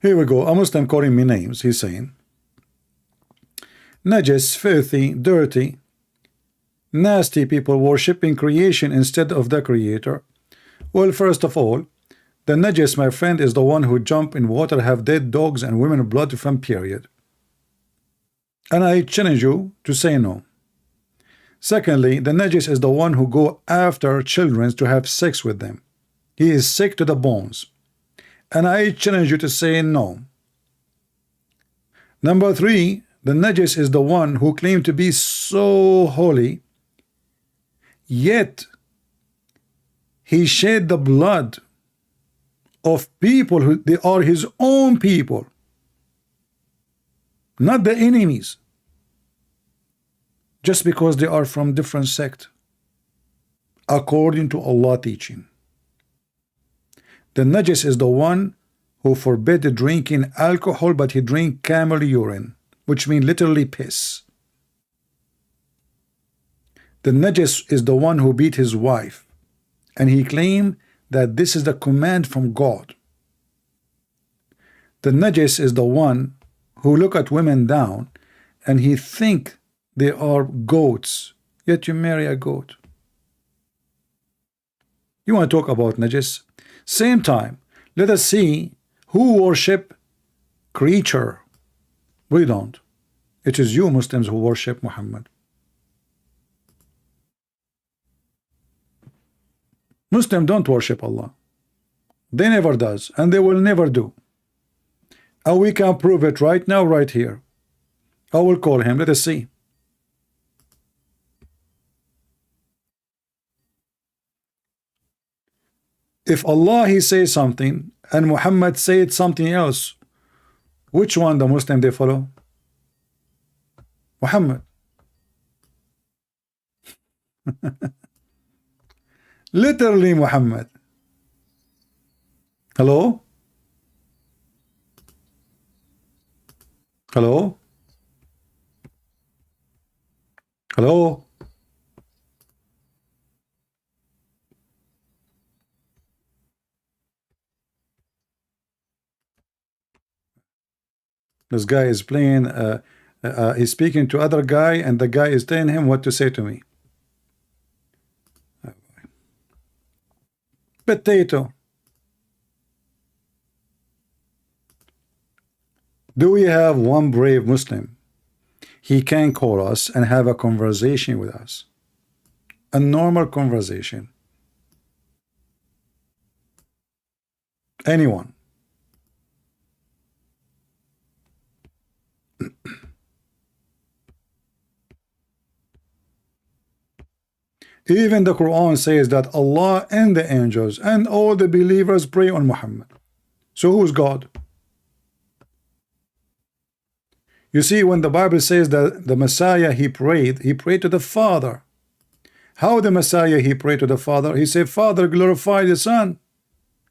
Here we go. A Muslim calling me names. He's saying najis, filthy, dirty, nasty people worshipping creation instead of the creator. Well, first of all, the najis, my friend, is the one who jump in water, have dead dogs and women blood from period. And I challenge you to say no. Secondly, the najis is the one who go after children to have sex with them. He is sick to the bones. And I challenge you to say no. Number three, the najis is the one who claimed to be so holy, yet he shed the blood of people who they are his own people, not the enemies, just because they are from different sect, according to Allah teaching. The najis is the one who forbid drinking alcohol, but he drink camel urine, which means literally piss. The najis is the one who beat his wife, and he claimed that this is the command from God. The najis is the one who look at women down, and he think they are goats, yet you marry a goat. You want to talk about najis? Same time, let us see who worship creature. We don't. It is you Muslims who worship Muhammad. Muslims don't worship Allah. They never does, and they will never do. And we can prove it right now, right here. I will call him. Let us see. If Allah he says something and Muhammad said something else, which one the Muslim they follow? Muhammad. Literally Muhammad. Hello? Hello? Hello? This guy is playing, he's speaking to other guy, and the guy is telling him what to say to me. Potato. Do we have one brave Muslim? He can call us and have a conversation with us. A normal conversation. Anyone. Even the Quran says that Allah and the angels and all the believers pray on Muhammad. So who's God? You see, when the Bible says that the Messiah he prayed to the Father. How the Messiah he prayed to the Father? He said, Father, glorify the Son,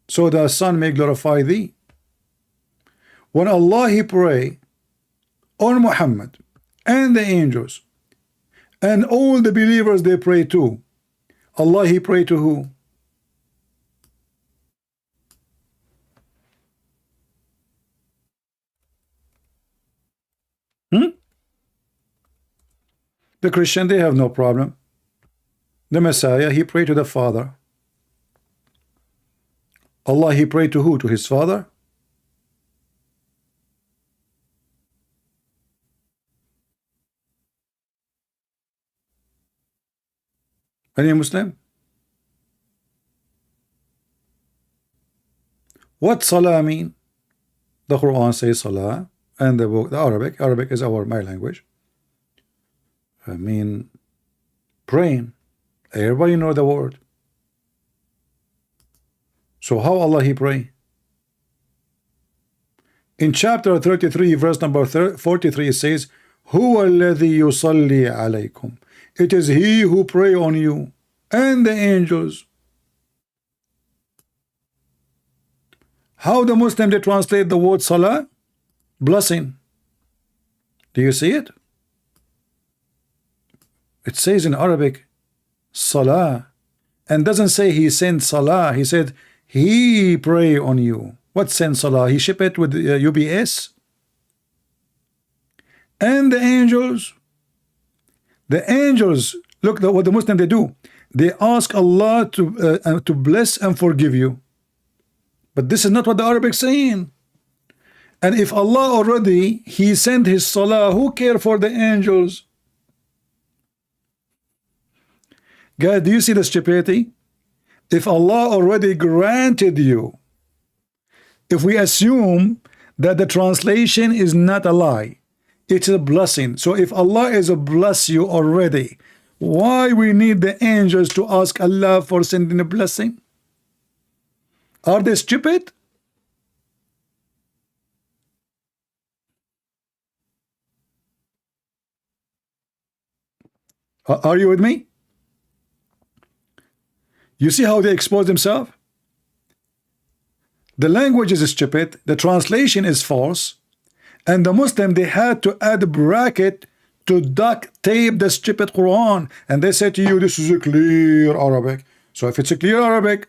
so the Son may glorify thee. When Allah he pray on Muhammad and the angels and all the believers they pray to, Allah he pray to who? The Christian, they have no problem. The Messiah, he prayed to the Father. Allah, he prayed to who? To his Father? Any Muslim? What Salah mean? The Quran says Salah. and the book, the Arabic. Arabic is my language. I mean, praying. Everybody know the word. So how Allah He pray? In chapter 33, verse number 43, it says, Huwa alladhi yusalli alaykum. It is He who pray on you and the angels. How the Muslim they translate the word salah? Blessing. Do you see it? It says in Arabic, salah, and doesn't say He sent salah. He said He pray on you. What sent salah? He ship it with UBS. And the angels. The angels, look what the Muslim they do. They ask Allah to bless and forgive you. But this is not what the Arabic saying. And if Allah already He sent His salah, who care for the angels? Guys, do you see the stupidity? If Allah already granted you, if we assume that the translation is not a lie, it's a blessing. So if Allah is a bless you already, why we need the angels to ask Allah for sending a blessing? Are they stupid? Are you with me? You see how they expose themselves? The language is stupid, the translation is false, and the Muslim they had to add a bracket to duct tape the stupid Quran, and they say to you this is a clear Arabic. So if it's a clear Arabic,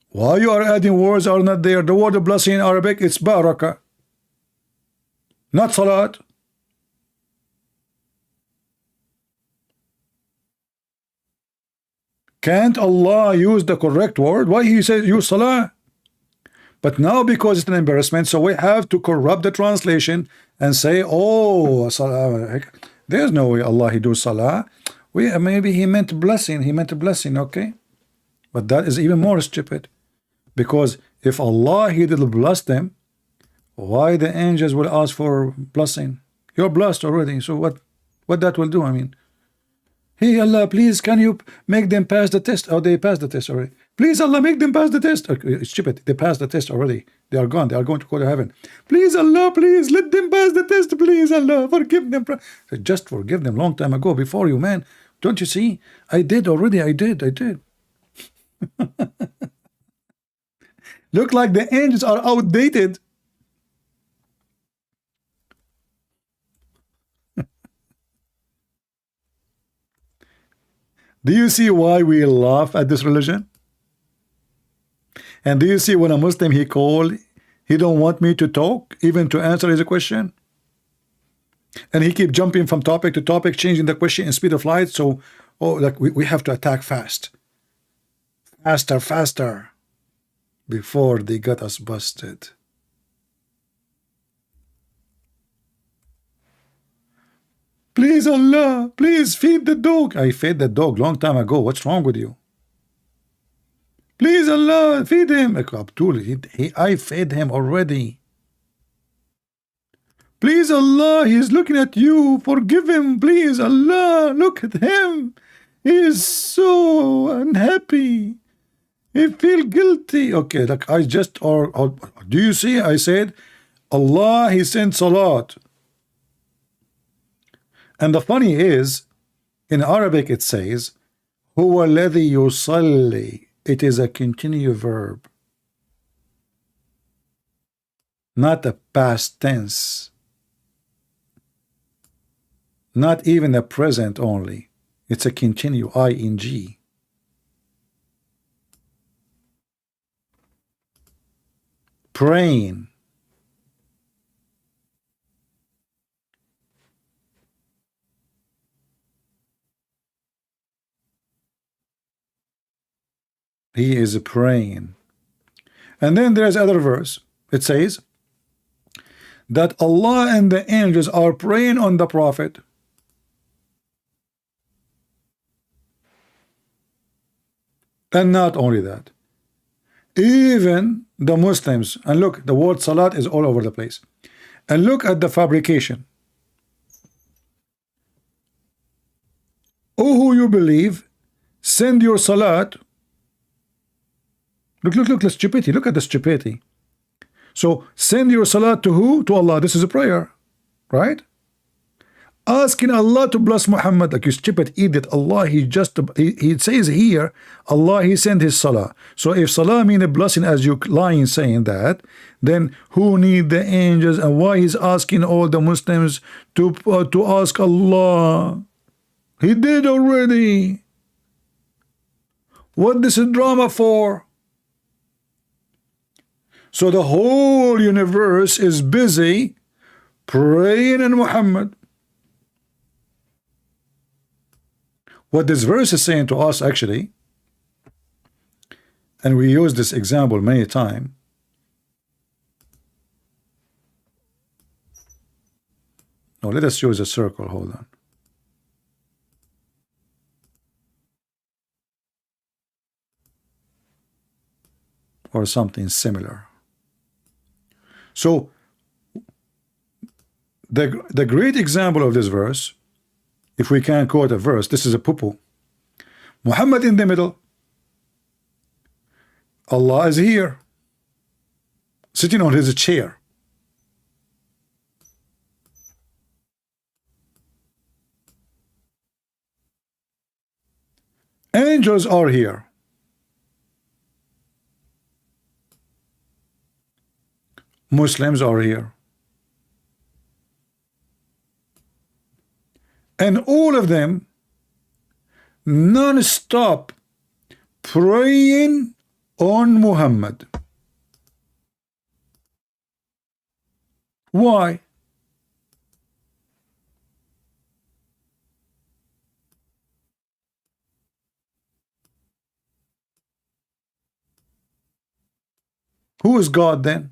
why you are adding words are not there? The word of blessing in Arabic it's barakah, not salat. Can't Allah use the correct word? Why He says use salah? But now because it's an embarrassment, so we have to corrupt the translation and say, oh, salah. There's no way Allah He do salah. Maybe He meant blessing. He meant a blessing, okay? But that is even more stupid. Because if Allah He did bless them, why the angels will ask for blessing? You're blessed already. So what that will do? I mean, hey Allah, please can you make them pass the test? Oh, they passed the test already. Please Allah, make them pass the test. Okay, it's stupid. They passed the test already. They are gone. They are going to go to heaven. Please Allah, please let them pass the test. Please Allah, forgive them. Just forgive them long time ago before you, man. Don't you see? I did already. I did. Look like the angels are outdated. Do you see why we laugh at this religion? And do you see when a Muslim he don't want me to talk, even to answer his question? And he keep jumping from topic to topic, changing the question in speed of light. So, like we have to attack fast. Faster. Before they got us busted. Please Allah, please feed the dog. I fed the dog long time ago. What's wrong with you? Please Allah, feed him. Abdul, I fed him already. Please Allah, he's looking at you. Forgive him, please Allah. Look at him. He is so unhappy. He feel guilty. Okay, like I just do you see? I said Allah He sent salat. And the funny is, in Arabic it says, Huwa alladhi yusalli. It is a continuous verb, not a past tense, not even a present only. It's a continue, ing. Praying. He is praying. And then there's other verse. It says that Allah and the angels are praying on the Prophet. And not only that, even the Muslims, and look, the word salat is all over the place. And look at the fabrication. Oh, who you believe, send your salat. Look, the stupidity. Look at the stupidity. So send your salat to who? To Allah. This is a prayer, right? Asking Allah to bless Muhammad. Like, you stupid idiot. Allah, he says here, Allah, he sent his salah. So if salah mean a blessing, as you lying saying that, then who need the angels, and why he's asking all the Muslims to ask Allah? He did already. What this is drama for? So the whole universe is busy praying in Muhammad. What this verse is saying to us, actually, and we use this example many times. No, let us use a circle. Hold on. Or something similar. So the great example of this verse, if we can quote a verse, this is a poo-poo. Muhammad in the middle. Allah is here, sitting on his chair. Angels are here. Muslims are here. And all of them non-stop praying on Muhammad. Why? Who is God then?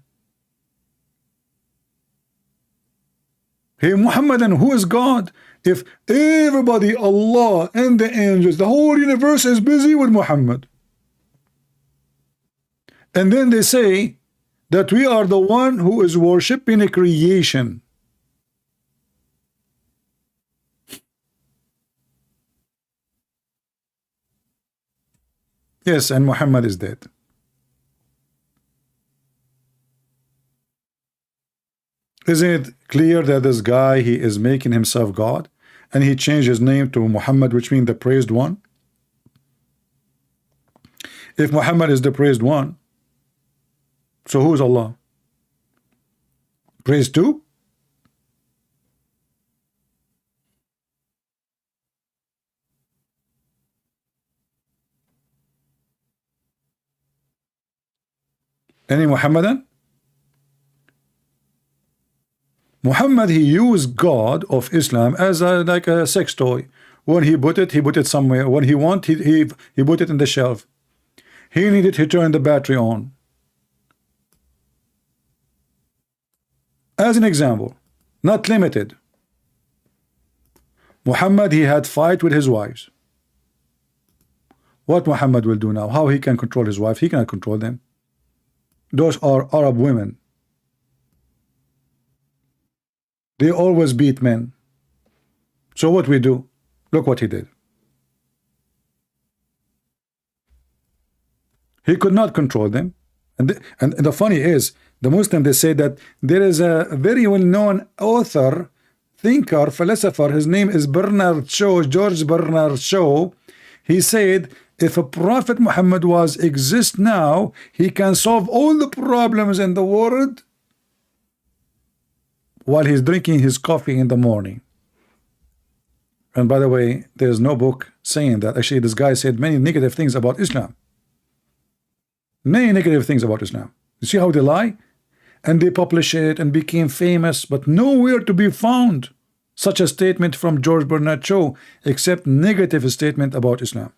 Hey, Muhammad, and who is God? If everybody, Allah and the angels, the whole universe is busy with Muhammad. And then they say that we are the one who is worshiping a creation. Yes, and Muhammad is dead. Isn't it clear that this guy, he is making himself God, and he changed his name to Muhammad, which means the praised one? If Muhammad is the praised one, so who is Allah? Praised too? Any Muhammadan? Muhammad, he used God of Islam as like a sex toy. When he put it somewhere. When he want, he put it in the shelf. He needed to turn the battery on. As an example, not limited. Muhammad, he had fight with his wives. What Muhammad will do now? How he can control his wife? He cannot control them. Those are Arab women. They always beat men. So what we do? Look what he did. He could not control them. And the funny is, the Muslim, they say that there is a very well-known author, thinker, philosopher. His name is Bernard Shaw, George Bernard Shaw. He said, if a Prophet Muhammad was exist now, he can solve all the problems in the world while he's drinking his coffee in the morning. And by the way, there's no book saying that. Actually, this guy said many negative things about Islam. Many negative things about Islam. You see how they lie? And they publish it and became famous, but nowhere to be found such a statement from George Bernard Shaw, except negative statement about Islam.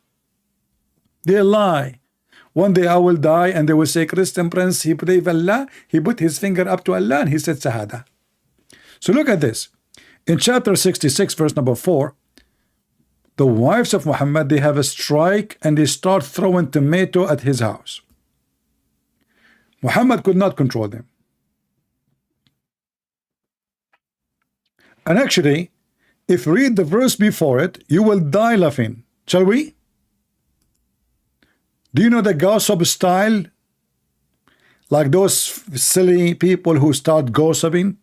They lie. One day I will die and they will say, Christian Prince, he prayed Allah, he put his finger up to Allah and he said Shahada. So look at this. In chapter 66, verse number 4, the wives of Muhammad, they have a strike and they start throwing tomato at his house. Muhammad could not control them. And actually, if read the verse before it, you will die laughing. Shall we? Do you know the gossip style? Like those silly people who start gossiping.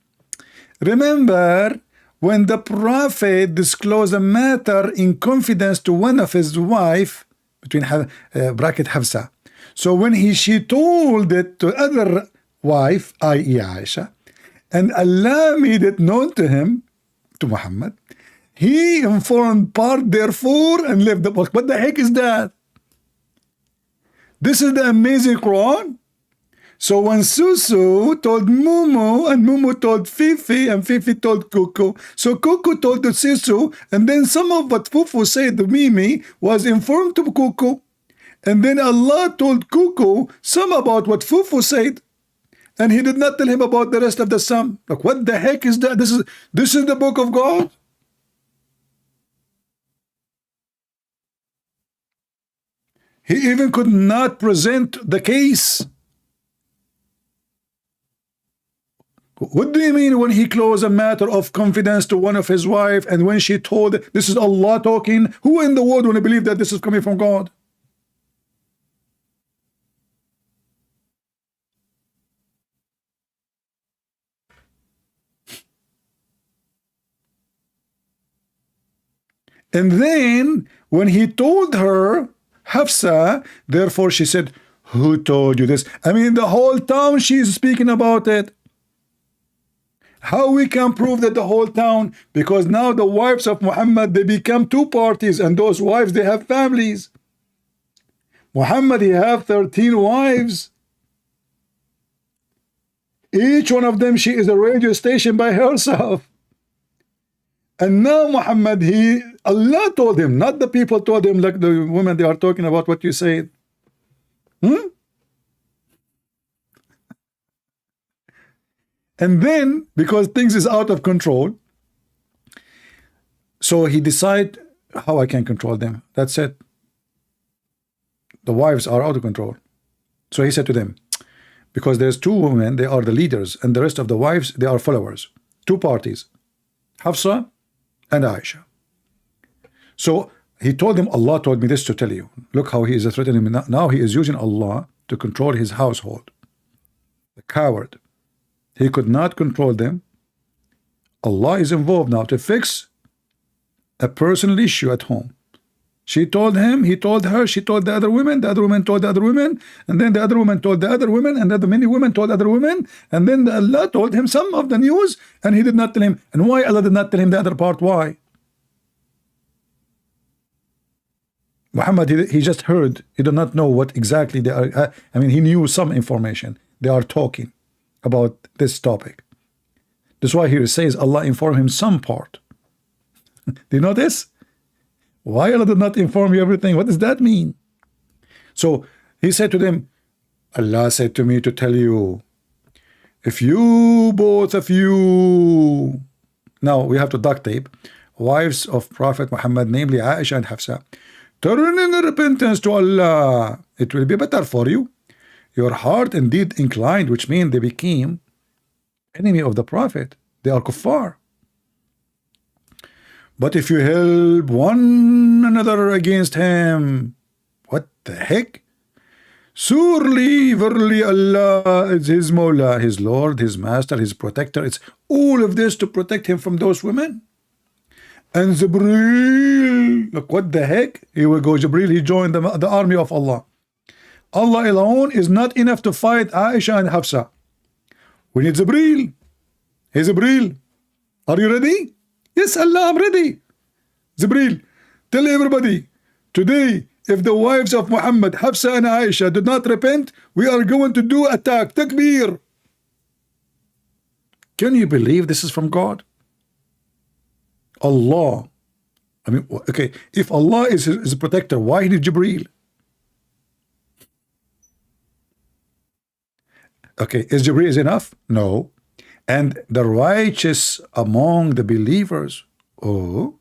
Remember when the prophet disclosed a matter in confidence to one of his wife, between bracket Hafsa. So when she told it to other wife, i.e. Aisha, and Allah made it known to him, to Muhammad, he informed part therefore and left the book. What the heck is that? This is the amazing Quran. So when Susu told Mumu, and Mumu told Fifi, and Fifi told Kuku, so Kuku told the Susu, and then some of what Fufu said to Mimi was informed to Kuku, and then Allah told Kuku some about what Fufu said, and he did not tell him about the rest of the sum. Like, what the heck is that? This is the book of God. He even could not present the case. What do you mean when he closed a matter of confidence to one of his wife, and when she told this is Allah talking? Who in the world would believe that this is coming from God? And then when he told her Hafsa, therefore she said, who told you this? I mean, the whole town she's speaking about it. How we can prove that the whole town? Because now the wives of Muhammad, they become two parties, and those wives, they have families. Muhammad, he have 13 wives. Each one of them, she is a radio station by herself. And now Muhammad, Allah told him, not the people told him, like the women, they are talking about what you said. And then, because things is out of control, so he decide how I can control them. That's it. The wives are out of control. So he said to them, because there's two women, they are the leaders, and the rest of the wives, they are followers. Two parties, Hafsa and Aisha. So he told them, Allah told me this to tell you. Look how he is threatening me. Now he is using Allah to control his household. The coward. He could not control them. Allah is involved now to fix a personal issue at home. She told him, he told her, she told the other women told the other women, and then the other woman told the other women, and then the many women told other women, and then Allah told him some of the news, and he did not tell him. And why Allah did not tell him the other part? Why? Muhammad, he just heard. He did not know what exactly they are. I mean, he knew some information. They are talking about this topic. That's why here it says Allah informed him some part. Do you notice? Why Allah did not inform you everything? What does that mean? So he said to them, Allah said to me to tell you, if you, both of you, now we have to duct tape, wives of Prophet Muhammad, namely Aisha and Hafsa, turn in repentance to Allah, it will be better for you. Your heart indeed inclined, which means they became enemy of the Prophet. They are kuffar. But if you help one another against him, what the heck? Surely, verily, Allah is his Mawla, his Lord, his Master, his Protector. It's all of this to protect him from those women. And Jibreel, look, what the heck? Here we go, Jibreel, he joined the army of Allah. Allah alone is not enough to fight Aisha and Hafsa. We need Jibreel. Hey Jibreel, are you ready? Yes, Allah, I'm ready. Jibreel, tell everybody, today, if the wives of Muhammad, Hafsa and Aisha did not repent, we are going to do attack, takbir. Can you believe this is from God? Allah. I mean, okay, if Allah is a protector, why did Jibreel? Okay, is Jibreel enough? No. And the righteous among the believers, oh,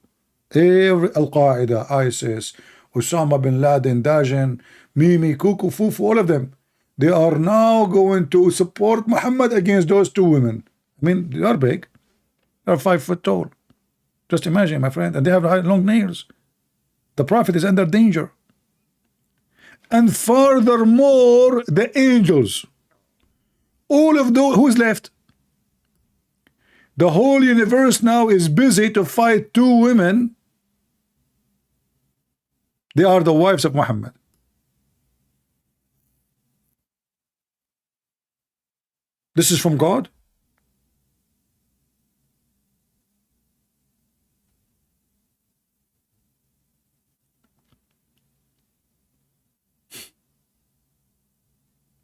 every Al-Qaeda, ISIS, Osama bin Laden, Dajan, Mimi, Kuku, Fufu, all of them, they are now going to support Muhammad against those two women. I mean, they are big. They're 5 foot tall. Just imagine, my friend, and they have long nails. The Prophet is under danger. And furthermore, the angels, all of those, who's left? The whole universe now is busy to fight 2 women. They are the wives of Muhammad. This is from God.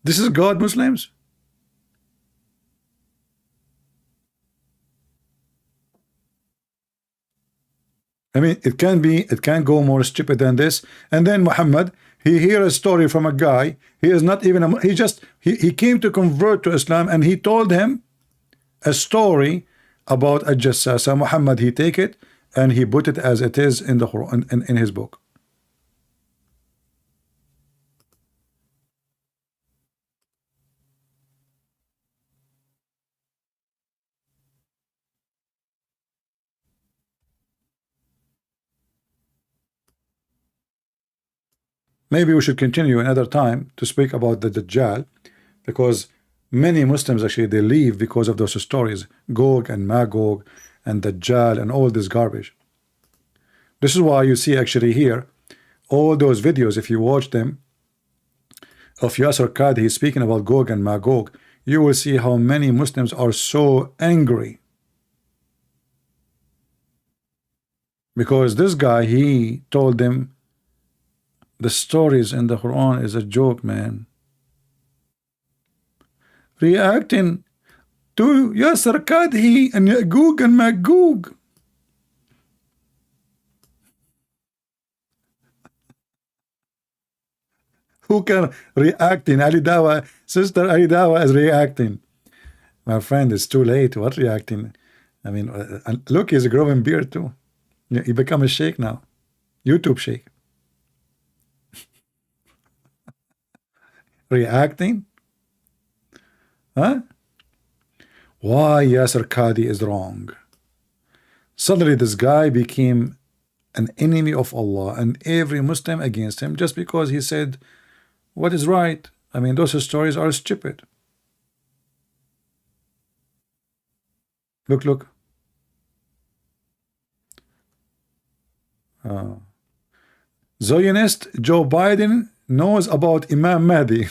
This is God, Muslims. I mean, it can go more stupid than this. And then Muhammad, he hear a story from a guy. He is not even a, he came to convert to Islam, and he told him a story about a jassasa. Muhammad, he take it and he put it as it is in the Quran, in his book. Maybe we should continue another time to speak about the Dajjal, because many Muslims actually they leave because of those stories, Gog and Magog and Dajjal and all this garbage. This is why you see actually here all those videos, if you watch them, of Yasser Qadhi speaking about Gog and Magog, you will see how many Muslims are so angry because this guy, he told them the stories in the Quran is a joke, man. Reacting to Yasser Qadhi and Ya'gug and Magog. Who can reacting? Ali Dawah, sister Ali Dawah is reacting. My friend, it's too late. What reacting? I mean, look, he's a growing beard too. He become a sheikh now. YouTube sheikh. Reacting? Huh? Why Yasser Qadhi is wrong? Suddenly this guy became an enemy of Allah and every Muslim against him just because he said what is right. I mean, those stories are stupid. Look. Zionist Joe Biden knows about Imam Mahdi.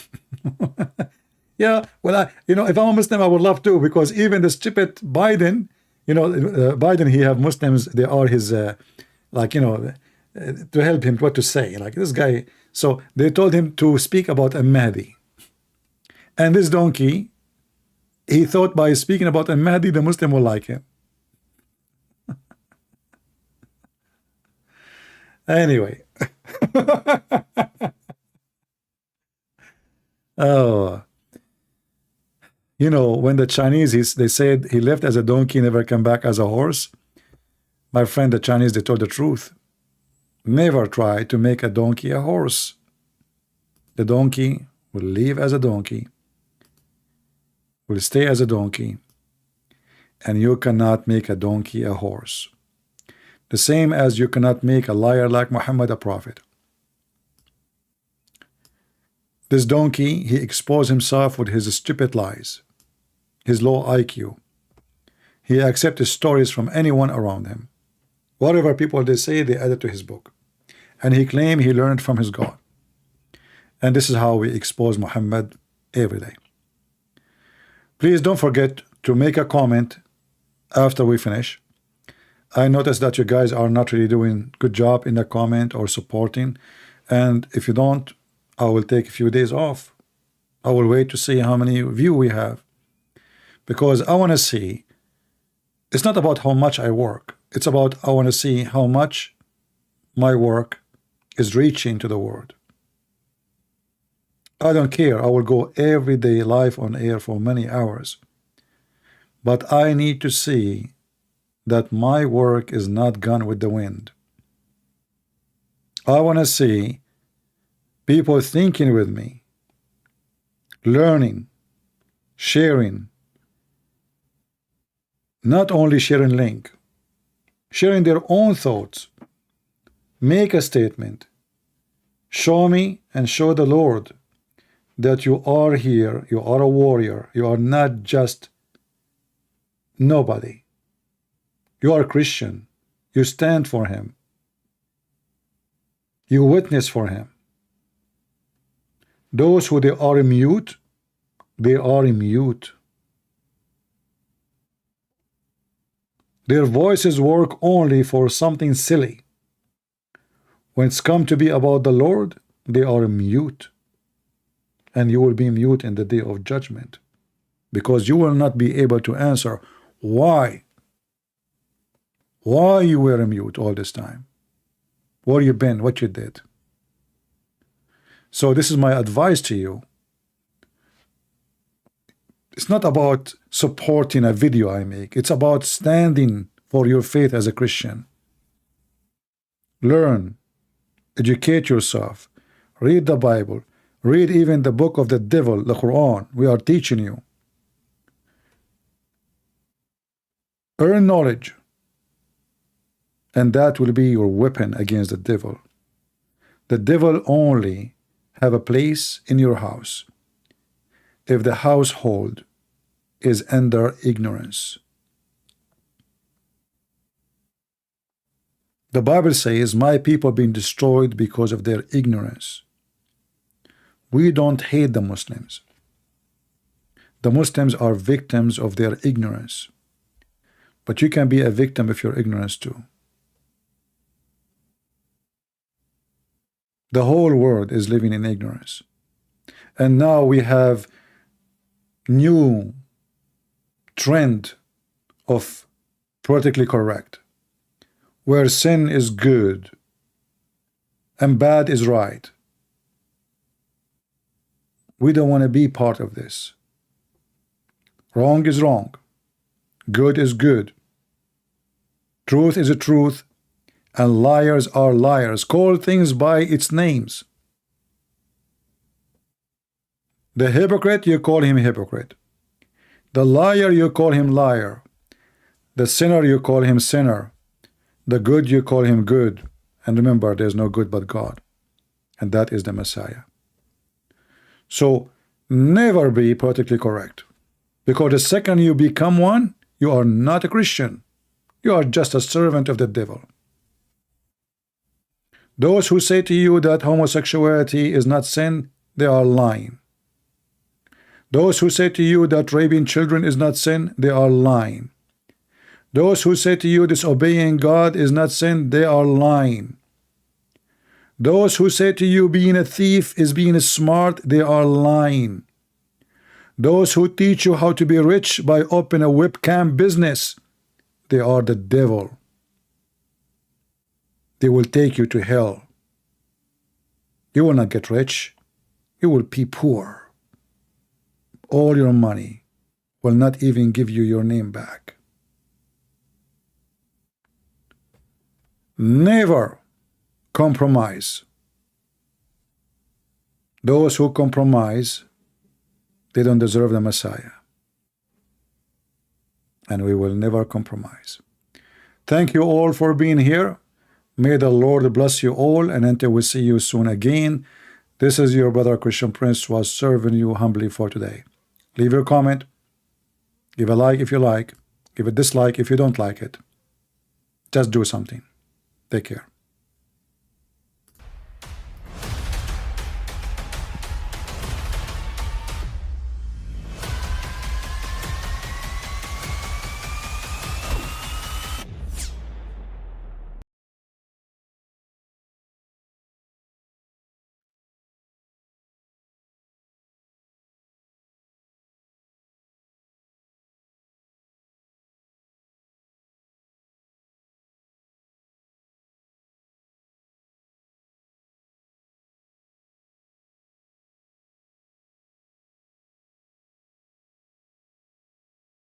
Yeah, well, if I'm a Muslim, I would love to, because even the stupid Biden, Biden, he have Muslims, they are his, to help him what to say, like this guy. So they told him to speak about a Mahdi. And this donkey, he thought by speaking about a Mahdi, the Muslim will like him. Anyway. Oh. When the Chinese, they said he left as a donkey, never come back as a horse. My friend, the Chinese, they told the truth. Never try to make a donkey a horse. The donkey will live as a donkey, will stay as a donkey, and you cannot make a donkey a horse. The same as you cannot make a liar like Muhammad a prophet. This donkey, he exposed himself with his stupid lies, his low IQ. He accepted stories from anyone around him. Whatever people they say, they added to his book. And he claimed he learned from his God. And this is how we expose Muhammad every day. Please don't forget to make a comment after we finish. I noticed that you guys are not really doing good job in the comment or supporting. And if you don't, I will take a few days off. I will wait to see how many view we have. Because I want to see, it's not about how much I work. It's about I want to see how much my work is reaching to the world. I don't care. I will go every day live on air for many hours. But I need to see that my work is not gone with the wind. I want to see people thinking with me, learning, sharing, Not only sharing link, sharing their own thoughts. Make a statement. Show me and show the Lord that you are here, you are a warrior, you are not just nobody. You are a Christian. You stand for him. You witness for him. Those who they are mute, they are mute. Their voices work only for something silly. When it's come to be about the Lord, they are mute. And you will be mute in the day of judgment, because you will not be able to answer why you were mute all this time, where you been, what you did. So this is my advice to you. It's not about supporting a video I make. It's about standing for your faith as a Christian. Learn, educate yourself, read the Bible, read even the book of the devil, the Quran. We are teaching you. Earn knowledge, and that will be your weapon against the devil. The devil only have a place in your house if the household is under ignorance. The Bible says, my people being destroyed because of their ignorance. We don't hate the Muslims. The Muslims are victims of their ignorance. But you can be a victim of your ignorance too. The whole world is living in ignorance. And now we have new trend of politically correct, where sin is good and bad is right. We don't want to be part of this. Wrong is wrong. Good is good. Truth is a truth, and liars are liars. Call things by its names. The hypocrite, you call him hypocrite. The liar, you call him liar. The sinner, you call him sinner. The good, you call him good. And remember, there's no good but God, and that is the Messiah. So never be politically correct, because the second you become one, you are not a Christian. You are just a servant of the devil. Those who say to you that homosexuality is not sin, they are lying. Those who say to you that raping children is not sin, they are lying. Those who say to you disobeying God is not sin, they are lying. Those who say to you being a thief is being smart, they are lying. Those who teach you how to be rich by opening a webcam business, they are the devil. They will take you to hell. You will not get rich. You will be poor. All your money will not even give you your name back. Never compromise. Those who compromise, they don't deserve the Messiah. And we will never compromise. Thank you all for being here. May the Lord bless you all, and until we see you soon again, this is your brother Christian Prince, was serving you humbly for today. Leave your comment, give a like if you like, give a dislike if you don't like it. Just do something. Take care.